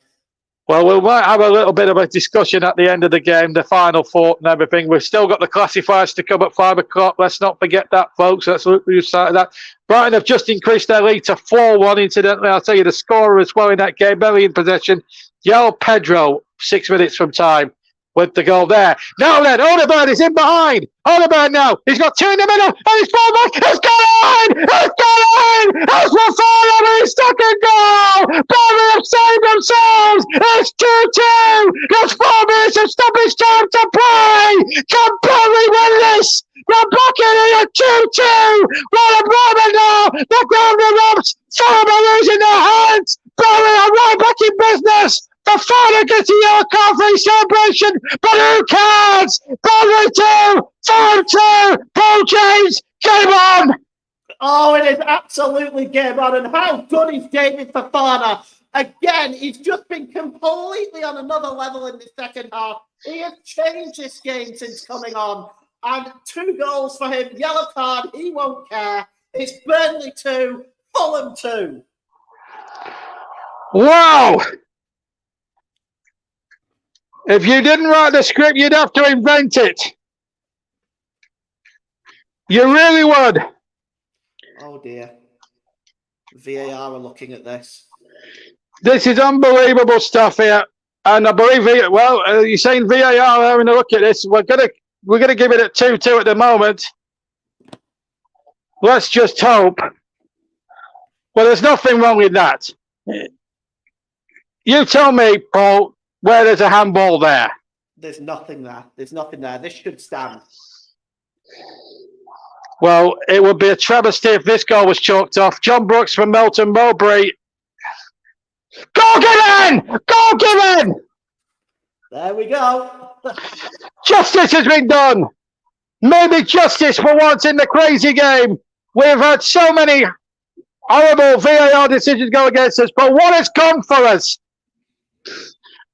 Well, we might have a little bit of a discussion at the end of the game, the final thought and everything. We've still got the classifiers to come at 5 o'clock. Let's not forget that, folks. Let's lose sight of that. Brighton have just increased their lead to 4-1, incidentally. I'll tell you the scorer as well in that game. Very in possession. Yao Pedro, 6 minutes from time, with the goal there. Now then, Odegaard is in behind. Odegaard now. He's got two in the middle. And he's ball back. It's gone in! It's gone in! It's Rafael and his second goal! Burnley have saved themselves! It's 2-2! There's 4 minutes of stoppage time to play! Can Burnley win this? They're back in here at 2-2! What a moment now! The ground erupts! Fulham are losing their heads! Burnley are right back in business! The final gets a yellow card for his celebration, but who cares? Burnley 2, Fulham 2, Paul James, game on! Oh, it is absolutely game on, and how good is David Fofana? Again, he's just been completely on another level in the second half. He has changed this game since coming on, and 2 goals for him, yellow card, he won't care. It's Burnley 2, Fulham 2. Wow! If you didn't write the script, you'd have to invent it. You really would. Oh, dear. VAR are looking at this. This is unbelievable stuff here. And I believe, you're saying VAR are having a look at this. We're gonna give it at 2-2 at the moment. Let's just hope. Well, there's nothing wrong with that. You tell me, Paul, where there's a handball there. There's nothing there. There's nothing there. This should stand. Well, it would be a travesty if this goal was chalked off. John Brooks from Melton Mowbray. Goal given! Goal given! There we go. Justice has been done. Maybe justice for once in the crazy game. We've had so many horrible VAR decisions go against us, but what has come for us?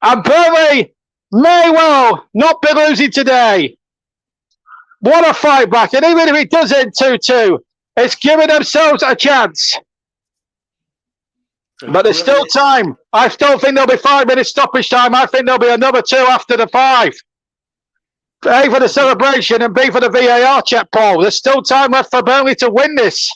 And Burnley may well not be losing today. What a fight back. And even if it does end 2-2, it's giving themselves a chance. But there's still time. I still think there'll be 5 minutes stoppage time. I think there'll be another 2 after the 5. A for the celebration and B for the VAR check, Paul. There's still time left for Burnley to win this.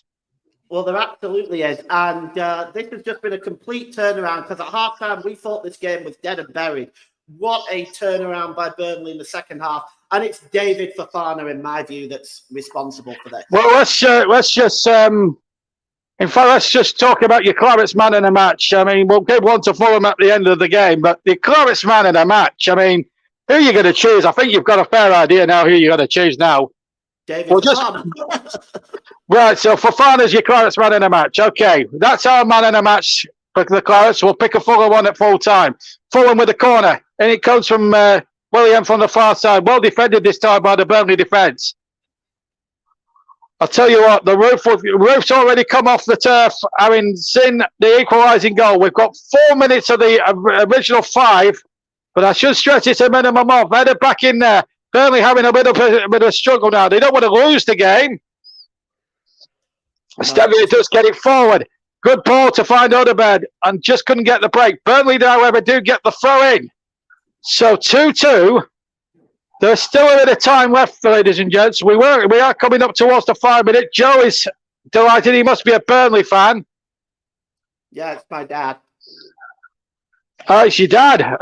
Well, there absolutely is. And this has just been a complete turnaround because at half-time we thought this game was dead and buried. What a turnaround by Burnley in the second half. And it's David Fofana, in my view, that's responsible for this. Well, let's just talk about your Clarets man in a match. I mean, we'll give one to Fulham at the end of the game, but the Clarets man in a match, I mean, who are you going to choose? I think you've got a fair idea now who you're going to choose now. David Fofana. Right, so Fofana's your Clarets man in a match. Okay, that's our man in a match for the Clarets. We'll pick a Fulham one at full time. Fulham with the corner, and it comes from William from the far side. Well defended this time by the Burnley defence. I'll tell you what, the roof's already come off the turf, having seen the equalising goal. We've got 4 minutes of the original 5, but I should stretch it a minimum off. Headed back in there. Burnley having a bit of a struggle now. They don't want to lose the game. Stevie does get it forward. Good ball to find Odebed and just couldn't get the break. Burnley, however, do get the throw in. So 2-2. There's still a bit of time left, ladies and gents. We are coming up towards the 5 minute. Joe is delighted. He must be a Burnley fan. Yeah, it's my dad. Oh, it's your dad.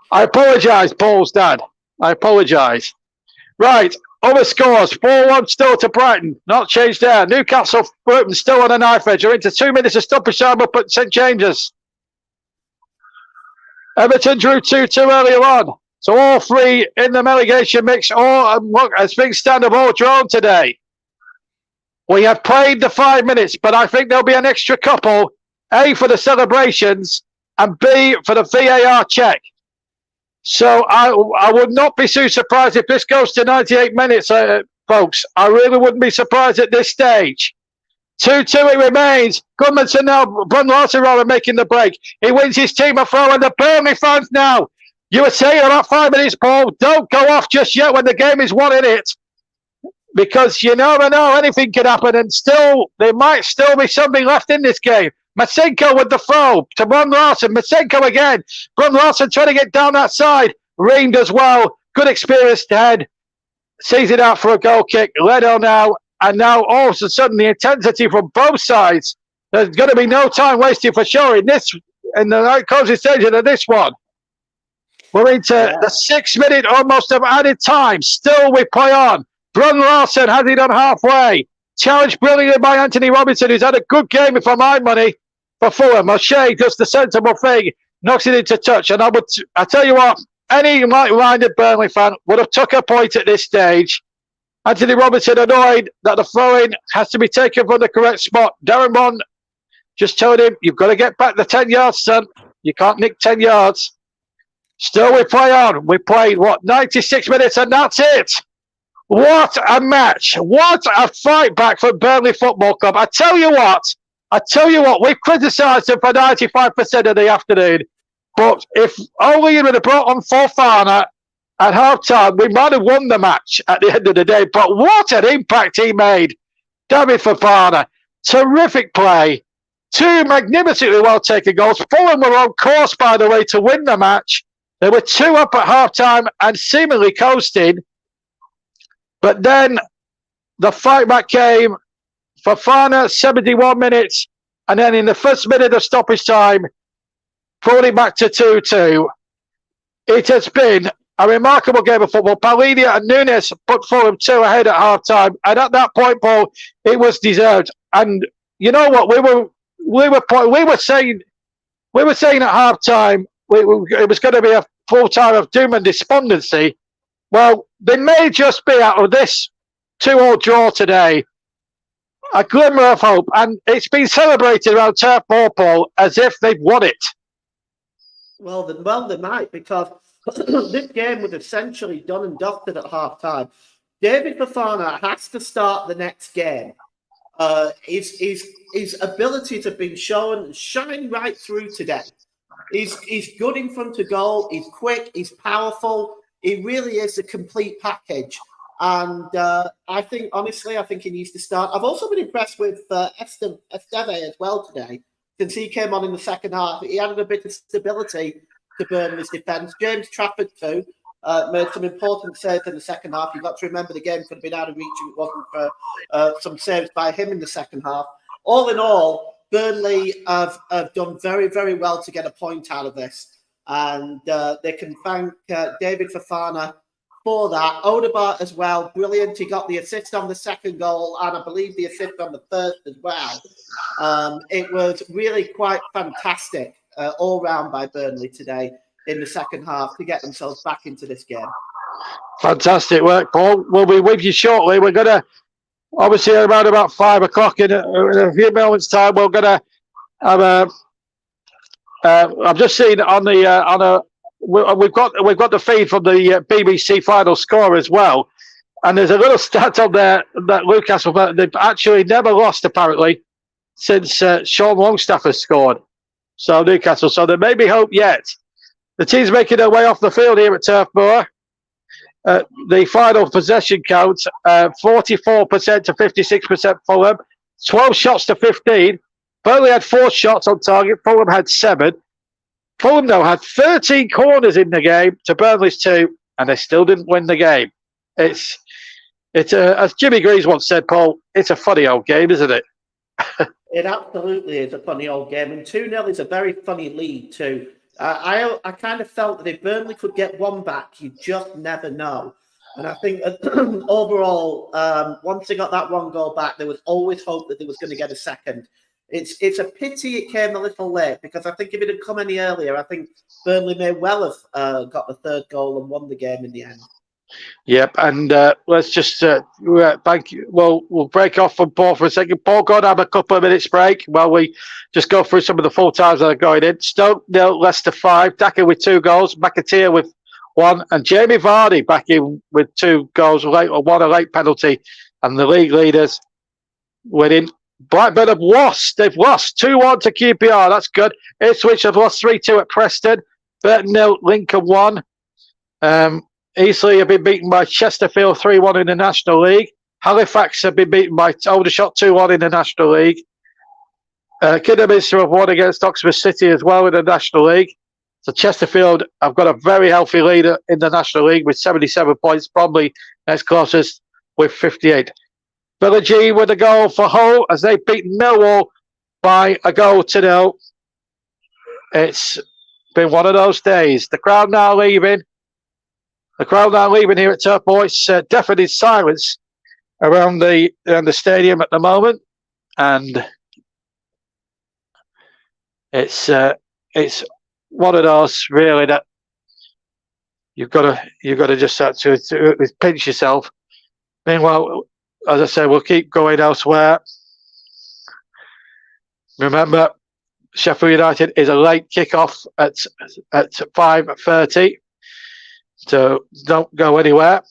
I apologise, Paul's dad. I apologise. Right, other scores. 4-1 still to Brighton. Not changed there. Newcastle still on a knife edge. We're into 2 minutes of stoppage time up at St James's. Everton drew 2-2 earlier on. So all three in the relegation mix. Look, as things stand, have all drawn today. We have played the 5 minutes, but I think there'll be an extra couple. A, for the celebrations, and B, for the VAR check. So I would not be too surprised if this goes to 98 minutes, folks. I really wouldn't be surprised at this stage. 2-2 it remains. Goodmanson now, Brun Larson rather making the break. He wins his team a throw, and the Burnley fans now. You were saying about 5 minutes, Paul. Don't go off just yet when the game is 1 in it. Because you never know, anything can happen, and still, there might still be something left in this game. Masenko with the throw to Brun Larson. Masenko again. Brun Larson trying to get down that side. Reamed as well. Good experienced head. Sees it out for a goal kick. Leno now. And now all of a sudden the intensity from both sides. There's going to be no time wasted for sure in the closing stages of this one. We're into the 6 minute almost of added time. Still we play on. Brun Larson has it on halfway. Challenged brilliantly by Anthony Robinson, who's had a good game for my money for Fulham. O'Shea does the sensible thing, knocks it into touch. And I tell you what, any like-minded Burnley fan would have took a point at this stage. Anthony Robinson annoyed that the throw-in has to be taken from the correct spot. Darren Bond just told him, you've got to get back the 10 yards, son. You can't nick 10 yards. Still we play on. We played, 96 minutes, and that's it. What a match. What a fight back from Burnley Football Club. I tell you what, we've criticised them for 95% of the afternoon. But if only he would have brought on Fofana at half-time, we might have won the match at the end of the day. But what an impact he made. David Fofana. Terrific play. 2 magnificently well-taken goals. Fulham were on course, by the way, to win the match. They were 2 up at half-time and seemingly coasting. But then the fight back came. Fofana, 71 minutes. And then in the first minute of stoppage time, brought it back to 2-2. It has been a remarkable game of football. Paulinho and Nunes put Fulham 2 ahead at half-time. And at that point, Paul, it was deserved. And you know what? We were saying at half-time it was going to be a full time of doom and despondency. Well, they may just be out of this 2-2 draw today a glimmer of hope, and it's been celebrated around Turf Moor, Paul, as if they've won it. Well, they might, because this game was essentially done and dusted at half-time. David Fofana has to start the next game. His abilities have been shining right through today. He's good in front of goal. He's quick. He's powerful. He really is a complete package. And I think he needs to start. I've also been impressed with Esteve as well today, since he came on in the second half. He added a bit of stability to Burnley's defence. James Trafford, too, made some important saves in the second half. You've got to remember the game could have been out of reach if it wasn't for some saves by him in the second half. All in all, Burnley have done very, very well to get a point out of this. And they can thank David Fofana for that. Odegaard as well, brilliant. He got the assist on the second goal, and I believe the assist on the first as well. It was really quite fantastic all round by Burnley today in the second half to get themselves back into this game. Fantastic work, Paul. We'll be with you shortly. We're going to, obviously, around about 5 o'clock in a few moments' time, we're going to have a. I've just seen on the we've got the feed from the BBC final score as well, and there's a little stat on there that Newcastle, they've actually never lost apparently since Sean Longstaff has scored. So Newcastle, so there may be hope yet. The team's making their way off the field here at Turf Moor. the final possession count, 44% to 56% Fulham, 12 shots to 15. Burnley had 4 shots on target. Fulham had 7. Fulham, though, had 13 corners in the game to Burnley's 2, and they still didn't win the game. It's as Jimmy Greaves once said, Paul, it's a funny old game, isn't it? It absolutely is a funny old game, and 2-0 is a very funny lead too. I kind of felt that if Burnley could get one back, you just never know. And I think overall, once they got that one goal back, there was always hope that they was going to get a second. It's a pity it came a little late, because I think if it had come any earlier, I think Burnley may well have got the third goal and won the game in the end. Yep, and let's just thank you. Well, we'll break off from Paul for a second. Paul, go and have a couple of minutes break while we just go through some of the full times that are going in. Stoke 0, Leicester 5. Daka with 2 goals. McAteer with 1, and Jamie Vardy back in with 2 goals. One a late penalty, and the league leaders winning. Blackburn have lost. They've lost 2-1 to QPR. That's good. Ipswich have lost 3-2 at Preston. Burton 0, Lincoln 1. Eastleigh have been beaten by Chesterfield 3-1 in the National League. Halifax have been beaten by Aldershot 2-1 in the National League. Kidderminster have won against Oxford City as well in the National League. So Chesterfield have got a very healthy leader in the National League with 77 points. Bromley next closest with 58. Villa G with a goal for Hull as they've beaten Millwall by a goal to 0. It's been one of those days. The crowd now leaving. The crowd now leaving here at Turf Moor. It's deafening silence around the stadium at the moment, and it's one of those really that you've got to just have to pinch yourself. Meanwhile, as I said, we'll keep going elsewhere. Remember, Sheffield United is a late kick-off at 5:30. So don't go anywhere.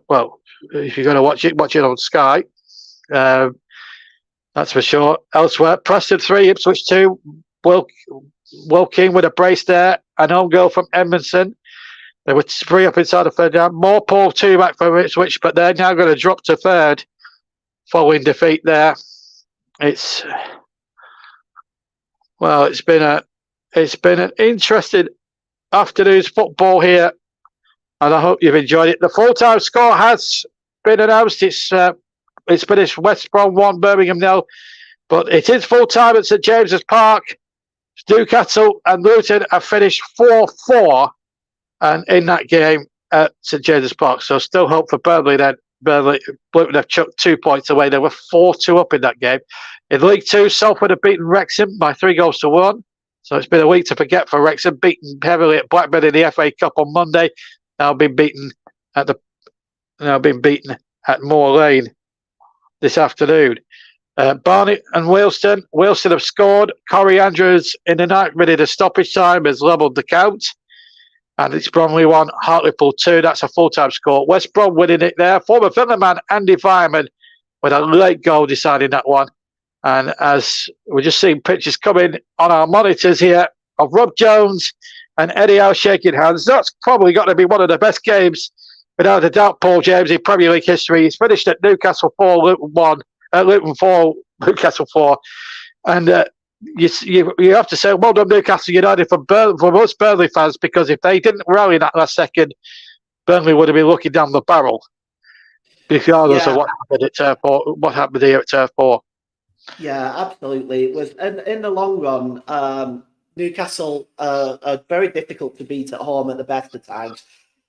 Well, if you're going to watch it on Sky. That's for sure. Elsewhere, Preston 3, Ipswich 2. Will King with a brace there. An own goal from Edmondson. They were 3 up inside the third down. More Paul 2 back from Ipswich, but they're now going to drop to third following defeat there. It's been an interesting afternoon's football here, and I hope you've enjoyed it. The full-time score has been announced. It's finished West Brom 1, Birmingham 0, but it is full-time at St James's Park. Newcastle and Luton have finished 4-4, and in that game at St James's Park. So still hope for Burnley then. Luton have chucked 2 points away. They were 4-2 up in that game. In League 2, Salford have beaten Wrexham by 3 goals to 1. So it's been a week to forget for Wrexham, beaten heavily at Blackburn in the FA Cup on Monday. Now been beaten at Moor Lane this afternoon. Barnet and Wealdstone. Wealdstone have scored. Corey Andrews in the 9th minute of stoppage time has levelled the count. And it's Bromley 1, Hartlepool 2. That's a full-time score. West Brom winning it there. Former Villa man Andy Fireman with a late goal deciding that one. And as we're just seeing pictures coming on our monitors here of Rob Jones and Eddie Howe shaking hands. That's probably got to be one of the best games, without a doubt, Paul James, in Premier League history. He's finished at Newcastle 4, Luton 4, Newcastle 4. And you have to say, well done, Newcastle United, for most Burnley fans, because if they didn't rally that last second, Burnley would have been looking down the barrel, regardless of what happened at Turf Moor, what happened here at Turf Moor. Yeah, absolutely. It was, and in the long run, Newcastle are very difficult to beat at home at the best of times.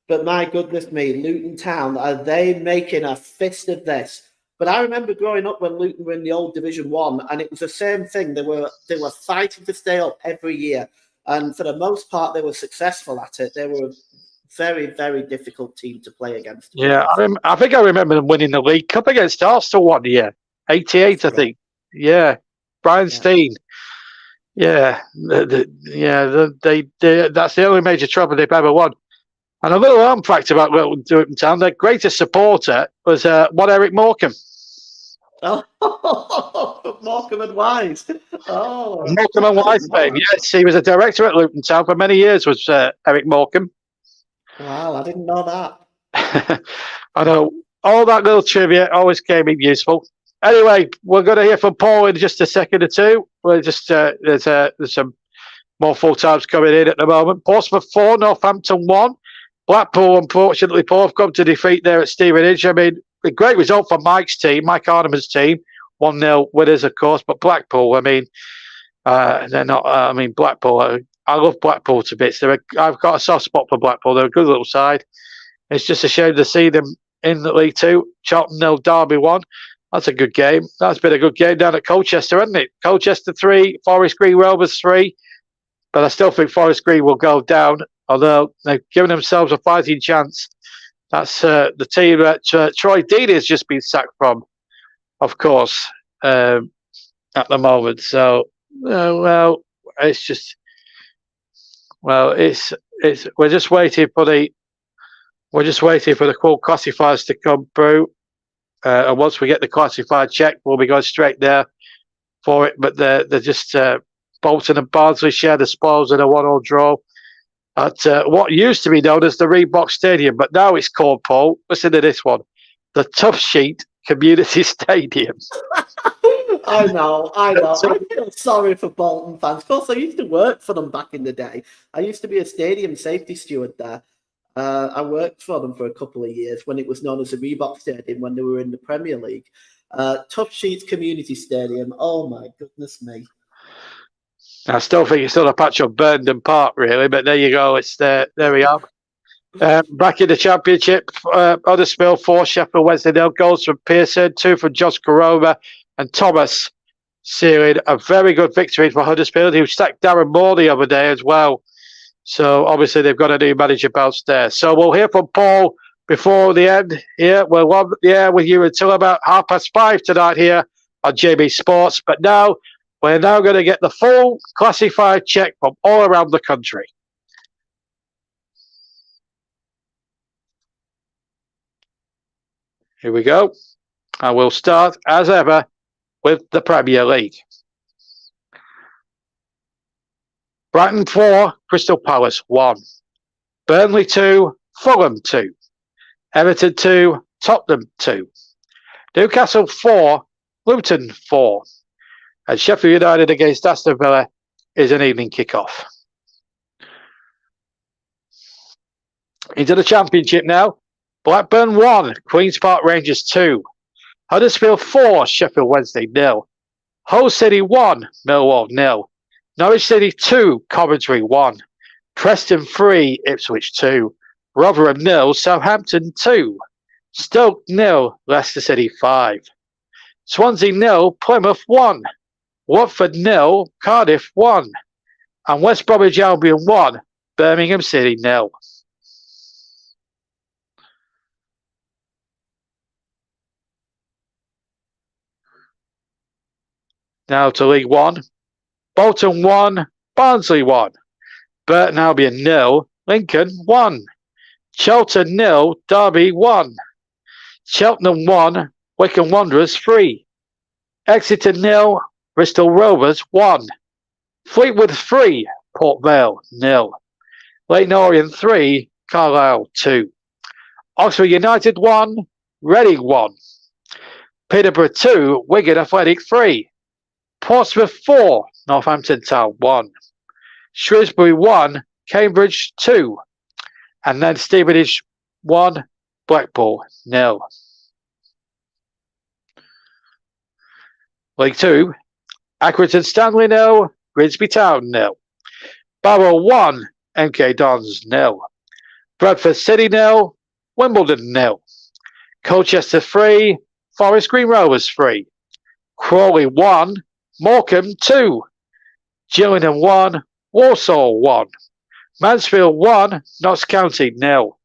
But my goodness me, Luton Town, are they making a fist of this? But I remember growing up when Luton were in the old Division 1, and it was the same thing. They were fighting to stay up every year. And for the most part, they were successful at it. They were a very, very difficult team to play against. Yeah, I think I remember them winning the League Cup against Arsenal one year. 88, I think. Yeah. Brian Steen. Yeah. They that's the only major trophy they've ever won. And a little known fact about Luton Town, their greatest supporter was one Eric Morecambe. Oh, Morecambe and Wise. Oh, Morecambe and Wise fame. Yes, he was a director at Luton Town for many years, was Eric Morecambe. Wow, I didn't know that. I know all that little trivia always came in useful. Anyway, we're going to hear from Paul in just a second or two. We're just there's some more full times coming in at the moment. Portsmouth 4, Northampton 1. Blackpool, unfortunately, Paul, have come to defeat there at Stevenage. I mean, a great result for Mike's team, Mike Arneman's team. 1-0 winners, of course, but Blackpool, I mean, they're not. I mean, Blackpool. I love Blackpool to bits. I've got a soft spot for Blackpool. They're a good little side. It's just a shame to see them in the League Two. Charlton 0, Derby 1. That's a good game. That's been a good game down at Colchester, hasn't it? Colchester 3, Forest Green Rovers 3. But I still think Forest Green will go down, although they've given themselves a fighting chance. That's the team that Troy Deeney has just been sacked from, of course, at the moment. So, it's we're just waiting for the full classifiers to come through, and once we get the classified check, we'll be going straight there for it. But they're just Bolton and Barnsley share the spoils in a 1-1 draw at what used to be known as the Reebok Stadium, but now it's called, Paul, listen to this one, the Tough Sheet Community Stadium. I know. I feel sorry for Bolton fans. Of course, I used to work for them back in the day. I used to be a stadium safety steward there. I worked for them for a couple of years when it was known as the Reebok Stadium when they were in the Premier League. Tough Sheets Community Stadium. Oh, my goodness me. I still think it's still a patch of Burndon Park, really, but there you go. It's there. There we are. Back in the Championship, Huddersfield 4, Sheffield Wednesday 0. Goals from Pearson, 2 from Josh Koroma and Thomas, sealing a very good victory for Huddersfield, who sacked Darren Moore the other day as well. So obviously they've got a new manager downstairs. So we'll hear from Paul before the end here. We'll on the air with you until about 5:30 tonight here on JB Sports. But now we're going to get the full classified check from all around the country. Here we go. And we'll start, as ever, with the Premier League. Brighton 4, Crystal Palace 1. Burnley 2, Fulham 2. Everton 2, Tottenham 2. Newcastle 4, Luton 4. And Sheffield United against Aston Villa is an evening kickoff. Into the Championship now. Blackburn 1, Queen's Park Rangers 2. Huddersfield 4, Sheffield Wednesday 0. Hull City 1, Millwall 0. Norwich City 2, Coventry 1. Preston 3, Ipswich 2. Rotherham 0, Southampton 2. Stoke 0, Leicester City 5. Swansea 0, Plymouth 1. Watford 0, Cardiff 1. And West Bromwich Albion 1, Birmingham City 0. Now to League One. Bolton 1, Barnsley 1. Burton Albion 0, Lincoln 1. Charlton 0, Derby 1. Cheltenham 1, Wycombe Wanderers 3. Exeter 0, Bristol Rovers 1. Fleetwood 3, Port Vale 0. Leyton Orient 3, Carlisle 2. Oxford United 1, Reading 1. Peterborough 2, Wigan Athletic 3. Portsmouth 4, Northampton Town 1. Shrewsbury 1, Cambridge 2. And then Stevenage 1, Blackpool 0. League 2, Accrington Stanley 0, Grimsby Town 0. Barrow 1, MK Dons 0. Bradford City 0, Wimbledon 0. Colchester 3, Forest Green Rovers 3. Crawley 1, Morecambe 2. Gillingham 1, Walsall 1. Mansfield 1, Notts County 0.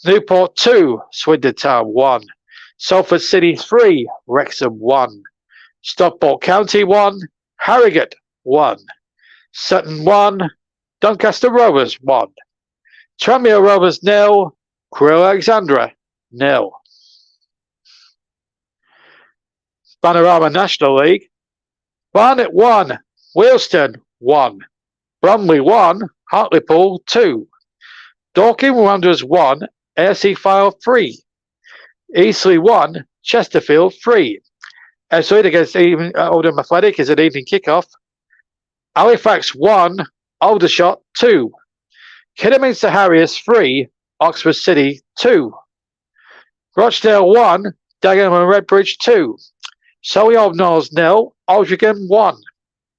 Newport 2, Swindon Town 1. Salford City 3, Wrexham 1. Stockport County 1, Harrogate 1. Sutton 1, Doncaster Rovers 1. Tranmere Rovers 0, Crewe Alexandra 0. Panorama National League. Barnet 1, Wealdstone 1. Bromley 1, Hartlepool 2. Dorking Wanderers 1, AFC File 3. Eastleigh 1, Chesterfield 3. Ebbsfleet against Oldham Athletic is an evening kickoff. Halifax 1, Aldershot 2. Kidderminster Harriers 3, Oxford City 2. Rochdale 1, Dagenham and Redbridge 2. Surrey Old Knowles 0, Aldringham 1.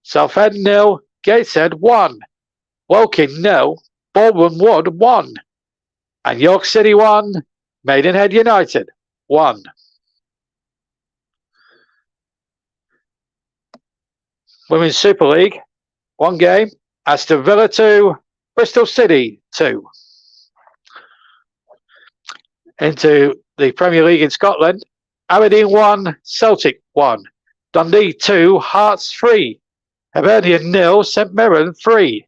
Southend 0, Gateshead 1. Woking 0, Baldwin Wood 1. And York City 1, Maidenhead United 1. Women's Super League, 1 game. Aston Villa 2, Bristol City 2. Into the Premier League in Scotland, Aberdeen 1, Celtic 1. Dundee 2, Hearts 3. Hibernian 0, St Mirren 3.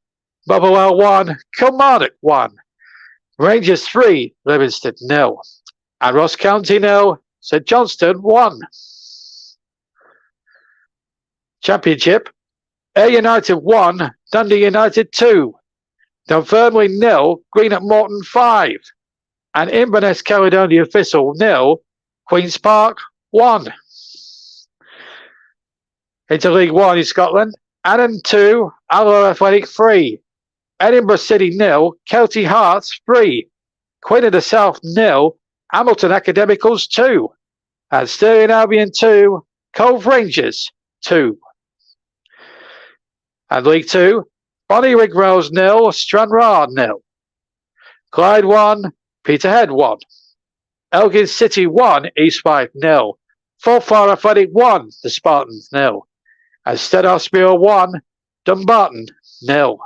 Motherwell 1, Kilmarnock 1. Rangers 3, Livingston 0. And Ross County 0, St Johnstone 1. Championship, Ayr United 1, Dundee United 2. Dunfermline 0, Greenock Morton 5. And Inverness Caledonia Thistle 0, Queen's Park 1. Into League 1 in Scotland, Annan 2, Alloa Athletic 3. Edinburgh City 0, Kelty Hearts 3. Queen of the South 0, Hamilton Academicals 2. And Stirling Albion 2, Cove Rangers 2. And League 2, Bonnyrigg Rose 0, Stranraer 0. Clyde 1, Peterhead 1. Elgin City 1, East Fife 0. Forfar Athletic 1, the Spartans 0. And Steadhouse 1, Dumbarton 0.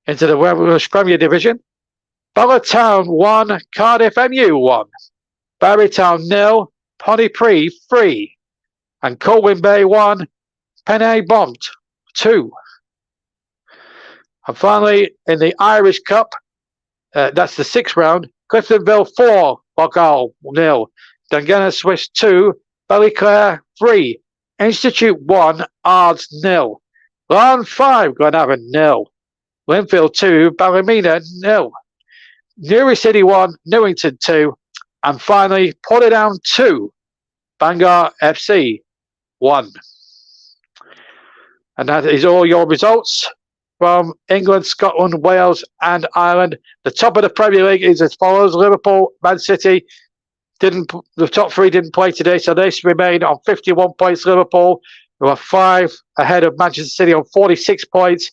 Into the Welsh Premier Division, Borough Town 1, Cardiff MU 1. Barrytown 0, Pontypridd 3. And Colwyn Bay 1, Pennine Bont 2. And finally, in the Irish Cup, that's the 6th round, Cliftonville 4, Bogal 0. Dungannon Swiss 2, Ballyclare 3. Institute 1, Ards 0. Larne 5, Glenavon 0. Linfield 2, Ballymena 0. Newry City 1, Newington 2. And finally, Portadown 2, Bangor FC 1. And that is all your results from England, Scotland, Wales and Ireland. The top of the Premier League is as follows. Liverpool, Man City, the top 3 didn't play today, so they remain on 51 points. Liverpool, who are 5 ahead of Manchester City on 46 points,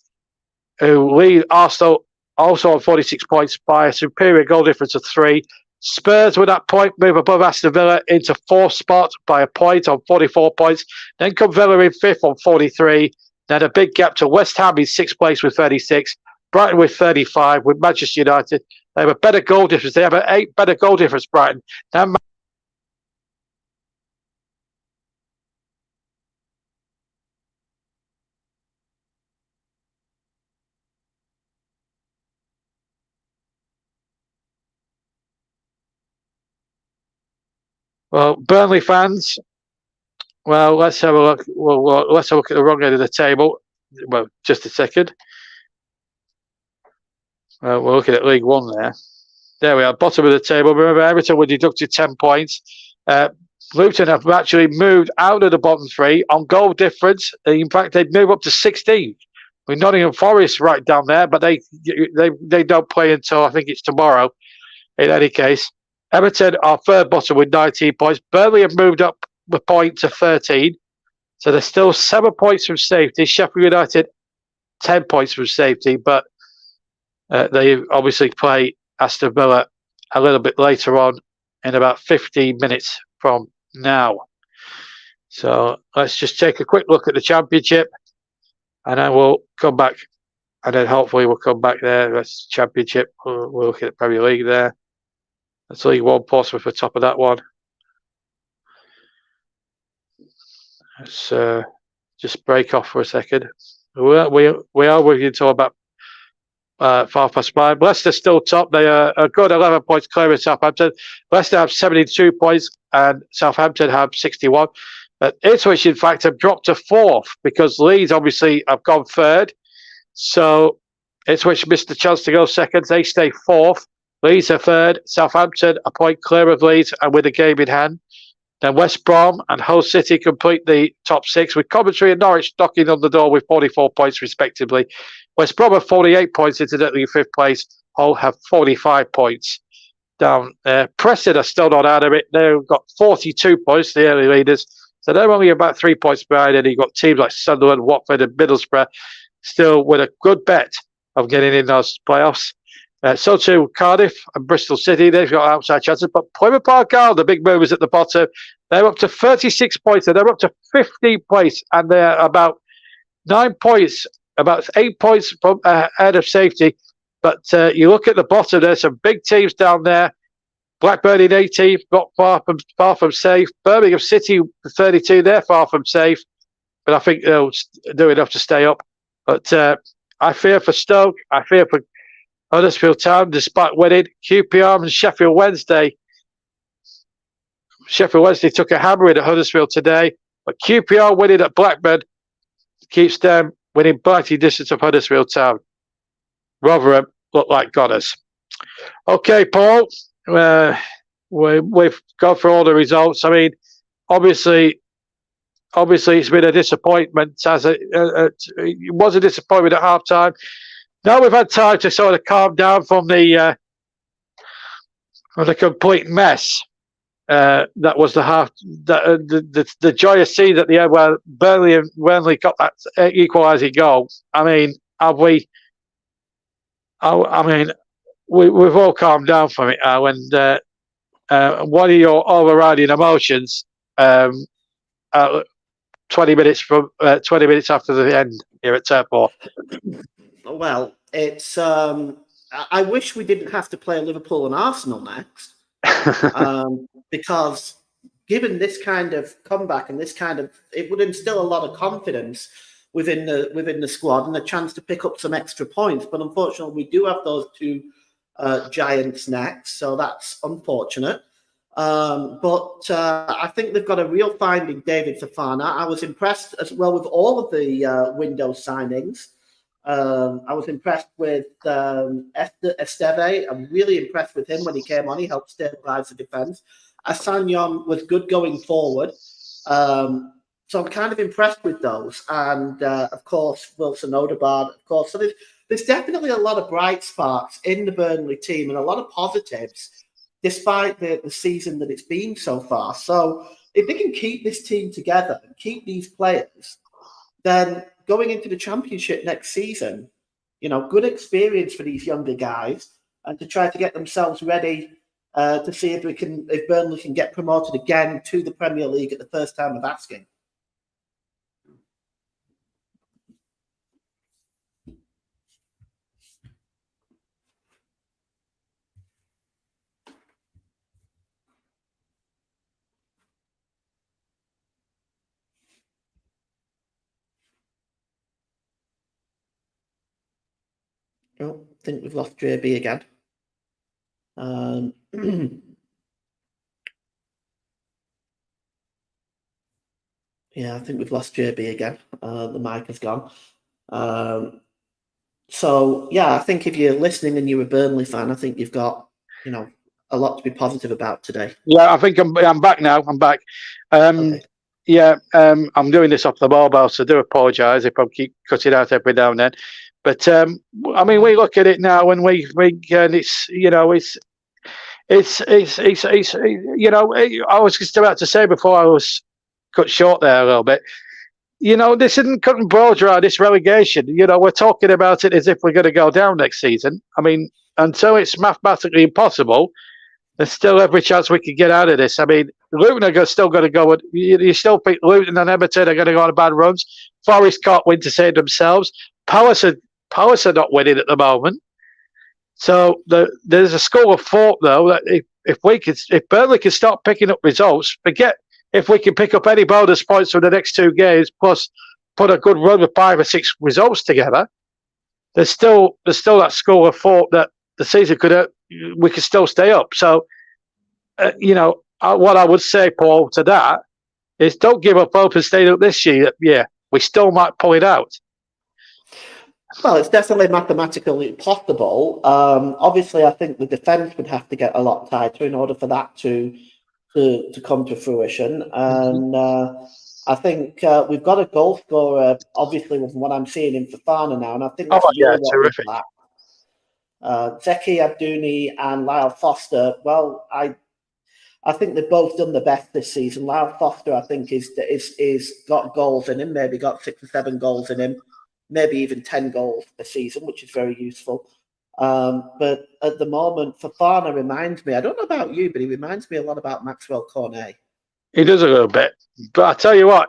who lead Arsenal also on 46 points by a superior goal difference of 3. Spurs with that point move above Aston Villa into 4th spot by a point on 44 points. Then come Villa in 5th on 43. Then a big gap to West Ham in 6th place with 36. Brighton with 35. With Manchester United, they have a better goal difference. They have an 8 better goal difference, Brighton. Now, well, Burnley fans, well, let's have a look. Well, let's have a look at the wrong end of the table. Well, just a second. We're looking at League 1 there. There we are, bottom of the table. Remember, Everton were deducted 10 points. Luton have actually moved out of the bottom 3 on goal difference. In fact, they'd move up to 16th. With Nottingham Forest right down there, but they don't play until I think it's tomorrow. In any case, Everton are 3rd bottom with 19 points. Burnley have moved up the point to 13. So they're still 7 points from safety. Sheffield United, 10 points from safety, but they obviously play Aston Villa a little bit later on in about 15 minutes from now. So let's just take a quick look at the Championship and then we'll come back and then hopefully we'll come back there. That's Championship. We'll look at the Premier League there. That's League 1, Portsmouth for top of that one. Let's just break off for a second. We are with you until about 5:05. Leicester still top. They are a good 11 points clear of Southampton. Leicester have 72 points and Southampton have 61. But Ipswich, in fact, have dropped to 4th because Leeds obviously have gone 3rd. So Ipswich missed the chance to go 2nd. They stay 4th. Leeds are third. Southampton a point clear of Leeds and with a game in hand. Then West Brom and Hull City complete the top 6, with Coventry and Norwich knocking on the door with 44 points respectively. West Brom have 48 points, incidentally in 5th place. Hull have 45 points down there. Preston are still not out of it. They've got 42 points, the early leaders. So they're only about 3 points behind. And you've got teams like Sunderland, Watford and Middlesbrough still with a good bet of getting in those playoffs. So too Cardiff and Bristol City, they've got outside chances. But Plymouth Park Argyle, the big movers at the bottom, they're up to 36 points and they're up to 15th place. And they're about 9 points, about 8 points from ahead of safety. But you look at the bottom, there's some big teams down there. Blackburn in 18th, not far from safe. Birmingham City 32, they're far from safe. But I think they'll do enough to stay up. But I fear for Stoke. I fear for Huddersfield Town, despite winning. QPR and Sheffield Wednesday. Sheffield Wednesday took a hammering at Huddersfield today, but QPR winning at Blackburn keeps them winning biting distance of Huddersfield Town. Rotherham look like goners. Okay, Paul, we've gone through all the results. I mean, obviously it's been a disappointment. It was a disappointment at half time. Now we've had time to sort of calm down from the complete mess that was the joyous scene at the end where Burnley got that equalising goal. I mean, have we? We've all calmed down from it now. And what are your overriding emotions? 20 minutes after the end here at Turf Moor. Well, it's. I wish we didn't have to play Liverpool and Arsenal next, because given this kind of comeback and it would instill a lot of confidence within the squad and a chance to pick up some extra points. But unfortunately, we do have those two giants next, so that's unfortunate. But I think they've got a real finding, David Fofana. I was impressed as well with all of the window signings. I was impressed with Esteve. I'm really impressed with him when he came on. He helped stabilise the defence. Assanyon was good going forward. So I'm kind of impressed with those. And, of course, Wilson Odegaard, of course. So there's definitely a lot of bright sparks in the Burnley team and a lot of positives, despite the season that it's been so far. So if they can keep this team together and keep these players, then going into the Championship next season, good experience for these younger guys and to try to get themselves ready to see if Burnley can get promoted again to the Premier League at the first time of asking. Oh, I think we've lost JB again. Yeah, I think we've lost JB again. The mic has gone. So, yeah, I think if you're listening and you're a Burnley fan, I think you've got, a lot to be positive about today. Yeah, I think I'm back now. I'm back. Okay. Yeah, I'm doing this off the mobile, so I do apologise if I keep cutting out every now and then. But I mean, we look at it now, and we think it's I was just about to say before I was cut short there a little bit. This isn't cut and broad around this relegation. We're talking about it as if we're going to go down next season. I mean, until it's mathematically impossible, there's still every chance we could get out of this. I mean, Luton are still going to go. You still think Luton and Everton are going to go on bad runs. Forest can't win to save themselves. Palace are not winning at the moment. So there's a school of thought, though, that if Burnley can start picking up results, forget if we can pick up any bonus points from the next 2 games, plus put a good run with 5 or 6 results together, there's still that school of thought that the season we could still stay up. So, what I would say, Paul, to that is don't give up hope and stay up this year. Yeah, we still might pull it out. Well, it's definitely mathematically possible. Obviously, I think the defence would have to get a lot tighter in order for that to come to fruition. And I think we've got a goal scorer, obviously, with what I'm seeing in Fafana now, and I think Oh, that's yeah, really what we've terrific. lacked. Zeki Abdouni and Lyle Foster. Well, I think they've both done the best this season. Lyle Foster, I think, is got goals in him, maybe got 6 or 7 goals in him, maybe even 10 goals a season, which is very useful. But at the moment, Fafana reminds me, I don't know about you, but he reminds me a lot about Maxwell Cornet. He does a little bit. But I tell you what,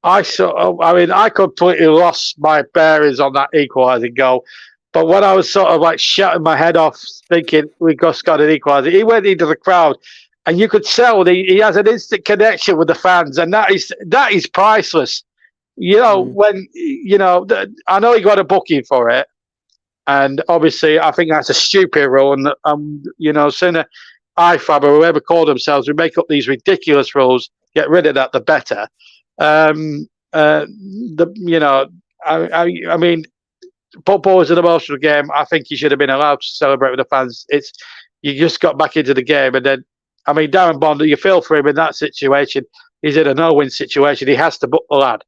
I completely lost my bearings on that equalising goal. But when I was sort of like shutting my head off, thinking we just got an equaliser, he went into the crowd, and you could tell he has an instant connection with the fans, and that is priceless. When I know he got a booking for it, and obviously I think that's a stupid rule, and sooner IFAB or whoever call themselves, we make up these ridiculous rules, get rid of that, the better. Um, I mean, football is an emotional game. I think he should have been allowed to celebrate with the fans. You just got back into the game, and then, I mean, Darren Bond, you feel for him in that situation. He's in a no-win situation. He has to book the lad.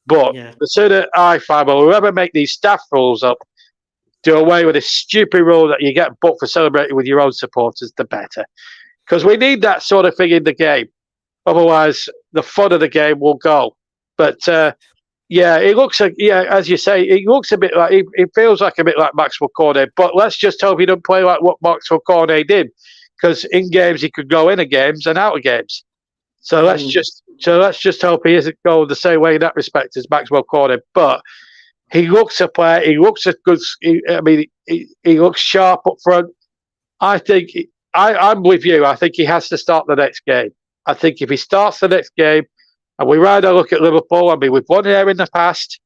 But the sooner IFAB or whoever make these staff rules up, do away with this stupid rule that you get booked for celebrating with your own supporters, the better. Because we need that sort of thing in the game. Otherwise, the fun of the game will go. But it looks like, as you say, it looks a bit like, it feels like a bit like Maxwell Cornet. But let's just hope he doesn't play like what Maxwell Cornet did. Because in games, he could go in of games and out of games. So let's just hope he isn't going the same way in that respect as Maxwell Cornet. But he looks a player. He looks a good. He looks sharp up front. I think I'm with you. I think he has to start the next game. I think if he starts the next game, and we rather look at Liverpool, I mean, we've won here in the past,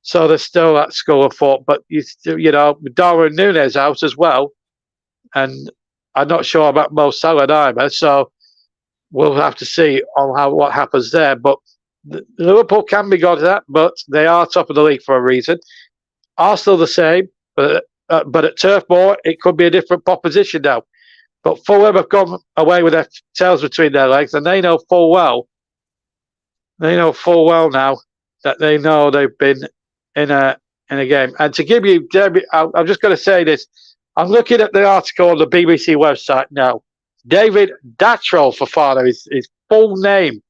so there's still that school of thought. But Darwin Núñez out as well, and I'm not sure about Mo Salah either. So we'll have to see on what happens there. But Liverpool can be got at that, but they are top of the league for a reason. Arsenal the same, but at Turf Moor, it could be a different proposition now. But Fulham have gone away with their tails between their legs, and they know full well now that they know they've been in a game. And to give you, I'm just going to say this. I'm looking at the article on the BBC website now. David Datro Fofana is his full name.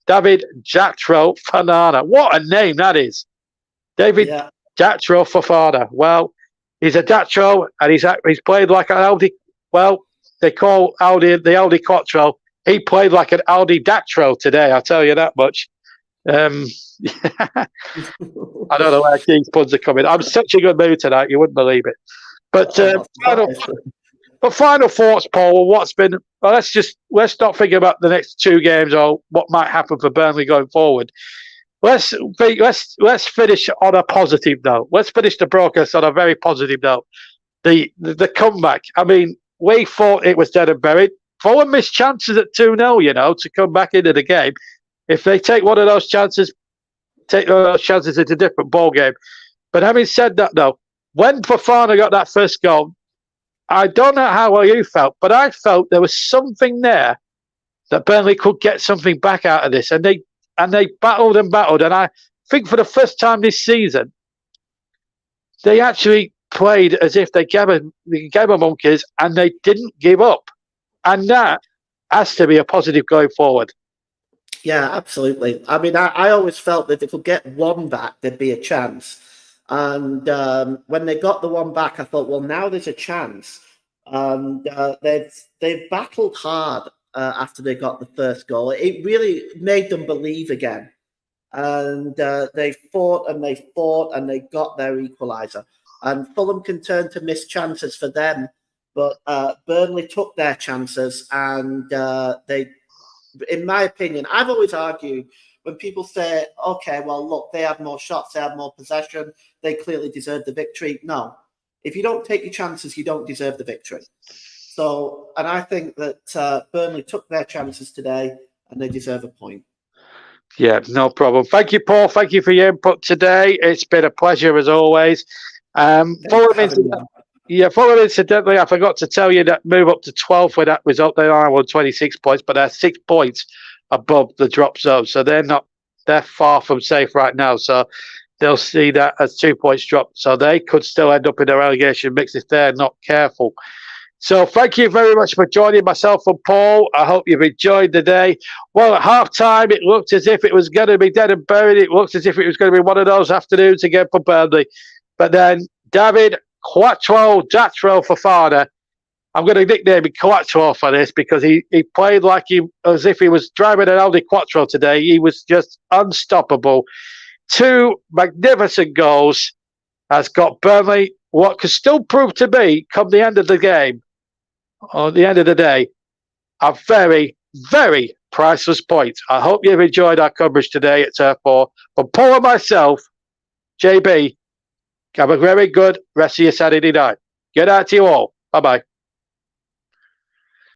David Datro Fofana. What a name that is. David Datro Fofana. Well, he's a Datro, and he's played like an Audi. Well, they call Audi the Audi Quattro. He played like an Audi Datro today, I'll tell you that much. I don't know where these puns are coming. I'm such a good mood tonight, you wouldn't believe it. But final thoughts, Paul. What's been? Well, let's not think about the next 2 games or what might happen for Burnley going forward. Let's finish on a positive note. Let's finish the broadcast on a very positive note. The comeback. I mean, we thought it was dead and buried. Fulham missed chances at 2-0, to come back into the game. If they take one of those chances, it's a different ball game. But having said that, though, when Fofana got that first goal, I don't know how well you felt, but I felt there was something there that Burnley could get something back out of this, and they battled and battled. And I think for the first time this season, they actually played as if they gave a monkeys, and they didn't give up. And that has to be a positive going forward. Yeah, absolutely. I mean, I always felt that if they could get one back, there'd be a chance. And when they got the one back, I thought, well, now there's a chance. And they've battled hard after they got the first goal. It really made them believe again. And they fought and they fought and they got their equaliser. And Fulham can turn to missed chances for them. But Burnley took their chances, and they, in my opinion, I've always argued when people say, okay, well, look, they had more shots, they had more possession, they clearly deserved the victory. No. If you don't take your chances, you don't deserve the victory. So, and I think that Burnley took their chances today, and they deserve a point. Yeah, no problem. Thank you, Paul. Thank you for your input today. It's been a pleasure as always. Thanks for having me on. Fulham, incidentally, I forgot to tell you that move up to 12th with that result. They are on 26 points, but they're 6 points above the drop zone. So they're far from safe right now. So they'll see that as 2 points drop. So they could still end up in the relegation mix if they're not careful. So thank you very much for joining myself and Paul. I hope you've enjoyed the day. Well, at half time, it looked as if it was going to be dead and buried. It looked as if it was going to be one of those afternoons again for Burnley. But then David Quattro Datro Fofana, I'm going to nickname him Quattro for this because he played like as if he was driving an Audi Quattro today. He was just unstoppable. 2 magnificent goals has got Burnley what could still prove to be, come the end of the game, or the end of the day, a very, very priceless point. I hope you've enjoyed our coverage today at Turf 4. For Paul and myself, JB, have a very good rest of your Saturday night. Good night to you all. Bye-bye.